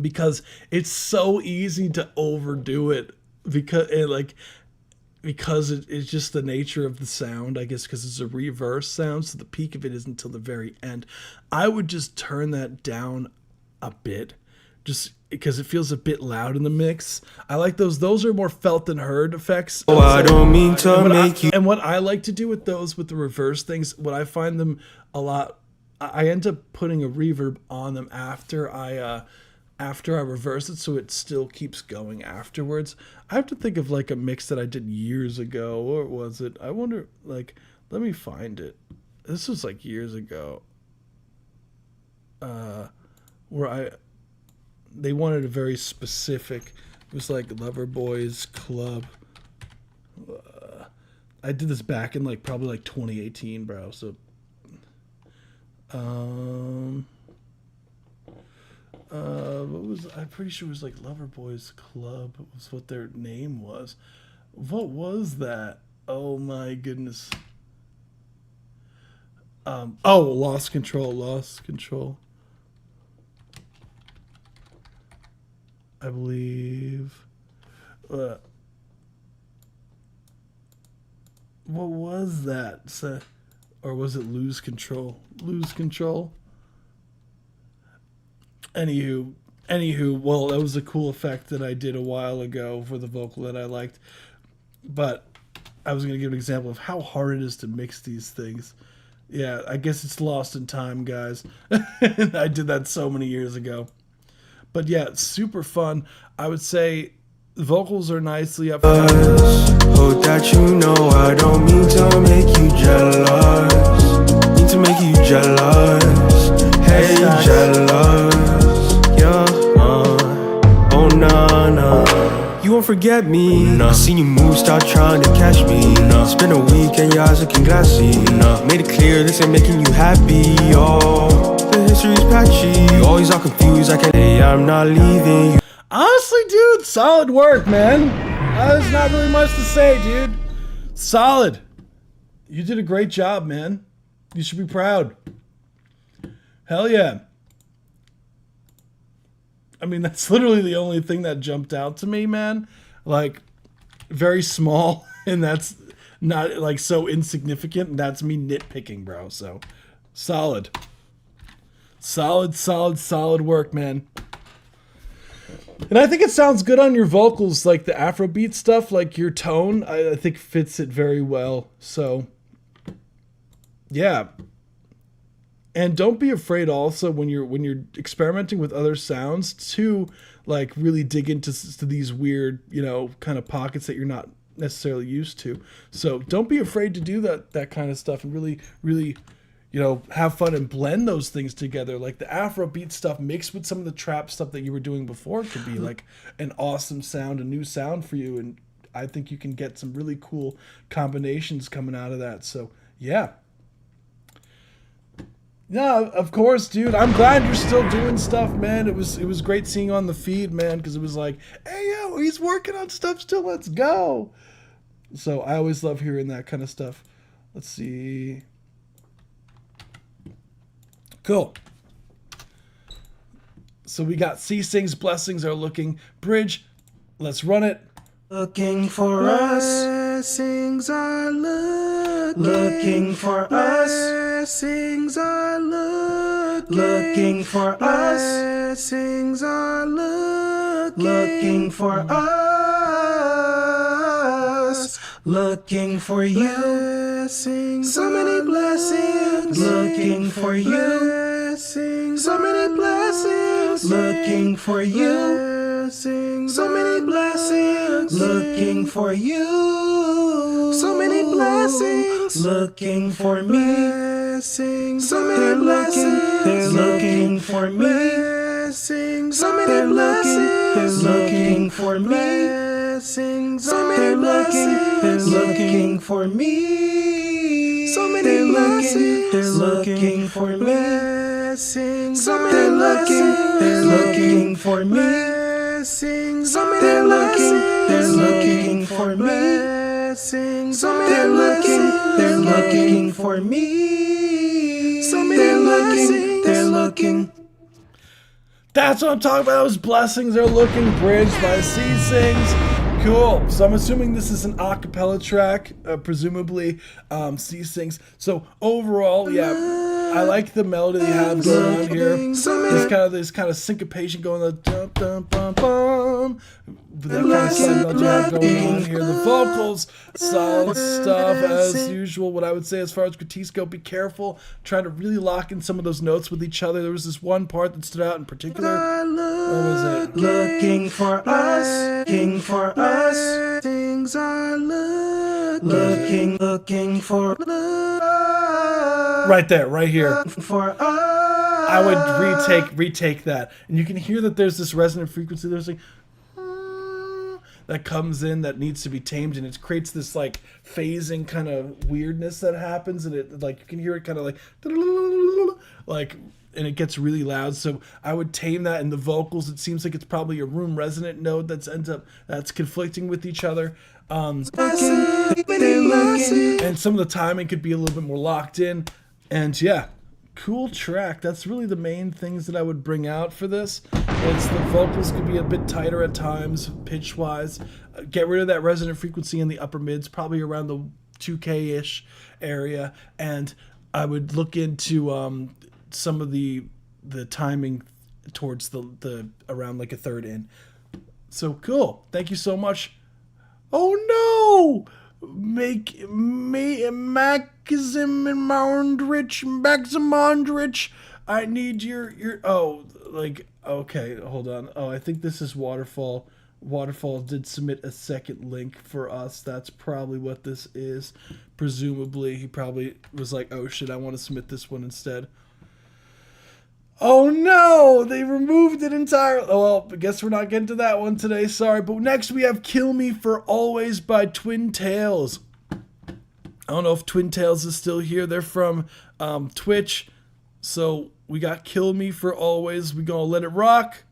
S3: because it's so easy to overdo it because it's just the nature of the sound, I guess, because it's a reverse sound, so the peak of it isn't until the very end. I would just turn that down a bit, just because it feels a bit loud in the mix. I like those. Those are more felt than heard effects.
S8: Oh, I don't mean to make you.
S3: And what I like to do with those, with the reverse things, what I find them a lot, I end up putting a reverb on them after I reverse it, so it still keeps going afterwards. I have to think of like a mix that I did years ago, or was it? I wonder. Like, let me find it. This was like years ago. Where they wanted a very specific. It was like Loverboys Club. I did this back in like probably like 2018, bro. So, what was, I'm pretty sure it was like Loverboys Club was what their name was. What was that? Oh my goodness. Lost Control. I believe. What was that? Or was it Lose Control? Anywho, well, that was a cool effect that I did a while ago for the vocal that I liked. But I was going to give an example of how hard it is to mix these things. Yeah, I guess it's lost in time, guys. I did that so many years ago. But yeah, it's super fun. I would say the vocals are nicely up front.
S8: Hope that you know I don't mean to make you jealous. Mean to make you jealous. Hey, jealous. Yeah, oh nah. You won't forget me. Nah. I seen you move, start trying to catch me. Nah. It's been a week and your eyes looking glassy. Nah. Made it clear this ain't making you happy. Oh, the history's patchy. You always are confused. I can't say I'm not leaving you.
S3: Honestly, dude, solid work, man. There's not really much to say, dude. Solid. You did a great job, man. You should be proud. Hell yeah. I mean, that's literally the only thing that jumped out to me, man. Like, very small, and that's not, like, so insignificant, and that's me nitpicking, bro. So, solid. Solid work, man. And I think it sounds good on your vocals, like the Afrobeat stuff, like your tone, I think fits it very well. So, yeah. And don't be afraid also when you're experimenting with other sounds to like really dig into these weird, you know, kind of pockets that you're not necessarily used to. So don't be afraid to do that kind of stuff and really, you know, have fun and blend those things together. Like the Afrobeat stuff mixed with some of the trap stuff that you were doing before could be like an awesome sound, a new sound for you. And I think you can get some really cool combinations coming out of that. So yeah. No, of course, dude. I'm glad you're still doing stuff, man. It was great seeing you on the feed, man, because it was like, hey, yo, he's working on stuff still. Let's go. So I always love hearing that kind of stuff. Let's see. Cool. So we got C Sings, Blessings Are Looking, Bridge. Let's run it.
S8: Looking for us, blessings are looking for us, blessings are looking for us, blessings are looking for us, looking for you, so many blessings, looking for you, so many blessings, looking for you. So many blessings, looking for you. So many blessings, looking for me. So many blessings, looking for me. So many blessings, looking for me. So many blessings, looking for me. So many blessings, looking for me. So many blessings, looking for me. So many blessings, looking for me. So many blessings, they're looking for me. So many blessings, they're looking.
S3: That's what I'm talking about. Those Blessings Are Looking, Bridge by C Sings. Cool. So I'm assuming this is an a cappella track, presumably C Sings. So overall, yeah. I like the melody you have going on here. This kind of syncopation going on. Dum, dum, bum, bum. That kind of side melody you have going on here. The vocals, solid stuff as usual. What I would say as far as critiques go, be careful. Try to really lock in some of those notes with each other. There was this one part that stood out in particular. What was it?
S8: Looking for us, looking for us. Things are looking for
S3: right there, right here.
S8: For us.
S3: I would retake that, and you can hear that there's this resonant frequency. There's like that comes in that needs to be tamed, and it creates this like phasing kind of weirdness that happens, and it like you can hear it kind of like, and it gets really loud. So I would tame that in the vocals. It seems like it's probably a room resonant node that's conflicting with each other. And some of the timing could be a little bit more locked in. And yeah, cool track. That's really the main things that I would bring out for this. It's the vocals could be a bit tighter at times, pitch wise. Get rid of that resonant frequency in the upper mids, probably around the 2K-ish area. And I would look into some of the timing towards the around like a third in. So cool. Thank you so much. Oh no! Maximondrich, I need your okay, hold on. Oh, I think this is Waterfall. Waterfall did submit a second link for us. That's probably what this is. Presumably, he probably was like, oh shit, I want to submit this one instead. Oh no, they removed it entirely. Oh, well, I guess we're not getting to that one today, sorry. But next we have Kill Me For Always by Twin Tails. I don't know if Twin Tails is still here. They're from Twitch. So we got Kill Me For Always. We gonna let it rock.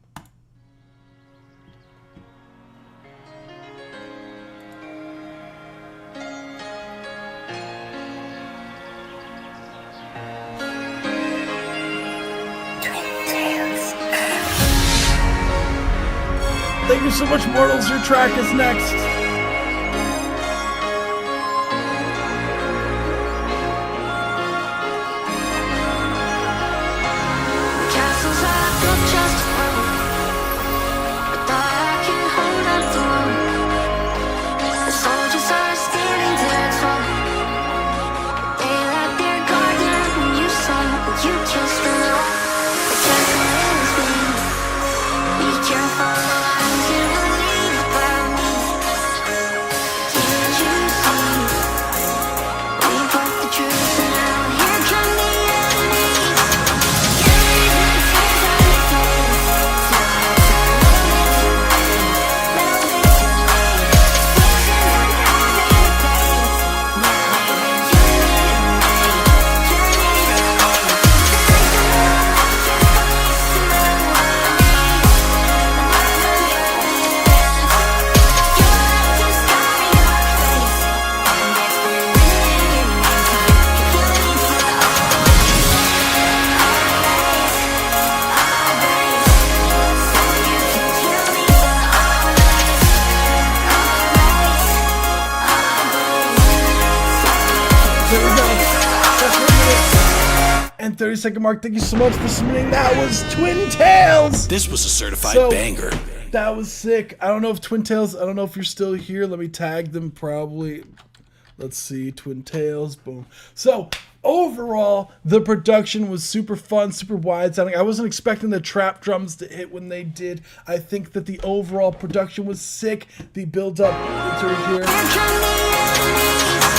S3: Thank you so much, Mortals. Your track is next.
S6: Castles I built just to run, but that I can hold up the one. The soldiers are standing there tall. They let their guard down when you saw, but you kissed them all. The castle is bleeding. Be careful, the lines you believe about me. Didn't you see? We broke the truth and now here come the enemies.
S3: There we go. That's 1 minute and 30-second mark. Thank you so much for submitting. That was Twin Tails.
S5: This was a certified
S3: So-
S5: banger.
S3: That was sick. I don't know if Twin Tails, I don't know if you're still here. Let me tag them probably. Let's see. Twin Tails. Boom. So, overall, the production was super fun, super wide sounding. I wasn't expecting the trap drums to hit when they did. I think that the overall production was sick. The build up into here.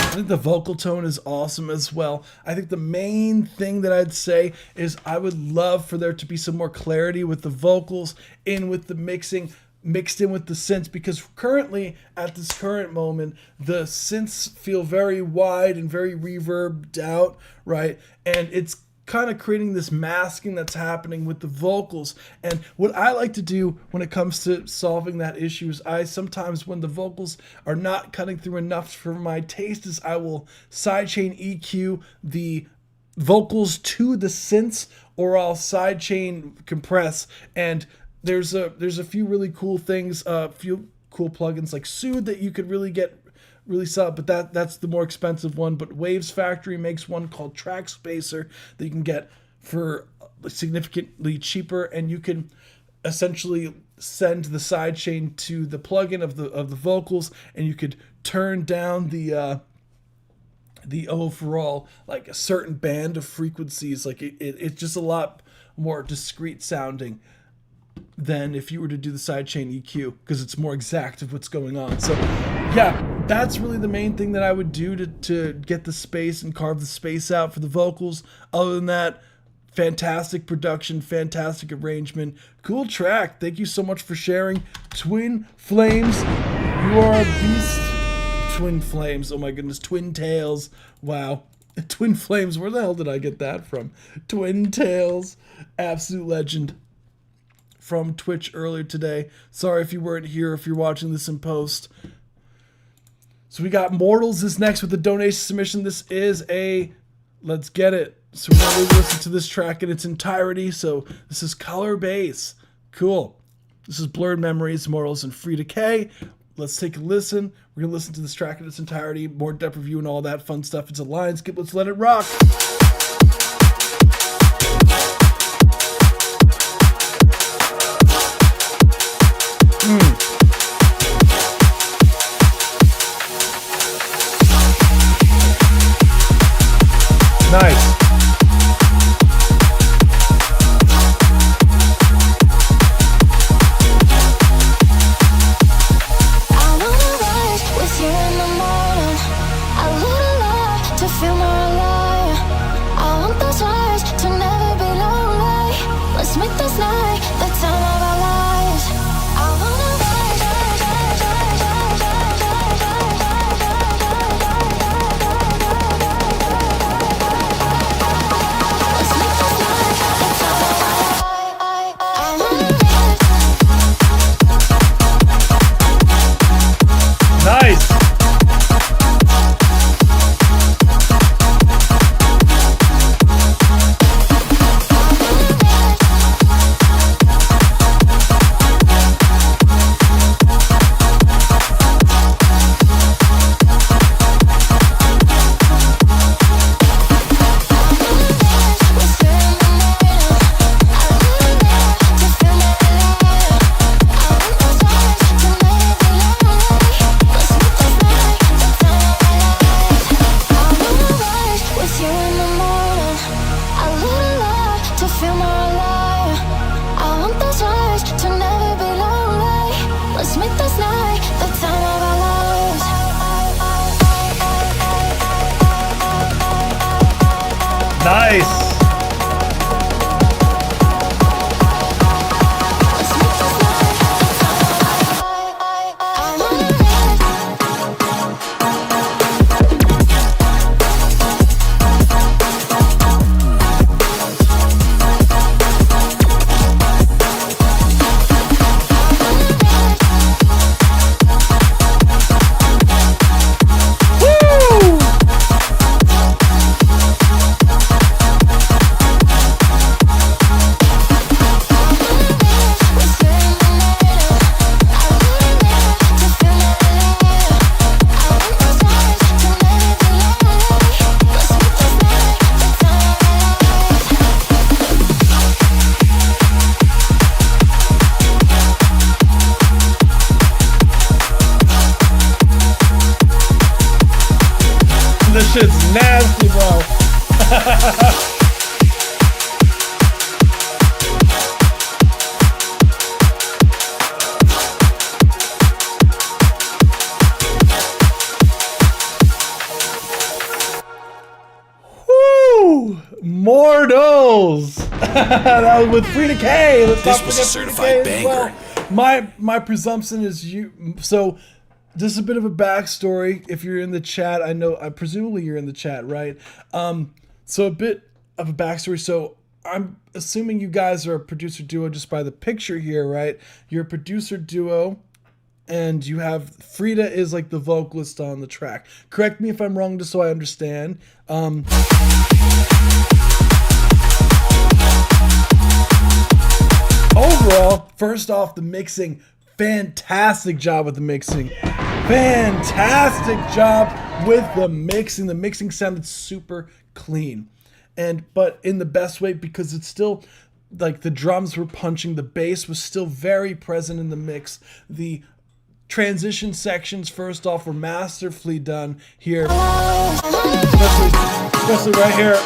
S3: I think the vocal tone is awesome as well. I think the main thing that I'd say is I would love for there to be some more clarity with the vocals in with the mixing, mixed in with the synths, because currently at this current moment the synths feel very wide and very reverbed out, right? And it's kind of creating this masking that's happening with the vocals. And what I like to do when it comes to solving that issue is I sometimes, when the vocals are not cutting through enough for my taste, is I will sidechain EQ the vocals to the synths, or I'll sidechain compress. And there's a few really cool things, a few cool plugins like Soothe that you could really get really sub, but that's the more expensive one. But Waves Factory makes one called Track Spacer that you can get for significantly cheaper, and you can essentially send the sidechain to the plugin of the vocals, and you could turn down the overall, like, a certain band of frequencies. Like it's just a lot more discreet sounding than if you were to do the sidechain EQ, because it's more exact of what's going on. So yeah, that's really the main thing that I would do to get the space and carve the space out for the vocals. Other than that, fantastic production, fantastic arrangement, cool track. Thank you so much for sharing. Twin Flames, you are a beast. Twin Flames, oh my goodness. Twin Tails, wow. Twin Flames, where the hell did I get that from? Twin Tails, absolute legend. From Twitch earlier today. Sorry if you weren't here, if you're watching this in post. So we got Mortals is next with the donation submission. This is a let's get it. So we're going to listen to this track in its entirety. So this is Color Bass. Cool. This is Blurred Memories, Mortals, and Free Decay. Let's take a listen. We're going to listen to this track in its entirety. More depth review and all that fun stuff. It's a Lionsgate. Let's let it rock. Nice.
S6: I wanna rise with you in the morning. I would love to feel more alive.
S3: Nice. This shit's nasty, bro. Woo! Mortals! That was with Frida K. Let's
S5: This
S3: not
S5: was a
S3: forget Frida
S5: certified
S3: K as
S5: banger.
S3: well. My presumption is you. So, just a bit of a backstory. If you're in the chat, I know. Presumably you're in the chat, right? So a bit of a backstory. So I'm assuming you guys are a producer duo just by the picture here, right? You're a producer duo. And you have Frida is like the vocalist on the track. Correct me if I'm wrong, just so I understand. Overall, first off, the mixing, fantastic job with the mixing. Fantastic job with the mixing. The mixing sounded super clean. But in the best way, because it's still like the drums were punching, the bass was still very present in the mix. The transition sections, first off, were masterfully done here, especially right here.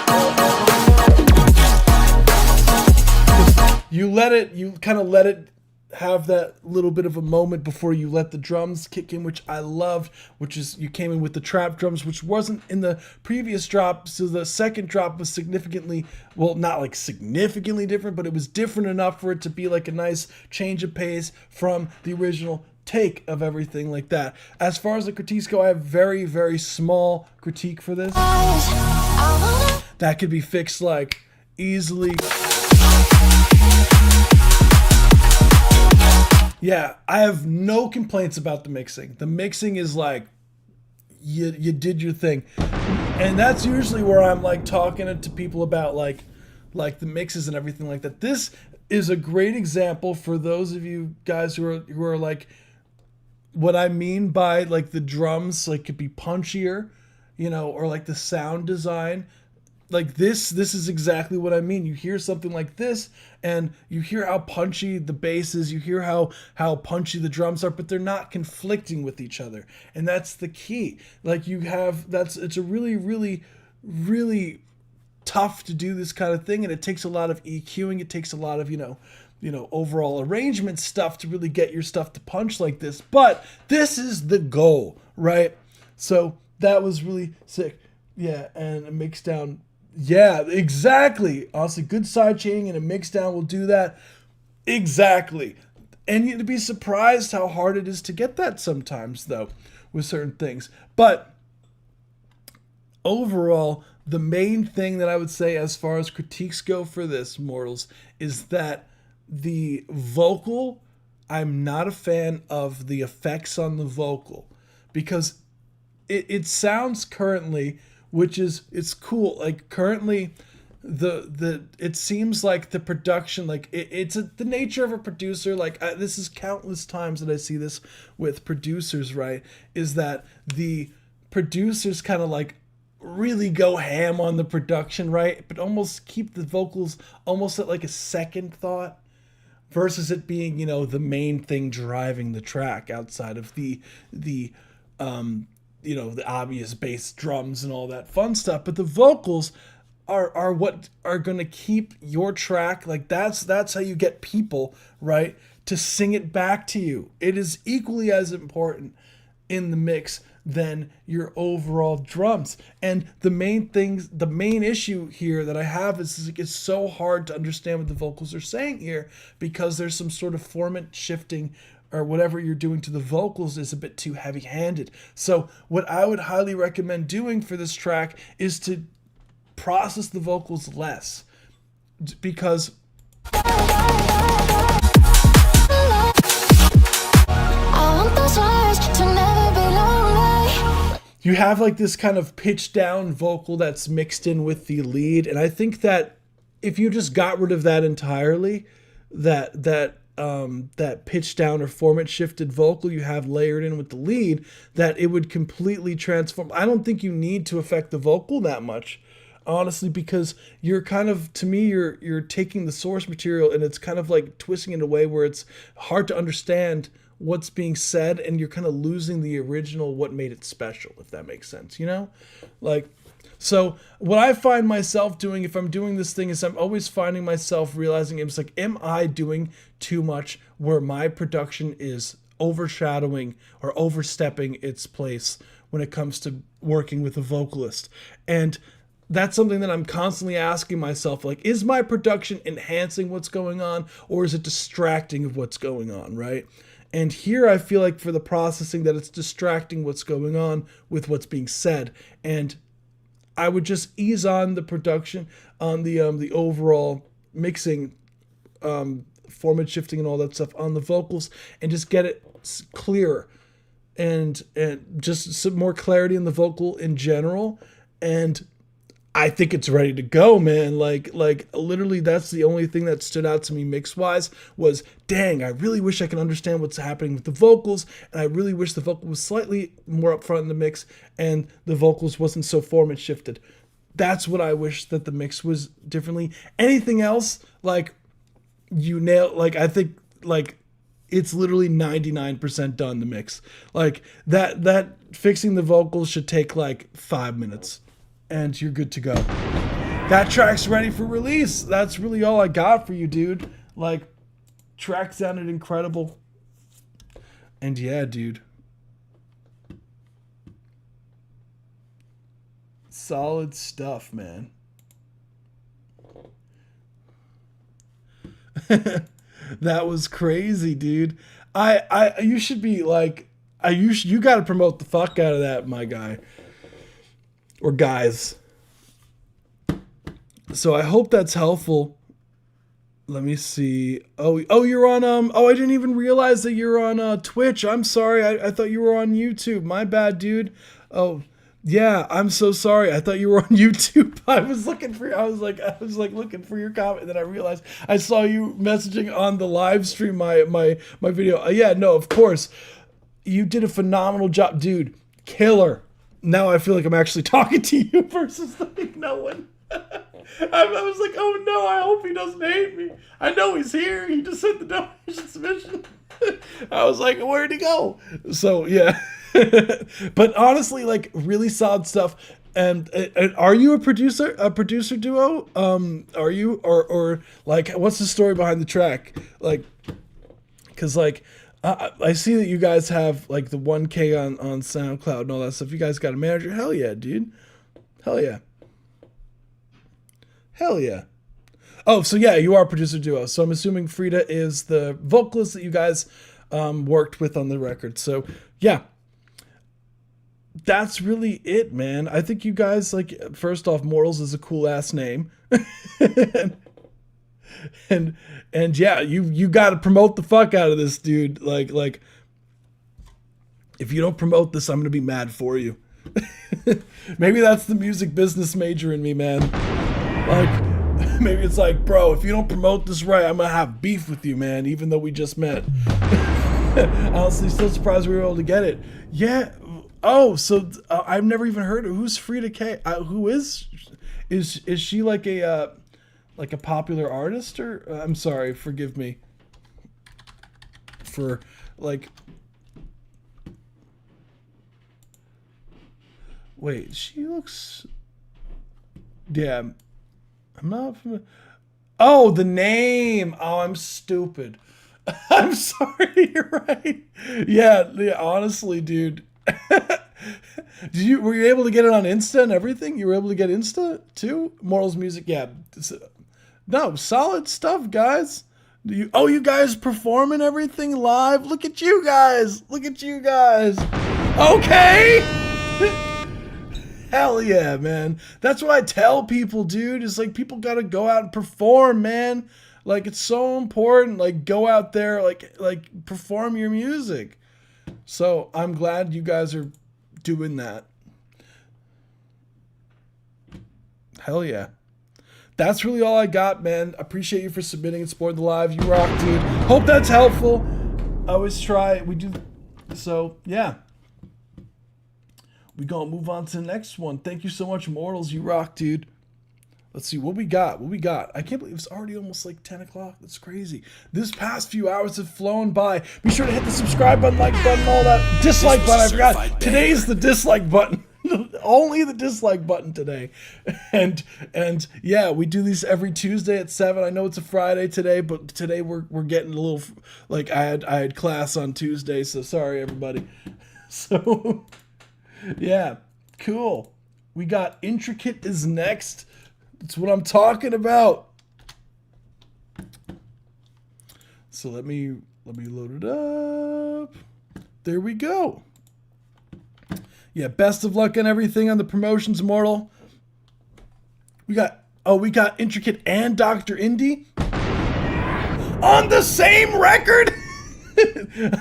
S3: You kind of let it have that little bit of a moment before you let the drums kick in, which I loved, which is you came in with the trap drums, which wasn't in the previous drop. So the second drop was significantly, well, not like significantly different, but it was different enough for it to be like a nice change of pace from the original take of everything like that. As far as the critiques go, I have very, very small critique for this. That could be fixed like easily. Yeah, I have no complaints about the mixing. The mixing is like, you did your thing. And that's usually where I'm like talking to people about like the mixes and everything like that. This is a great example for those of you guys who are like, what I mean by like the drums like could be punchier, you know, or like the sound design. Like this is exactly what I mean. You hear something like this and you hear how punchy the bass is, you hear how punchy the drums are, but they're not conflicting with each other. And that's the key. Like it's a really, really, really tough to do this kind of thing, and it takes a lot of EQing, it takes a lot of, you know, overall arrangement stuff to really get your stuff to punch like this. But this is the goal, right? So that was really sick. Yeah, and a mix down. Yeah, exactly. Honestly, good side chaining and a mix down will do that. Exactly. And you'd be surprised how hard it is to get that sometimes, though, with certain things. But overall, the main thing that I would say as far as critiques go for this, Mortals, is that the vocal, I'm not a fan of the effects on the vocal, because it sounds currently, which is, it's cool. Like currently it seems like the production, like the nature of a producer, like this is countless times that I see this with producers, right? Is that the producers kind of like really go ham on the production, right? But almost keep the vocals almost at like a second thought, versus it being, you know, the main thing driving the track outside of the you know, the obvious bass, drums, and all that fun stuff. But the vocals are what are going to keep your track, like that's how you get people, right, to sing it back to you. It is equally as important in the mix than your overall drums. And the main issue here that I have is it's so hard to understand what the vocals are saying here, because there's some sort of formant shifting, or whatever you're doing to the vocals is a bit too heavy-handed. So what I would highly recommend doing for this track is to process the vocals less, because you have like this kind of pitched down vocal that's mixed in with the lead, and I think that if you just got rid of that entirely, that pitched down or format shifted vocal you have layered in with the lead, that it would completely transform. I don't think you need to affect the vocal that much, honestly, because you're kind of, to me, you're taking the source material and it's kind of like twisting it in a way where it's hard to understand what's being said, and you're kind of losing the original, what made it special, if that makes sense, you know? Like, so what I find myself doing if I'm doing this thing is I'm always finding myself realizing, it's like, am I doing too much where my production is overshadowing or overstepping its place when it comes to working with a vocalist? And that's something that I'm constantly asking myself, like, is my production enhancing what's going on, or is it distracting of what's going on, right? And here I feel like for the processing that it's distracting what's going on with what's being said. And I would just ease on the production, on the overall mixing, format shifting and all that stuff on the vocals, and just get it clearer, and just some more clarity in the vocal in general. And I think it's ready to go, man. Like literally that's the only thing that stood out to me mix wise was, dang, I really wish I could understand what's happening with the vocals, and I really wish the vocal was slightly more upfront in the mix and the vocals wasn't so format shifted. That's what I wish that the mix was differently. Anything else, like, you nail, like, I think, like, it's literally 99% done, the mix. Like, that fixing the vocals should take like 5 minutes. And you're good to go. That track's ready for release. That's really all I got for you, dude. Like, track sounded incredible. And yeah, dude. Solid stuff, man. That was crazy, dude. You should be like, you got to promote the fuck out of that, my guy. Or guys. So I hope that's helpful. Let me see. Oh, you're on I didn't even realize that you're on Twitch. I'm sorry. I thought you were on YouTube. My bad, dude. Oh, yeah, I'm so sorry. I thought you were on YouTube. I was looking for looking for your comment, and then I realized I saw you messaging on the live stream my video. Yeah, no, of course. You did a phenomenal job, dude. Killer. Now I feel like I'm actually talking to you versus like no one. I was like, oh no, I hope he doesn't hate me. I know he's here. He just sent the donation submission. I was like, where'd he go? So yeah. But honestly, like, really solid stuff. And are you a producer duo? Are you, or like, what's the story behind the track? Like, cause like, I see that you guys have like the 1K on SoundCloud and all that stuff. You guys got a manager? Hell yeah, dude. Hell yeah. Hell yeah. Oh, so yeah, you are a producer duo. So I'm assuming Frida is the vocalist that you guys worked with on the record. So yeah, that's really it, man. I think you guys, like, first off, Mortals is a cool ass name. And yeah, you got to promote the fuck out of this, dude. Like if you don't promote this, I'm going to be mad for you. Maybe that's the music business major in me, man. Like, maybe it's like, bro, if you don't promote this right, I'm going to have beef with you, man, even though we just met. Honestly, still surprised we were able to get it. Yeah. Oh, so I've never even heard of, who's Frida K? Who is she like a popular artist, or I'm sorry, forgive me for like, wait, she looks, yeah, I'm not familiar. Oh, the name. Oh, I'm stupid. I'm sorry, you're right. Yeah, honestly, dude. Were you able to get it on Insta and everything? You were able to get Insta too? Morals Music, yeah. No, solid stuff, guys. You guys perform and everything live? Look at you guys. Look at you guys. Okay. Hell yeah, man. That's what I tell people, dude. It's like people gotta go out and perform, man. Like it's so important. Like go out there, like perform your music. So I'm glad you guys are doing that. Hell yeah. That's really all I got, man. Appreciate you for submitting and supporting the live. You rock, dude. Hope that's helpful. I always try. We do. So, yeah. We gonna move on to the next one. Thank you so much, Mortals. You rock, dude. Let's see what we got. What we got. I can't believe it's already almost like 10 o'clock. That's crazy. This past few hours have flown by. Be sure to hit the subscribe button, like button, all that. Dislike button. I forgot. Today's the dislike button. Only the dislike button today. And yeah, we do these every Tuesday at 7. I know it's a Friday today, but today we're getting a little like I had class on Tuesday, so sorry everybody. So yeah, cool. We got Intricate is next. That's what I'm talking about. So let me load it up. There we go. Yeah, best of luck on everything on the promotions, Mortal. We got Intricate and Dr. Indie on the same record.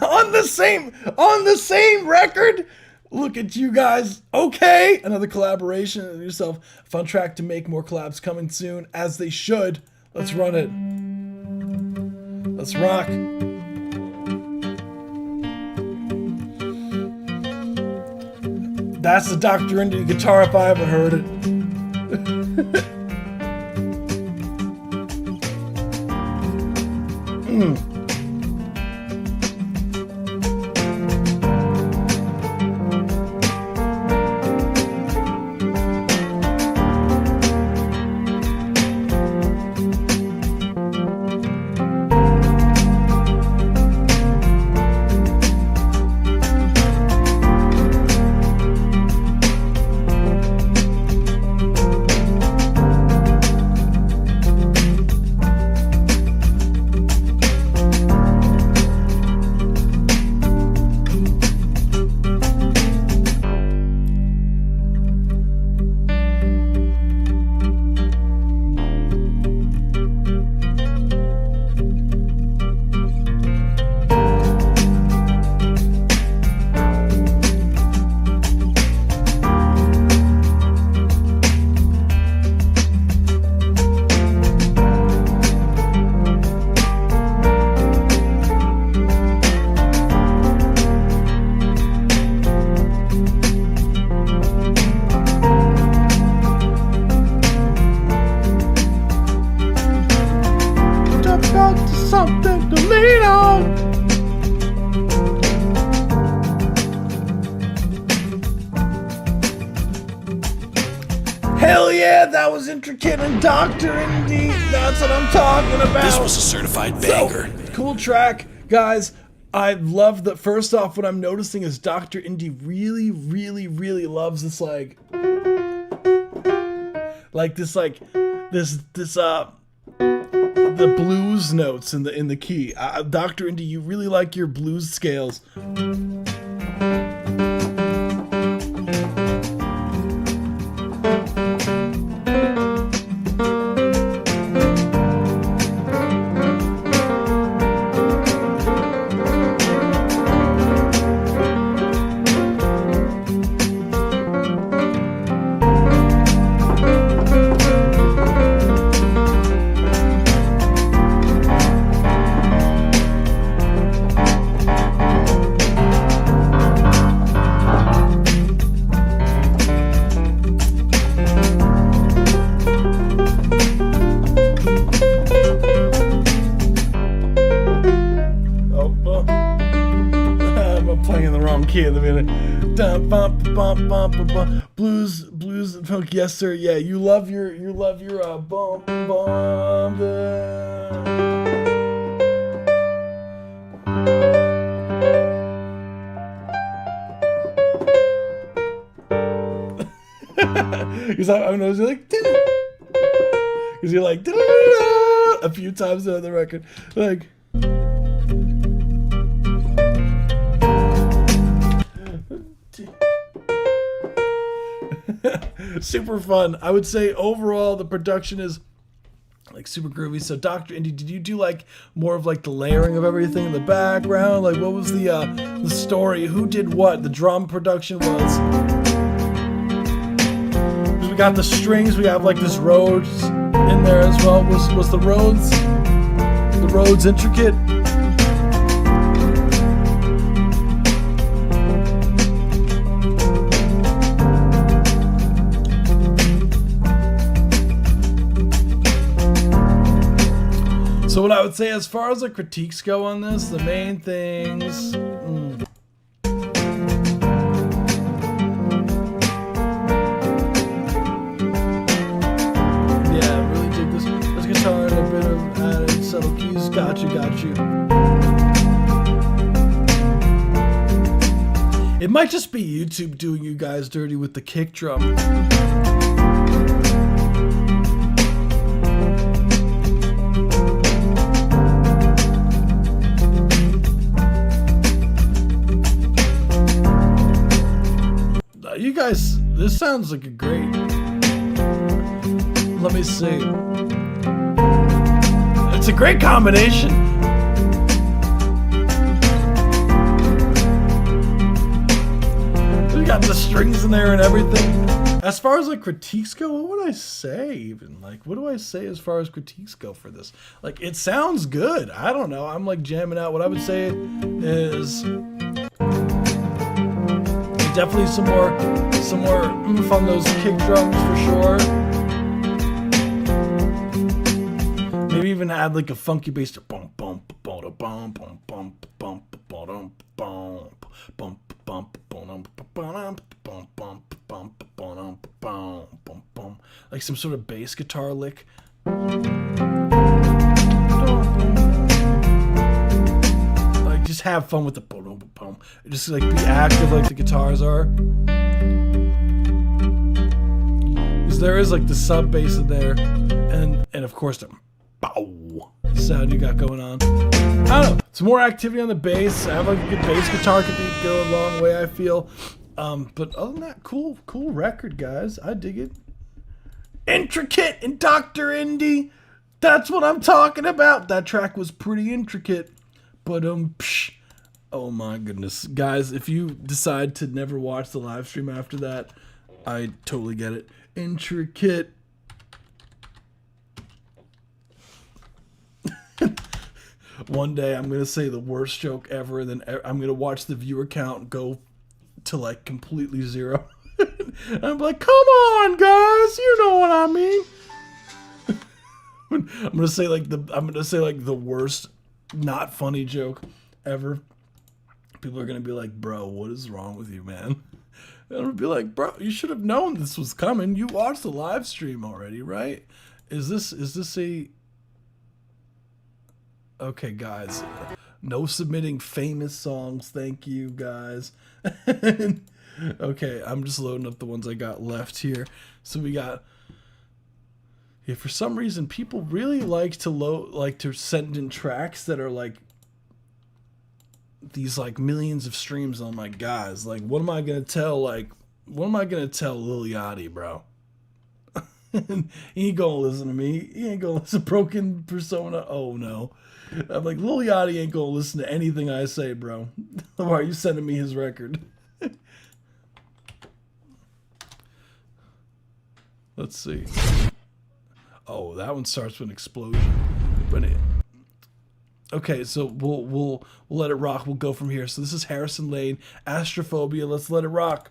S3: on the same record. Look at you guys. Okay, another collaboration and yourself. Fun track to make. More collabs coming soon, as they should. Let's run it. Let's rock. That's the Dr. Indie guitar if I ever heard it. Something to lean on. Hell yeah, that was Intricate and Dr. Indie. That's what I'm talking about.
S5: This was a certified banger.
S3: So, cool track, guys. I love that. First off, what I'm noticing is Dr. Indie really, really, really loves this the blues notes in the key. Dr. Indie, you really like your blues scales. Blues funk, yes sir. Yeah, you love your bum bum. Because I know you're like, because you're like a few times on the record, like. Super fun. I would say overall the production is like super groovy. So Dr. Indie, did you do like more of like the layering of everything in the background? Like what was the story? Who did what? The drum production was. We got the strings. We have like this Rhodes in there as well. Was the Rhodes intricate? So what I would say as far as the critiques go on this, the main things... Yeah, I really dig this guitar and a bit of added subtle keys. Got you. It might just be YouTube doing you guys dirty with the kick drum. You guys, this sounds like a great. Let me see. It's a great combination. We got the strings in there and everything. As far as like critiques go, what would I say even? Like, what do I say as far as critiques go for this? Like, it sounds good. I don't know. I'm like jamming out. What I would say is definitely some more oomph on those kick drums for sure. Maybe even add like a funky bass to bum bum bum bum bum bum bum bum bum bum, like some sort of bass guitar lick. Like just have fun with the boom boom. Just like be active like the guitars are. Because there is like the sub bass in there, and of course the bow sound you got going on. I don't know. Some more activity on the bass. I have like a good bass guitar could go a long way, I feel. But other than that, cool record, guys. I dig it. Intricate and Dr. Indie. That's what I'm talking about. That track was pretty intricate. But oh my goodness. Guys, if you decide to never watch the live stream after that, I totally get it. Intricate. One day I'm going to say the worst joke ever, and then I'm going to watch the viewer count go to like completely zero. And I'm like, come on, guys, you know what I mean. I'm going to say like the worst not funny joke ever. People are going to be like, bro, what is wrong with you, man? And I'm going to be like, bro, you should have known this was coming. You watched the live stream already, right? Is this a... Okay, guys, no submitting famous songs. Thank you, guys. Okay, I'm just loading up the ones I got left here. So we got... Yeah, for some reason, people really like to send in tracks that are like these like millions of streams. Oh my guys, like what am I gonna tell Lil Yachty, bro? He ain't gonna listen to me. He ain't gonna listen to Broken Persona. Oh no. I'm like, Lil Yachty ain't gonna listen to anything I say, bro. Why are you sending me his record? Let's see. Oh, that one starts with an explosion. Okay, so we'll let it rock. We'll go from here. So this is Harrison Lane, Astrophobia. Let's let it rock.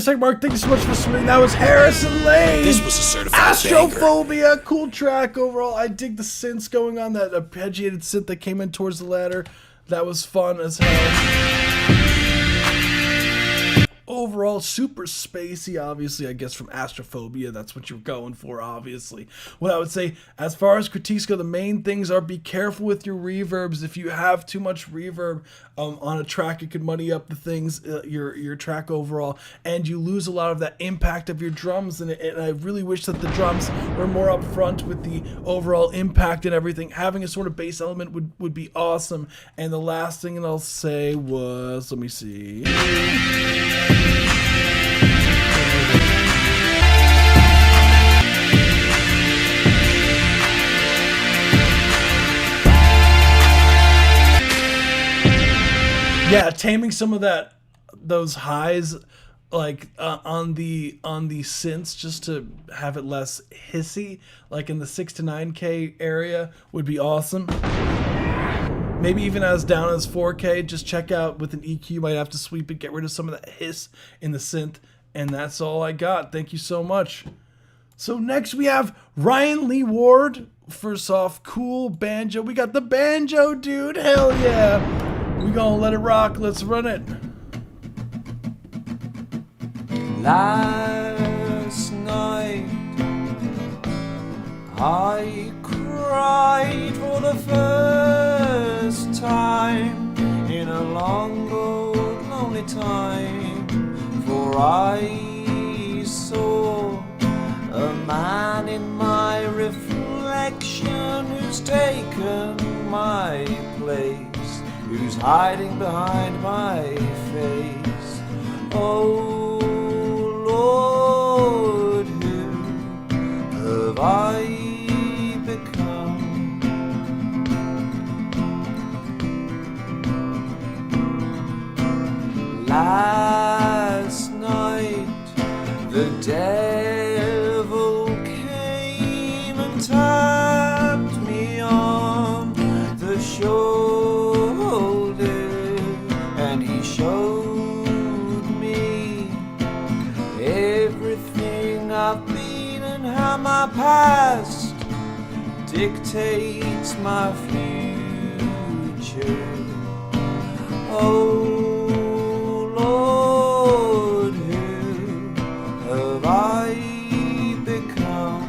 S3: 32nd mark. Thank you so much for submitting. That was Harrison Lane.
S5: This was a certified banger.
S3: Astrophobia, cool track overall. I dig the synths going on, that arpeggiated synth that came in towards the ladder. That was fun as hell. Overall, super spacey, obviously, I guess from Astrophobia. That's what you're going for, obviously. What I would say, as far as critiques go, the main things are be careful with your reverbs. If you have too much reverb on a track, it could muddy up the things, your track overall, and you lose a lot of that impact of your drums. And I really wish that the drums were more up front with the overall impact and everything. Having a sort of bass element would be awesome. And the last thing that I'll say was, let me see. Yeah, taming some of those highs, like on the synths, just to have it less hissy, like in the 6 to 9K area, would be awesome. Maybe even as down as 4K. Just check out with an EQ, you might have to sweep it, get rid of some of that hiss in the synth, and that's all I got. Thank you so much. So next we have Ryan Lee Ward. First off, cool banjo. We got the banjo, dude. Hell yeah. We gonna let it rock. Let's run it.
S7: Last night I cried for the first time in a long old lonely time, for I saw a man in my reflection who's taken my place, who's hiding behind my face. Oh Lord, who have I become? Last night the devil came and tapped me on the shoulder, and he showed me everything I've been and how my past dictates my future. Oh Lord, who have I become?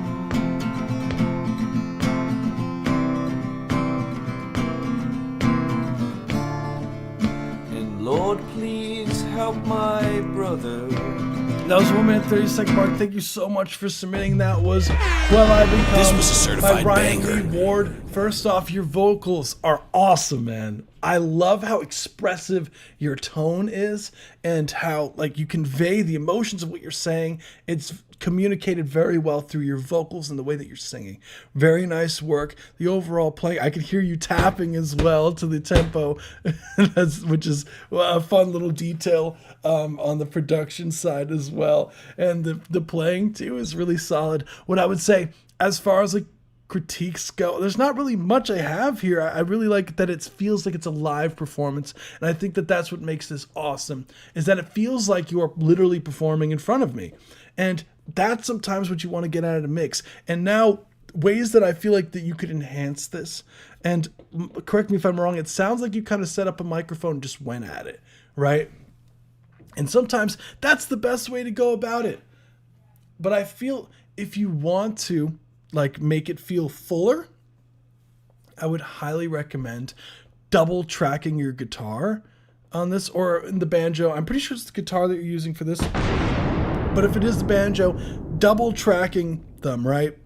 S7: And Lord, please help my brother.
S3: That was 1 minute 30-second mark. Thank you so much for submitting. That was Well I Become.
S5: This was a certified
S3: by Ryan
S5: banger.
S3: Lee Ward. First off, your vocals are awesome, man. I love how expressive your tone is and how like you convey the emotions of what you're saying. It's communicated very well through your vocals and the way that you're singing. Very nice work. The overall playing, I could hear you tapping as well to the tempo, which is a fun little detail on the production side as well. And the playing too is really solid. What I would say, as far as like critiques go, there's not really much I have here. I really like that it feels like it's a live performance, and I think that that's what makes this awesome, is that it feels like you are literally performing in front of me, and that's sometimes what you want to get out of a mix. And now ways that I feel like that you could enhance this, and correct me if I'm wrong, it sounds like you kind of set up a microphone and just went at it, right? And sometimes that's the best way to go about it. But I feel if you want to like make it feel fuller, I would highly recommend double tracking your guitar on this, or in the banjo. I'm pretty sure it's the guitar that you're using for this, but if it is the banjo, double tracking them, right?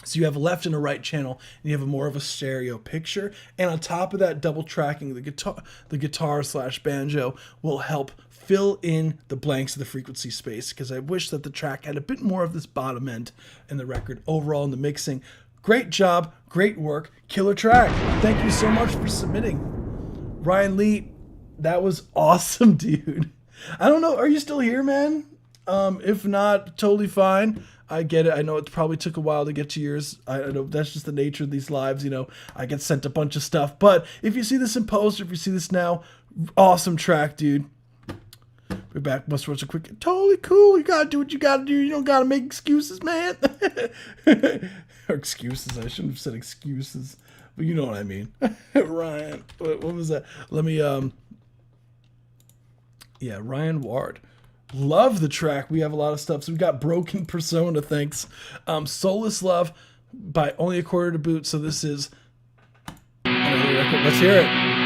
S3: So you have a left and a right channel, and you have more of a stereo picture. And on top of that, double tracking the guitar / banjo will help fill in the blanks of the frequency space, because I wish that the track had a bit more of this bottom end in the record. Overall in the mixing, great job, great work, killer track. Thank you so much for submitting. Ryan Lee, that was awesome, dude. I don't know, are you still here, man? If not, totally fine. I get it. I know it probably took a while to get to yours. I know that's just the nature of these lives. You know, I get sent a bunch of stuff. But if you see this in post, or if you see this now, awesome track, dude. We're back. Must rush a quick. Totally cool. You gotta do what you gotta do. You don't gotta make excuses, man. Or excuses. I shouldn't have said excuses, but you know what I mean. Ryan, what was that? Let me yeah, Ryan Ward. Love the track. We have a lot of stuff. So we got Broken Persona, thanks. Soulless Love by Only a Quarter to Boot. So this is let's hear it.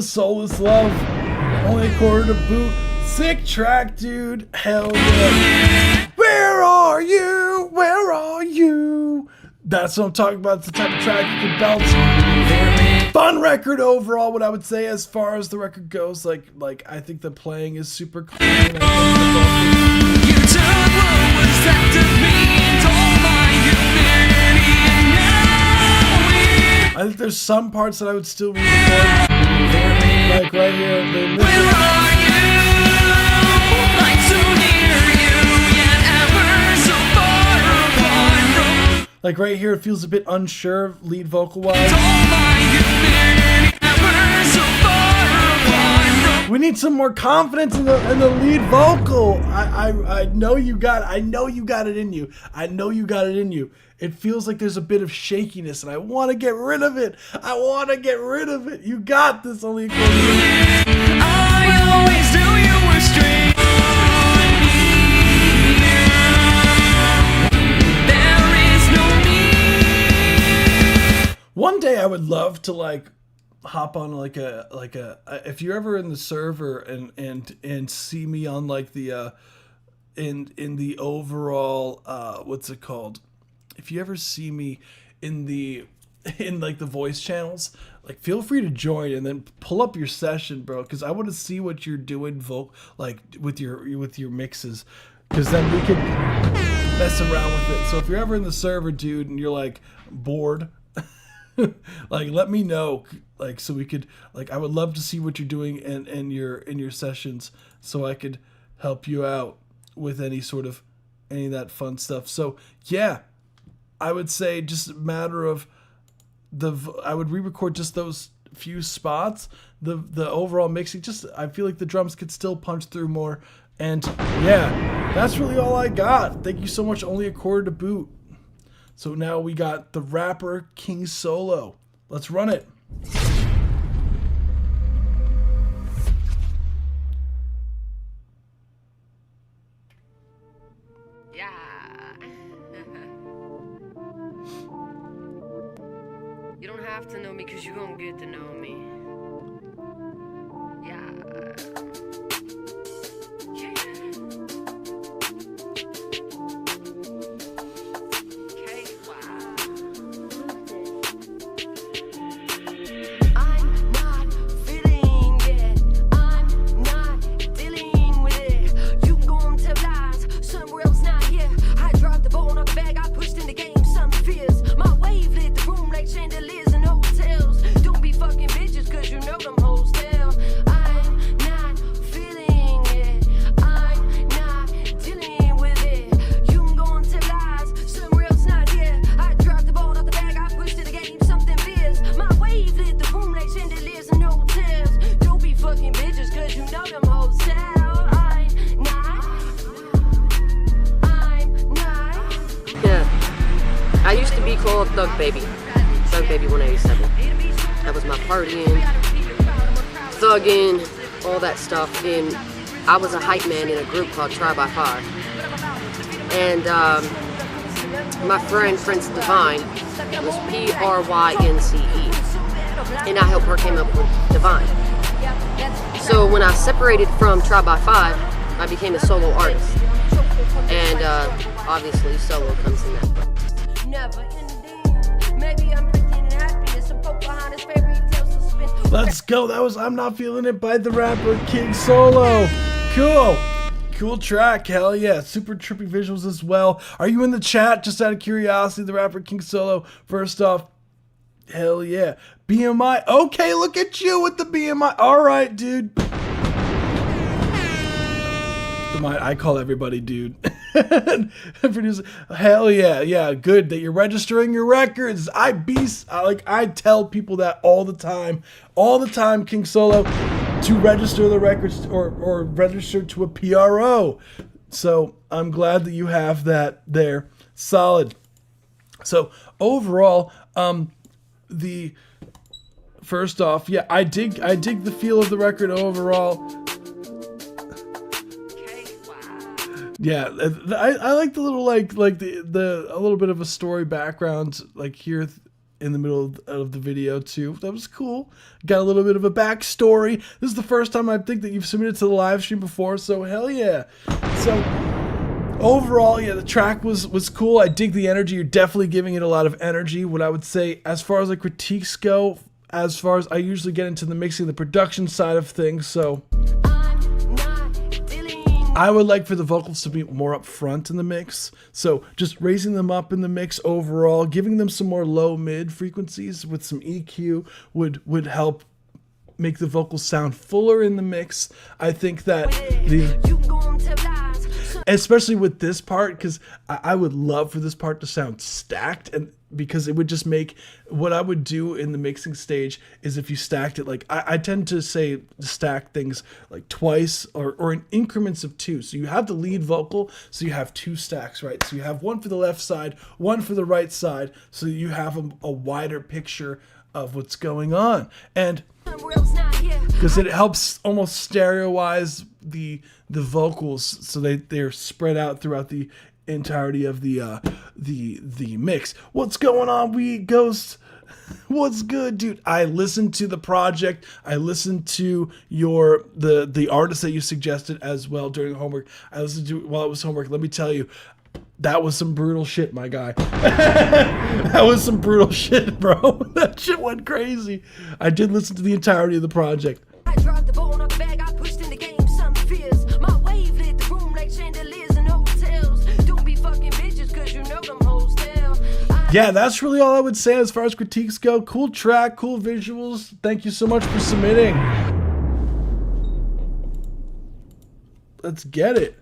S3: Soulless Love, Only a Quarter to Boot. Sick track, dude. Hell yeah. Where are you? Where are you? That's what I'm talking about. It's the type of track you can bounce. Fun record overall, what I would say as far as the record goes. Like I think the playing is super clean. You took what was left of me and all my humanity, and now I think there's some parts that I would still re-record. Like right here, where are you? I'm so near you, yet ever so far apart from. Like right here, it feels a bit unsure, lead vocal wise. We need some more confidence in the lead vocal. I know you got it. I know you got it in you. I know you got it in you. It feels like there's a bit of shakiness, and I want to get rid of it. I want to get rid of it. You got this, Only a Quarter. I always knew you were straight. There is no need. One day I would love to like hop on like a if you're ever in the server and see me on like the in the overall what's it called, if you ever see me in like the voice channels, like feel free to join and then pull up your session, bro, because I want to see what you're doing like with your mixes, because then we can mess around with it. So if you're ever in the server, dude, and you're like bored, like let me know, like so we could, like I would love to see what you're doing in your sessions, so I could help you out with any of that fun stuff. So yeah, I would say just a matter of I would re-record just those few spots. The overall mixing, just I feel like the drums could still punch through more. And yeah, that's really all I got. Thank you so much, Only a Quarter to Boot. So now we got the rapper King Solo. Let's run it.
S9: You don't have to know me, cause you gon' get to know me. Yeah. Called Thug Baby 187. That was my partying, thugging, all that stuff. And I was a hype man in a group called Try by Fire. And my friend Prince Divine was Prynce, and I helped her came up with Divine. So when I separated from Try by Five, I became a solo artist, and obviously solo comes in that.
S3: Let's go. That was I'm Not Feeling It by the rapper King Solo. Cool track. Hell yeah. Super trippy visuals as well. Are you in the chat? Just out of curiosity, the rapper King Solo. First off, hell yeah. BMI. Okay, look at you with the BMI. All right, dude. I call everybody dude. Producer, hell yeah, good that you're registering your records. I tell people that all the time, King Solo, to register the records or register to a PRO. So I'm glad that you have that there. Solid. So overall, the first off, yeah, I dig the feel of the record overall. Yeah, I like the little like the a little bit of a story background like here in the middle of the video too. That was cool. Got a little bit of a backstory. This is the first time I think that you've submitted to the live stream before, so hell yeah. So overall, yeah, the track was cool. I dig the energy. You're definitely giving it a lot of energy. What I would say as far as like critiques go, as far as I usually get into the mixing, the production side of things, so I would like for the vocals to be more up front in the mix. So just raising them up in the mix overall, giving them some more low mid frequencies with some EQ would help make the vocals sound fuller in the mix. I think that especially with this part, because I would love for this part to sound stacked, and because it would just make what I would do in the mixing stage is if you stacked it like I tend to say stack things like twice or in increments of two. So you have the lead vocal, so you have two stacks, right? So you have one for the left side, one for the right side, so you have a wider picture of what's going on. And because it helps almost stereoize the vocals so they're spread out throughout the entirety of the mix. What's going on, We Ghost? What's good, dude? I listened to the project. I listened to the artist that you suggested as well during homework. I listened to it while it was homework. Let me tell you, that was some brutal shit, my guy. That was some brutal shit, bro. That shit went crazy. I did listen to the entirety of the project.
S10: I dropped the ball on the bag, I pushed in the game, some fears. My wave lit the room like chandeliers in hotels. Don't be fucking bitches, cause you know them hoes tell.
S3: Yeah, that's really all I would say as far as critiques go. Cool track, cool visuals. Thank you so much for submitting. Let's get it.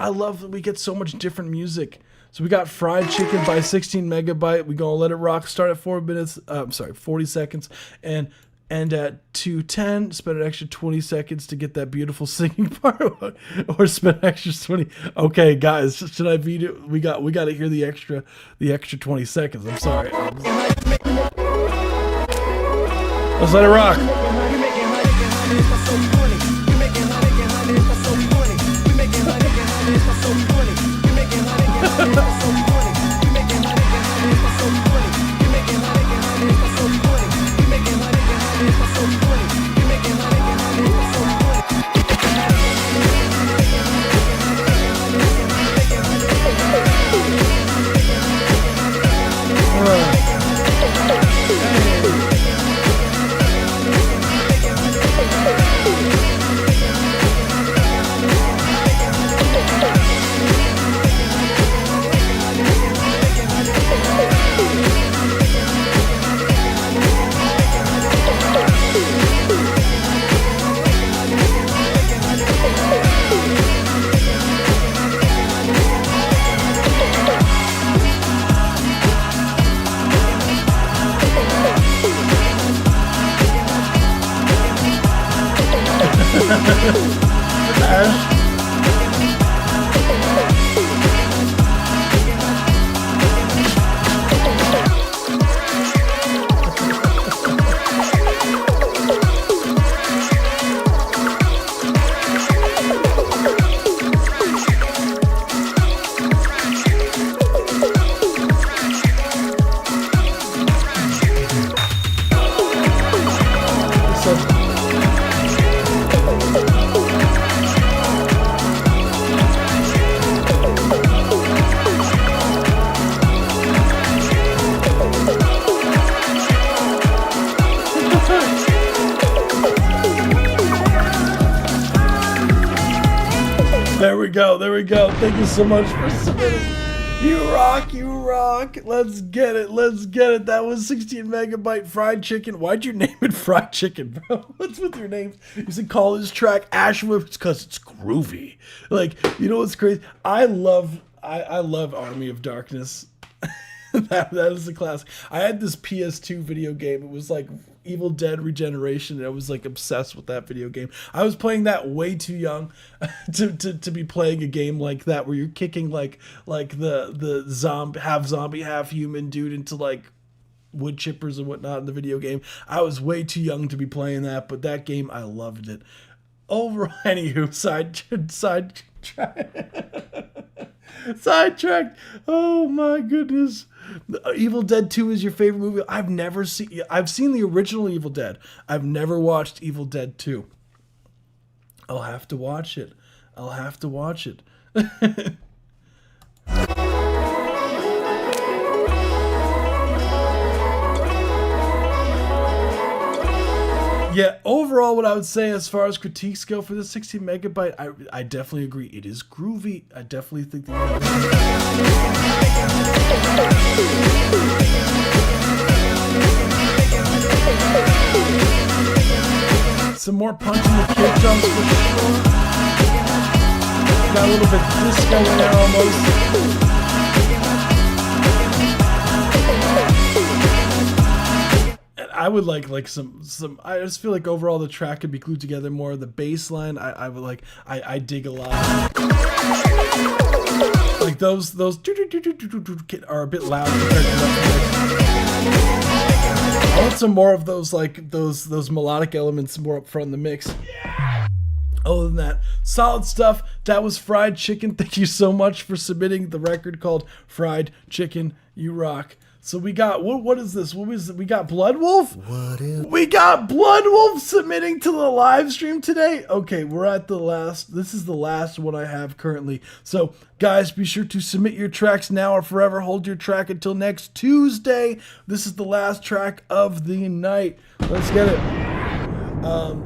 S3: I love that we get so much different music. So we got Fried Chicken by 16 Megabyte. We gonna let it rock. Start at 40 seconds, and at 2:10. Spend an extra 20 seconds to get that beautiful singing part, or spend an extra 20. Okay, guys, should I beat it? We got to hear the extra 20 seconds. I'm sorry. Let's let it rock. Ash. There we go. Thank you so much for submitting. You rock, you rock. Let's get it. Let's get it. That was 16 megabyte fried chicken. Why'd you name it fried chicken, bro? What's with your names? You should call this track Ash Whip because it's groovy. Like, you know what's crazy? I love Army of Darkness. that is a classic. I had this PS2 video game. It was like Evil Dead Regeneration, and I was like obsessed with that video game. I was playing that way too young to be playing a game like that where you're kicking like the zombie half human dude into like wood chippers and whatnot in the video game. I was way too young to be playing that, but that game, I loved it. Anywho, sidetracked. Oh my goodness. Evil Dead 2 is your favorite movie? I've seen the original Evil Dead. I've never watched Evil Dead 2. I'll have to watch it. Yeah, overall, what I would say as far as critiques go for the 16 megabyte, I definitely agree. It is groovy. I definitely think that some more punch in the kick drums for sure. Got a little bit disco in there almost. I would like some. I just feel like overall the track could be glued together more. The bass line, I would like. I dig a lot. Like those are a bit loud compared to I want some more of those those melodic elements more up front in the mix. Other than that, solid stuff. That was Fried Chicken. Thank you so much for submitting the record called Fried Chicken. You rock. So we got, what is this? What was it? We got Blood Wolf? We got Blood Wolf submitting to the live stream today. Okay, we're at the last. This is the last one I have currently. So guys, be sure to submit your tracks now or forever hold your track until next Tuesday. This is the last track of the night. Let's get it.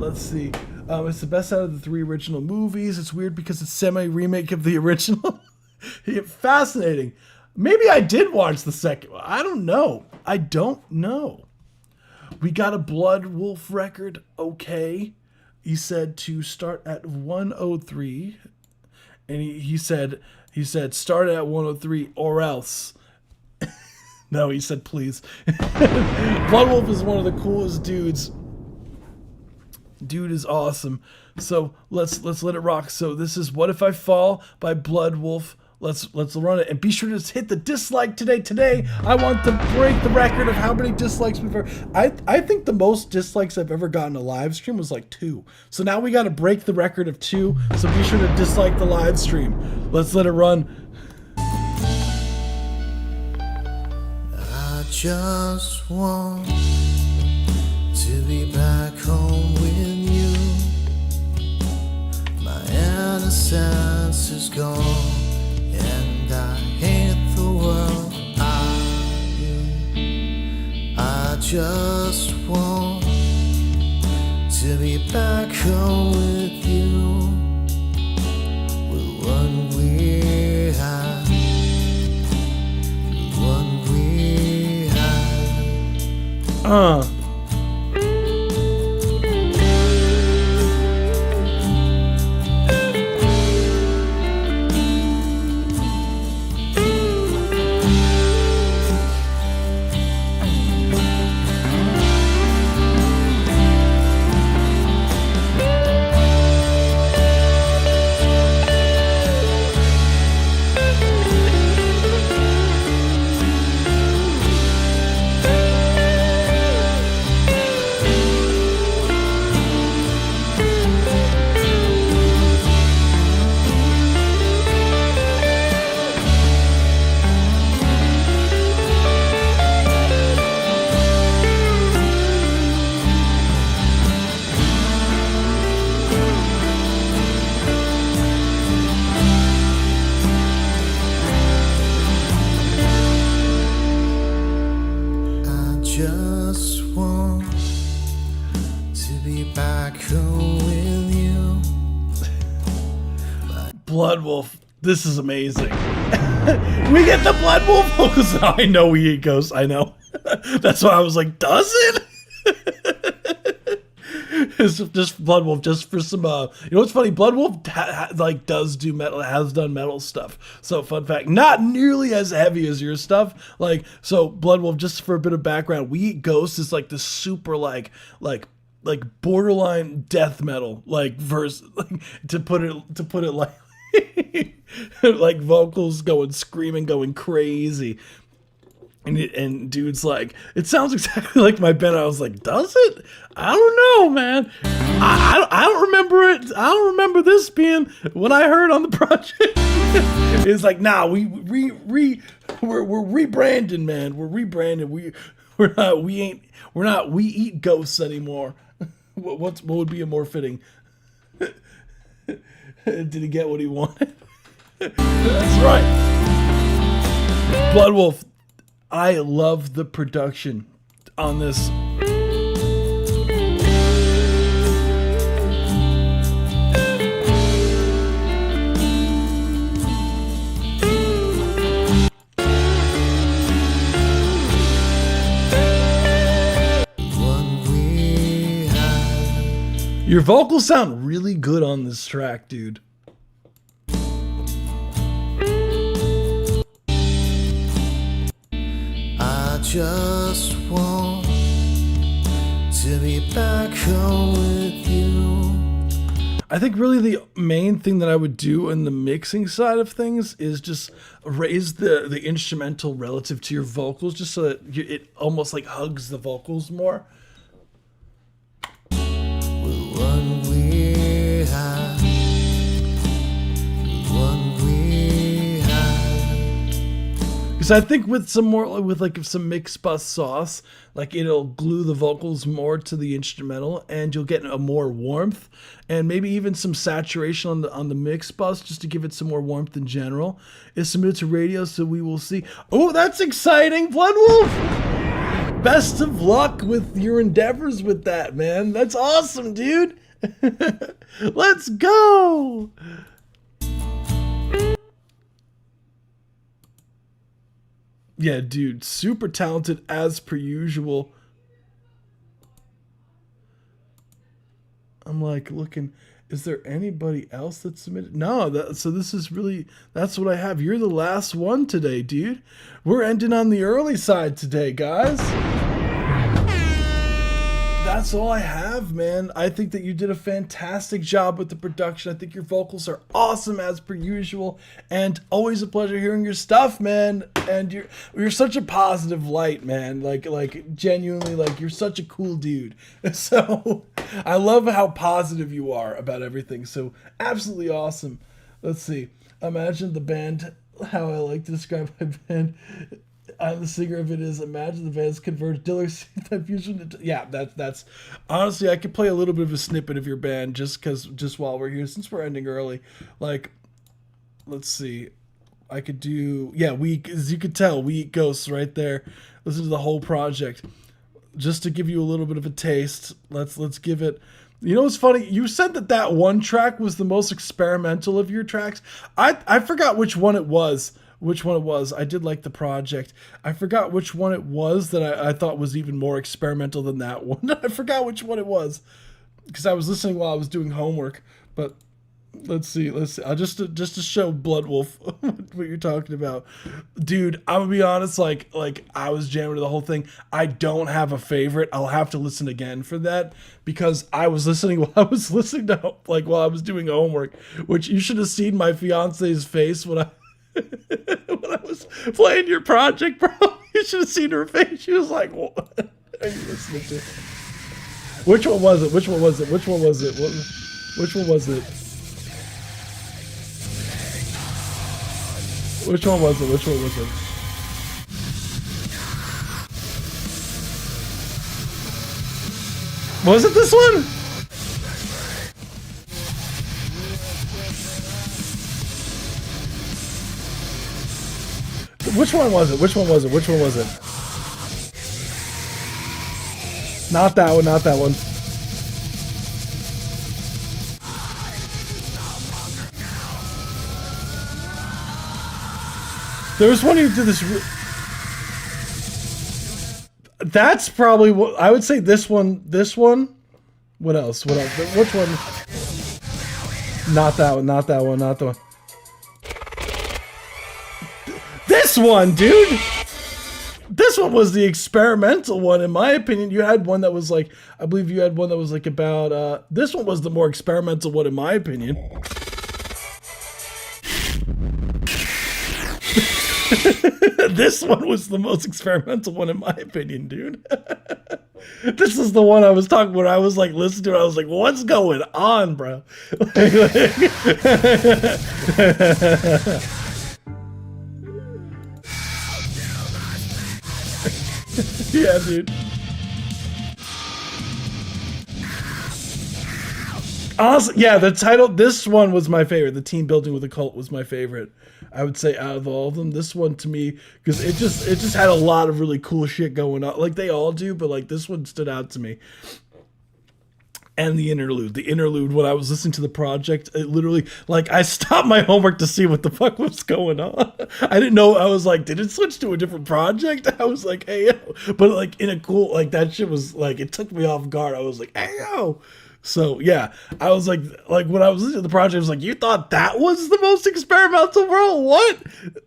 S3: Let's see. It's the best out of the 3 original movies. It's weird because it's semi-remake of the original. Fascinating. Maybe I did watch the second one. I don't know. We got a Blood Wolf record. Okay. He said to start at 103. And he said start at 103 or else. No, he said please. Blood Wolf is one of the coolest dudes. Dude is awesome. So let's let it rock. So this is What If I Fall by Blood Wolf. Let's run it, and be sure to hit the dislike today. I want to break the record of how many dislikes we've ever. I think the most dislikes I've ever gotten a live stream was like 2. So now we got to break the record of 2. So be sure to dislike the live stream. Let's let it run.
S1: I just want to be back home with you. My innocence is gone. And I hate the world I do. I just want to be back home with you. With one we had. With one we had. just want to be back home with you.
S3: Blood Wolf, this is amazing. We get the Blood Wolf vocals. I know we eat ghosts. I know. That's why I was like, does it? It's just Blood Wolf, just for some. You know what's funny? Blood Wolf like does do metal, has done metal stuff. So fun fact, not nearly as heavy as your stuff. Like so, Blood Wolf. Just for a bit of background, We Eat Ghosts is like this super like borderline death metal like verse, like, to put it like. Like vocals going screaming, going crazy, and dude's like, it sounds exactly like my band. I was like, does it? I don't know, man. I don't remember it. I don't remember this being what I heard on the project. It's like, nah, we're rebranding, man. We're rebranding. We're not We Eat Ghosts anymore. What would be a more fitting? Did he get what he wanted? That's right. Blood Wolf, I love the production on this. Your vocals sound really good on this track, dude.
S1: I just want to be back home with you.
S3: I think really the main thing that I would do in the mixing side of things is just raise the instrumental relative to your vocals, just so that it almost like hugs the vocals more. Because I think with some mix bus sauce, like it'll glue the vocals more to the instrumental, and you'll get a more warmth, and maybe even some saturation on the mix bus, just to give it some more warmth in general. It's submitted to radio, so we will see. Oh, that's exciting, Blood Wolf! Best of luck with your endeavors with that, man. That's awesome, dude. Let's go. Yeah, dude, super talented as per usual. I'm like looking, is there anybody else that submitted? No, so this is really, that's what I have. You're the last one today, dude. We're ending on the early side today, guys. That's all I have, man. I think that you did a fantastic job with the production. I think your vocals are awesome as per usual, and always a pleasure hearing your stuff, man. And you're such a positive light, man. Like genuinely, like you're such a cool dude. So I love how positive you are about everything. So absolutely awesome. Let's see. Imagine the band. How I like to describe my band. I'm the singer of it is Imagine the Band's converted Diller that fusion into, yeah, that's honestly, I could play a little bit of a snippet of your band just while we're here, since we're ending early. Like, let's see, I could do, yeah, as you could tell, We Eat Ghosts right there. Listen to the whole project just to give you a little bit of a taste. Let's give it. You know what's funny? You said that one track was the most experimental of your tracks. I forgot which one it was. I did like the project. I forgot which one it was that I thought was even more experimental than that one. I forgot which one it was because I was listening while I was doing homework. But let's see. I'll just to show Blood Wolf what you're talking about, dude. I'm gonna be honest. Like I was jamming to the whole thing. I don't have a favorite. I'll have to listen again for that because I was listening while I was while I was doing homework. Which you should have seen my fiance's face when I was playing your project, bro. You should have seen her face. She was like, what are you listening to? Which one was it? Which one was it? Which one was it? Which one was it? Which one was it? Which one was it? Was it this one? Which one was it? Which one was it? Which one was it? Not that one, not that one. There was one who did this. That's probably what I would say. This one. This one. What else? What else? Which one? Not that one. Not that one. Not the one. This one, dude. This one was the experimental one, in my opinion. You had one that was like, I believe you had one that was like about. This one was the more experimental one, in my opinion. This one was the most experimental one in my opinion, dude. This is the one I was talking about. I was like listening to it. I was like, what's going on, bro? Yeah, dude. Awesome. Yeah, the title, this one was my favorite. The Team Building with a Cult was my favorite. I would say out of all of them, this one to me, because it just had a lot of really cool shit going on. Like they all do, but like this one stood out to me. And the interlude, when I was listening to the project, it literally, like, I stopped my homework to see what the fuck was going on. I didn't know. I was like, did it switch to a different project? I was like, hey, yo. But like in a cool, like that shit was like, it took me off guard. I was like, hey, yo. So yeah, I was like when I was listening to the project, I was like, you thought that was the most experimental world? What?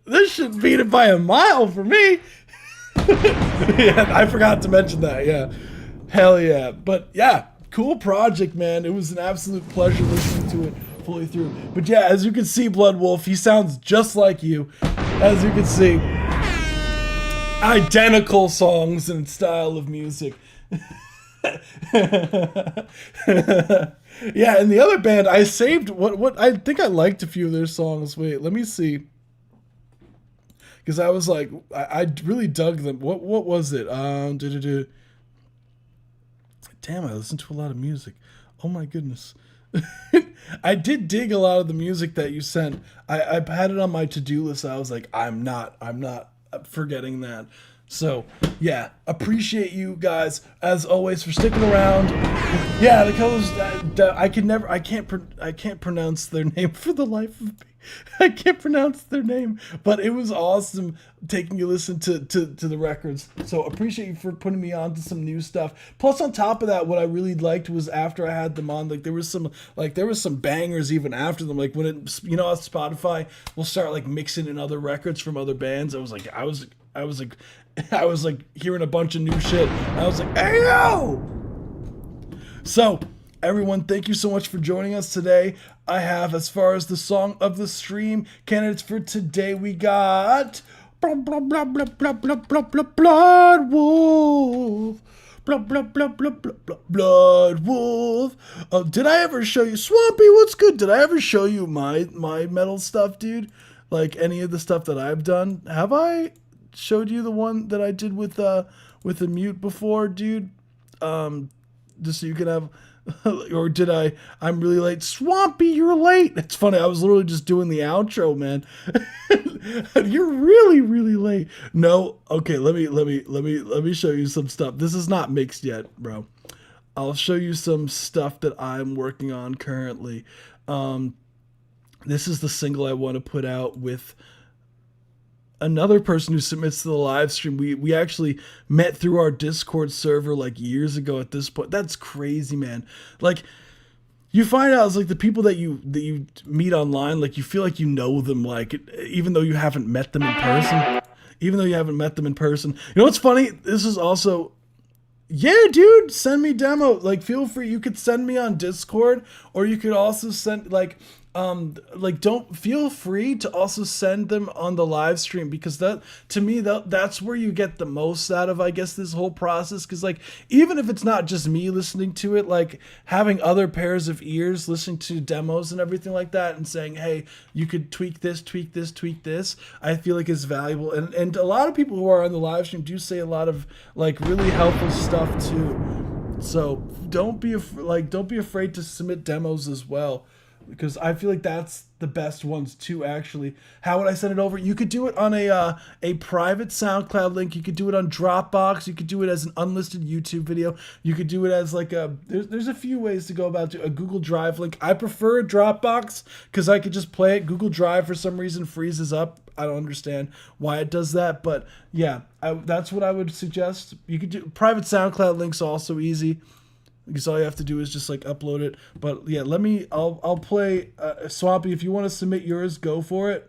S3: This should beat it by a mile for me. Yeah, I forgot to mention that. Yeah, hell yeah. But yeah, cool project, man. It was an absolute pleasure listening to it fully through. But yeah, as you can see, Blood Wolf, he sounds just like you. As you can see, identical songs and style of music. Yeah, and the other band I saved what I think I liked a few of their songs. Wait, let me see. Because I was like, I really dug them. What was it? Damn, I listened to a lot of music. Oh my goodness. I did dig a lot of the music that you sent. I had it on my to-do list. I was like, I'm not forgetting that. So yeah, appreciate you guys as always for sticking around. Yeah, the colors. I can't pronounce their name for the life of me. I can't pronounce their name, but it was awesome taking you listen to the records. So appreciate you for putting me on to some new stuff. Plus, on top of that, what I really liked was after I had them on, like there was some bangers even after them. Like when it, you know, Spotify will start like mixing in other records from other bands. I was like hearing a bunch of new shit. I was like, hey yo! So, everyone, thank you so much for joining us today. I have, as far as the song of the stream candidates for today, we got blah blah blah blah blah blah blah blah Blood Wolf. Blah blah blah blah blah blah Blood Wolf. Did I ever show you Swampy? What's good? Did I ever show you my metal stuff, dude? Like any of the stuff that I've done? Have I showed you the one that I did with the mute before, dude? Just so you can have, or did I? I'm really late. Swampy, you're late. It's funny. I was literally just doing the outro, man. You're really, really late. No, okay. Let me show you some stuff. This is not mixed yet, bro. I'll show you some stuff that I'm working on currently. This is the single I want to put out with another person who submits to the live stream. We actually met through our Discord server like years ago at this point. That's crazy, man. Like you find out it's like the people that you meet online, like you feel like you know them, like even though you haven't met them in person. You know what's funny? This is also, yeah, dude, send me demo. Like feel free. You could send me on Discord, or you could also send don't feel free to also send them on the live stream, because that to me that's where you get the most out of, I guess, this whole process. Because like even if it's not just me listening to it, like having other pairs of ears listening to demos and everything like that and saying, hey, you could tweak this, I feel like is valuable. And a lot of people who are on the live stream do say a lot of like really helpful stuff too. So don't be afraid to submit demos as well. because I feel like that's the best ones too. Actually, how would I send it over? You could do it on a private SoundCloud link. You could do it on Dropbox. You could do it as an unlisted YouTube video. You could do it as like a there's a few ways to go about it. A Google Drive link. I prefer Dropbox because I could just play it. Google Drive for some reason freezes up. I don't understand why it does that, but yeah, that's what I would suggest. You could do private SoundCloud links, also easy. Because all you have to do is just like upload it. But yeah, I'll play Swampy. If you want to submit yours, go for it.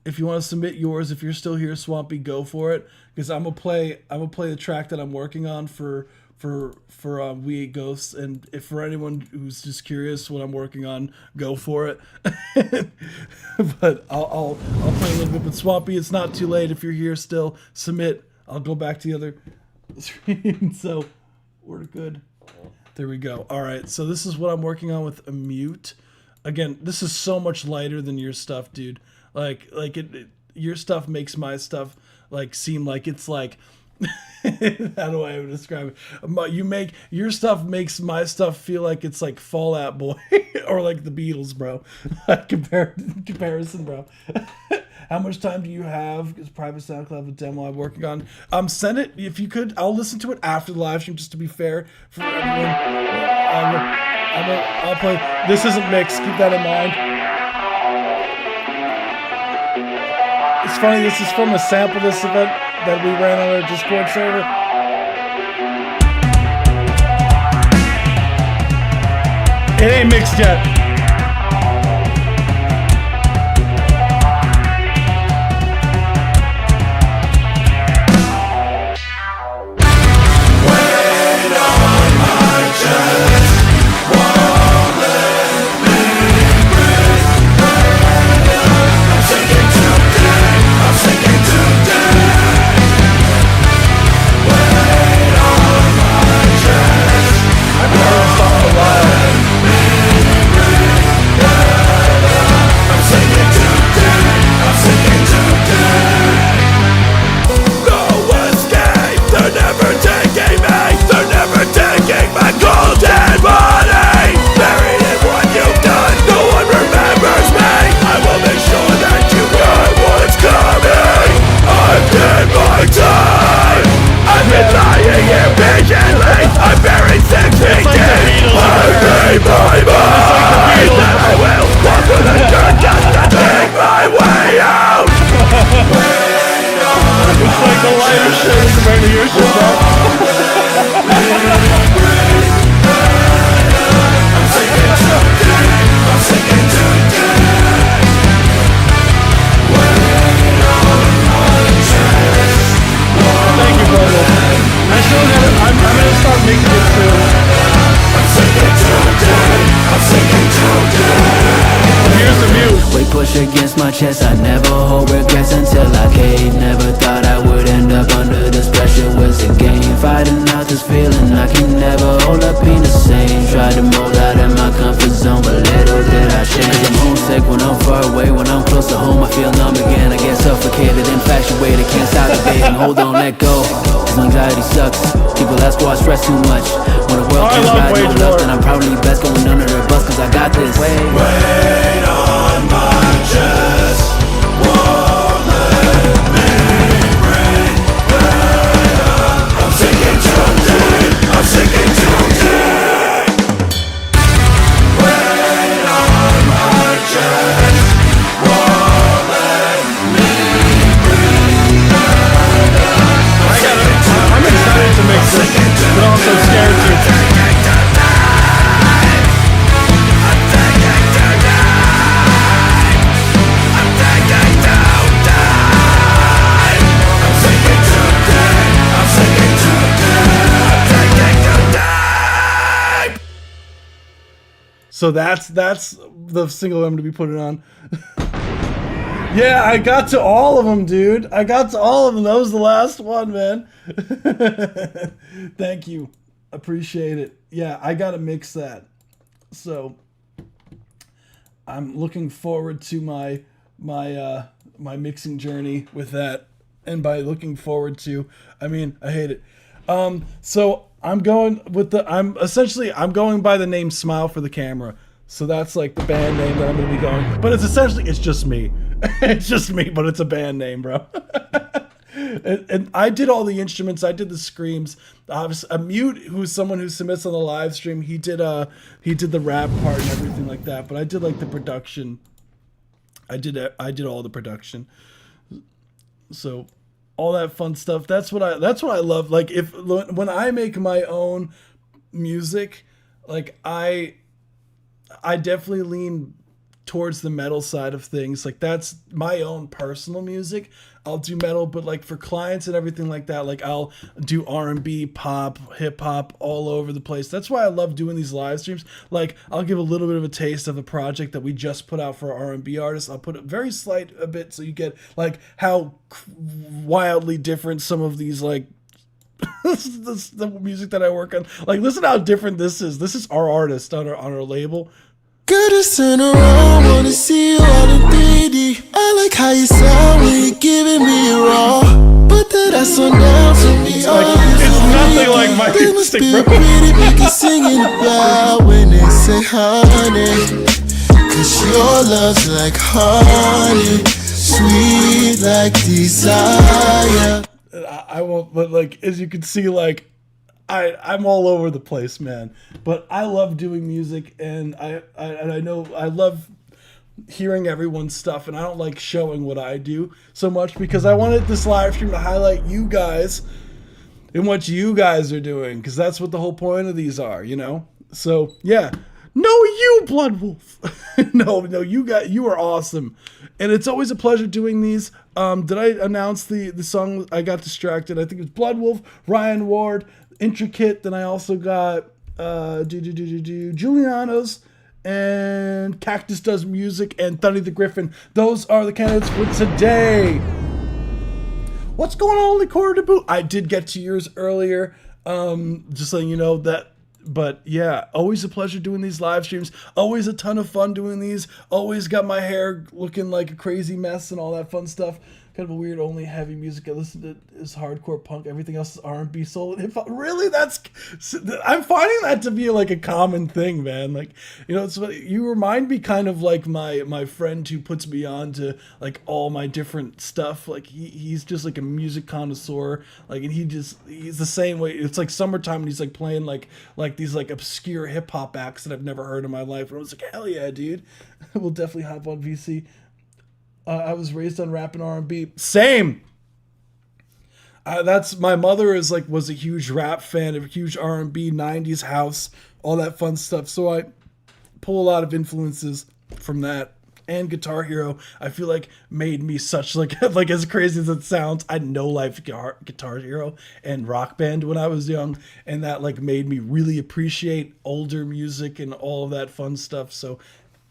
S3: If you want to submit yours, if you're still here, Swampy, go for it. Because I'm gonna play the track that I'm working on for We Ate Ghosts. And if for anyone who's just curious what I'm working on, go for it. But I'll play a little bit. But Swampy, it's not too late. If you're here still, submit. I'll go back to the other screen. So we're good. There we go. All right, so this is what I'm working on with a mute. Again, this is so much lighter than your stuff, dude. Like your stuff makes my stuff like seem like it's like how do I describe it? You make your stuff makes my stuff feel like it's like Fall Out Boy or like the Beatles, bro. Comparison, bro. How much time do you have? It's private SoundCloud with demo I'm working on. Send it if you could. I'll listen to it after the live stream just to be fair for everyone. I'll play. This isn't mixed. Keep that in mind. It's funny. This is from a sample this event that we ran on our Discord server. It ain't mixed yet.
S7: Against my chest, I never hold regrets until I cave. Never thought I would end up under this pressure. Was a game, fighting out this feeling I can never hold up being the same. Tried to mold out in my comfort zone, but little did I change. Cause I'm homesick when I'm far away. When I'm close to home, I feel numb again. I get suffocated, infatuated, can't stop debating. Hold on, let go, cause anxiety sucks. People ask why I stress too much. When the world thinks I got no luck, then I'm probably best going under their bus. Cause I got this.
S1: Wait on my chest, won't let me break down. I'm sinking too deep, I'm sinking too deep. Wait on my chest, won't let me breathe down.
S3: I'm excited to mix this, but also scared to. So that's the single I'm going to be putting on. Yeah, I got to all of them, dude. I got to all of them. That was the last one, man. Thank you. Appreciate it. Yeah, I got to mix that. So I'm looking forward to my mixing journey with that. And by looking forward to, I mean, I hate it. So I'm going with I'm going by the name Smile for the Camera. So that's like the band name that I'm gonna be going. But it's just me. It's just me, but it's a band name, bro. And I did all the instruments. I did the screams. A Mute, who's someone who submits on the live stream, he did the rap part and everything like that. But I did like the production. I did all the production. So all that fun stuff. That's what I love. Like when I make my own music, like I definitely lean towards the metal side of things. Like that's my own personal music. I'll do metal, but like for clients and everything like that, like I'll do R&B, pop, hip hop, all over the place. That's why I love doing these live streams. Like I'll give a little bit of a taste of the project that we just put out for our R&B artists. I'll put a very slight a bit so you get like how wildly different some of these like the music that I work on. Like listen how different this is. This is our artist on our label.
S1: Girl, just turn around, wanna see you all in 3D. I like how you sound when you're giving me a raw. Put that ass on down to me.
S3: It's nothing like my
S1: they must
S3: music,
S1: be
S3: bro.
S1: pretty because singing about when they say honey. Cause your love's like honey, sweet like desire.
S3: I won't, but like as you can see, like I'm all over the place, man. But I love doing music, and I know I love hearing everyone's stuff, and I don't like showing what I do so much because I wanted this live stream to highlight you guys and what you guys are doing, because that's what the whole point of these are, you know. So yeah, no, you Blood Wolf, no, you are awesome, and it's always a pleasure doing these. Did I announce the song? I got distracted. I think it's Blood Wolf, Ryan Ward, Intricate. Then I also got Julianos and Cactus Does Music and Thunny the Griffin. Those are the candidates for today. What's going on, only quarter to boot? I did get to yours earlier. Just letting you know that. But yeah, always a pleasure doing these live streams. Always a ton of fun doing these. Always got my hair looking like a crazy mess and all that fun stuff. Kind of a weird, only heavy music I listen to is hardcore punk. Everything else is R&B, soul, and hip hop. Really, I'm finding that to be like a common thing, man. Like, you know, you remind me kind of like my friend who puts me on to like all my different stuff. Like he's just like a music connoisseur. Like, and he's the same way. It's like summertime and he's like playing like these like obscure hip hop acts that I've never heard in my life. And I was like, hell yeah, dude. We'll definitely hop on VC. I was raised on rap and R&B. Same. That's my mother was a huge rap fan, a huge R&B, 90s house, all that fun stuff. So I pull a lot of influences from that. And Guitar Hero, I feel like made me such like as crazy as it sounds. I had no life Guitar Hero and Rock Band when I was young, and that like made me really appreciate older music and all of that fun stuff. So,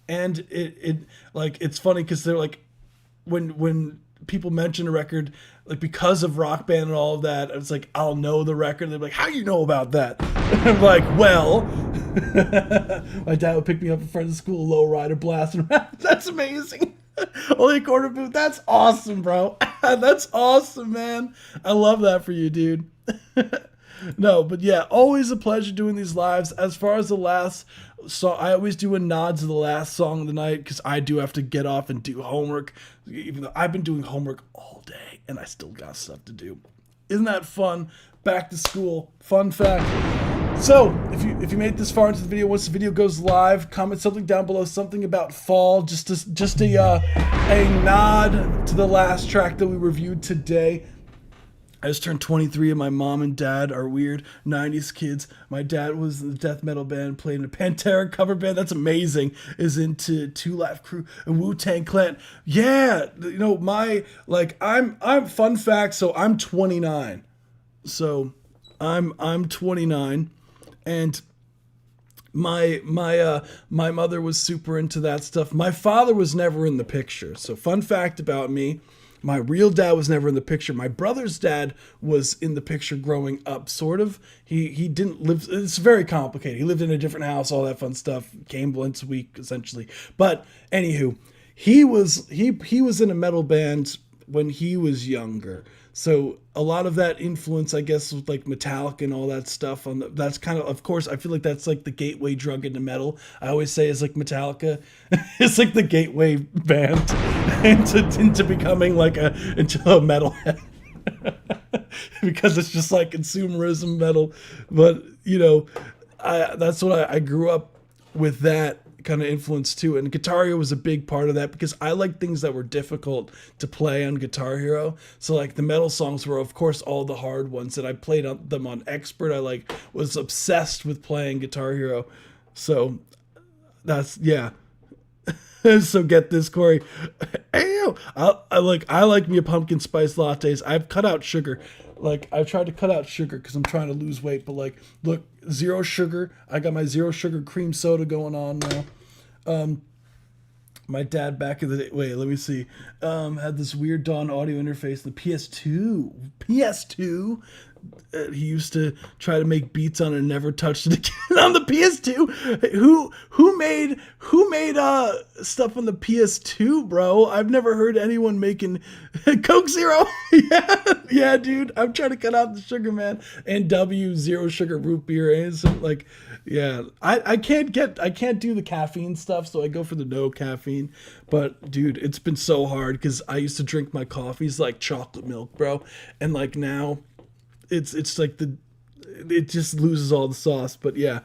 S3: and it like it's funny because they're like. When people mention a record, like because of Rock Band and all of that, it's like I'll know the record. They're like, "How you know about that?" I'm like, "Well, my dad would pick me up in front of school, low rider blasting rap." That's amazing. Only a quarter boot. That's awesome, bro. That's awesome, man. I love that for you, dude. No, but yeah, always a pleasure doing these lives. As far as the last song, I always do a nod to the last song of the night because I do have to get off and do homework. Even though I've been doing homework all day and I still got stuff to do. Isn't that fun? Back to school. Fun fact. So, if you made it this far into the video, once the video goes live, comment something down below, something about fall, just a nod to the last track that we reviewed today. I just turned 23 and my mom and dad are weird 90s kids. My dad was in the death metal band, played in a Pantera cover band. That's amazing. Is into Two Live Crew and Wu-Tang Clan. Yeah, you know, I'm fun fact, so I'm 29. So I'm 29 and my mother was super into that stuff. My father was never in the picture. So fun fact about me. My real dad was never in the picture. My brother's dad was in the picture growing up, sort of. He didn't live, it's very complicated. He lived in a different house, all that fun stuff. Came once a week, essentially. But anywho, he was in a metal band when he was younger. So a lot of that influence, I guess, with like Metallica and all that stuff. That's kind of course, I feel like that's like the gateway drug into metal. I always say it's like Metallica, it's like the gateway band into becoming like into a metalhead. Because it's just like consumerism metal. But you know, that's what I grew up with, that kind of influence too, and Guitar Hero was a big part of that because I like things that were difficult to play on Guitar Hero. So like the metal songs were of course all the hard ones, and I played them on Expert. I like was obsessed with playing Guitar Hero. So that's, yeah. So get this, Corey. Ew. I like me a pumpkin spice lattes. I've cut out sugar. Like I've tried to cut out sugar because I'm trying to lose weight. But like, look, 0 sugar. I got my 0 sugar cream soda going on now. My dad back in the day. Wait, let me see. Had this weird Dawn audio interface. The PS2. He used to try to make beats on it and never touched it again on the PS2. Who made stuff on the PS2, bro? I've never heard anyone making Coke Zero. yeah, dude. I'm trying to cut out the sugar, man. And 0 sugar root beer and some, like, yeah. I can't do the caffeine stuff, so I go for the no caffeine. But dude, it's been so hard because I used to drink my coffees like chocolate milk, bro, and like now. It's like it just loses all the sauce. But yeah,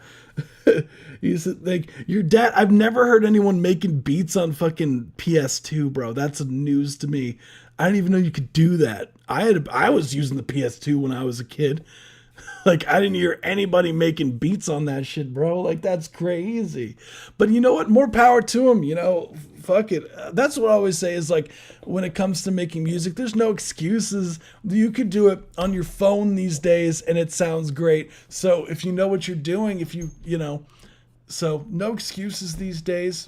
S3: he's like your dad. I've never heard anyone making beats on fucking PS2, bro. That's news to me. I didn't even know you could do that. I was using the PS2 when I was a kid. Like I didn't hear anybody making beats on that shit, bro. Like that's crazy. But you know what? More power to them. You know, fuck it. That's what I always say is like when it comes to making music, there's no excuses. You could do it on your phone these days and it sounds great. So if you know what you're doing, so no excuses these days.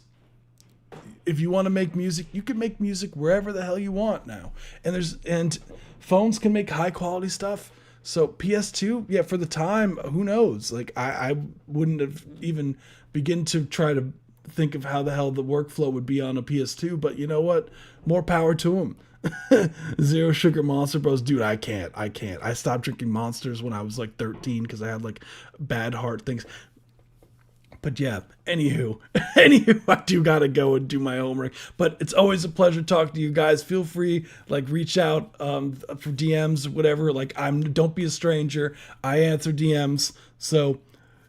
S3: If you want to make music, you can make music wherever the hell you want now. And phones can make high quality stuff. So PS2, yeah, for the time, who knows? Like I wouldn't have even begin to try to think of how the hell the workflow would be on a PS2, but you know what? More power to them. 0 sugar Monster Bros, dude. I can't. I stopped drinking Monsters when I was like 13 because I had like bad heart things. But yeah, anywho, I do gotta go and do my homework. But it's always a pleasure talking to you guys. Feel free, like, reach out for DMs, whatever. Like, don't be a stranger. I answer DMs. So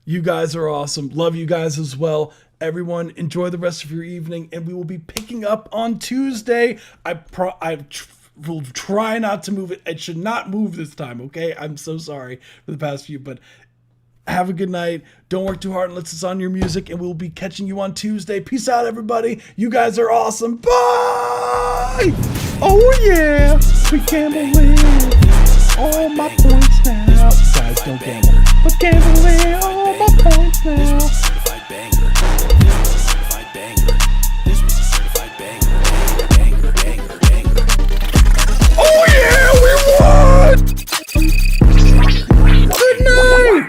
S3: you guys are awesome. Love you guys as well. Everyone, enjoy the rest of your evening, and we will be picking up on Tuesday. I will try not to move it. It should not move this time, okay? I'm so sorry for the past few, but have a good night. Don't work too hard unless it's on your music, and we'll be catching you on Tuesday. Peace out, everybody. You guys are awesome. Bye! Oh, yeah. We can't believe all my points now. Guys, don't gamble. But can't believe all my points now.
S5: Certified banger. Certified banger. This was a certified banger. Banger.
S3: Oh, yeah. We won! Good night!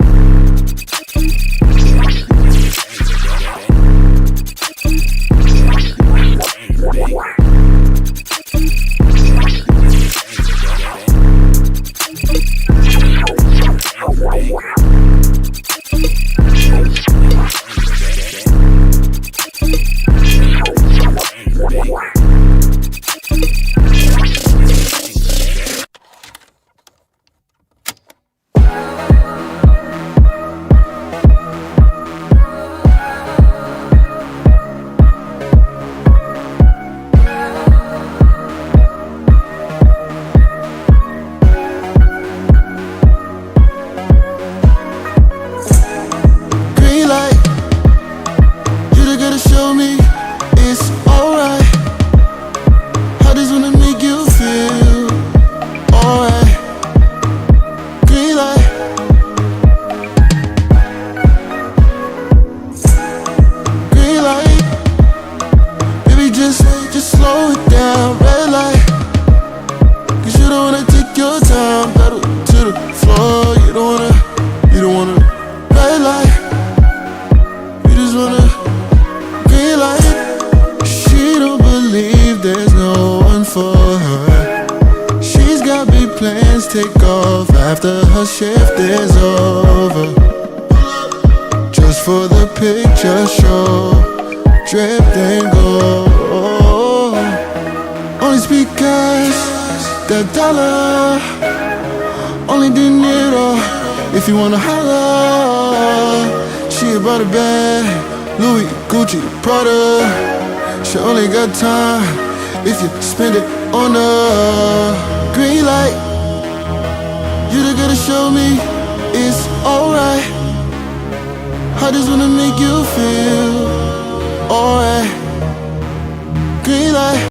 S5: Banger.
S1: just take off after her shift is over. Just for the picture show, drip then go. Only speak cash, that dollar. Only dinero, if you wanna holla. She about a bag, Louis, Gucci, Prada. She only got time if you spend it on the green light. You the girl to show me it's alright. I just wanna make you feel alright. Green light.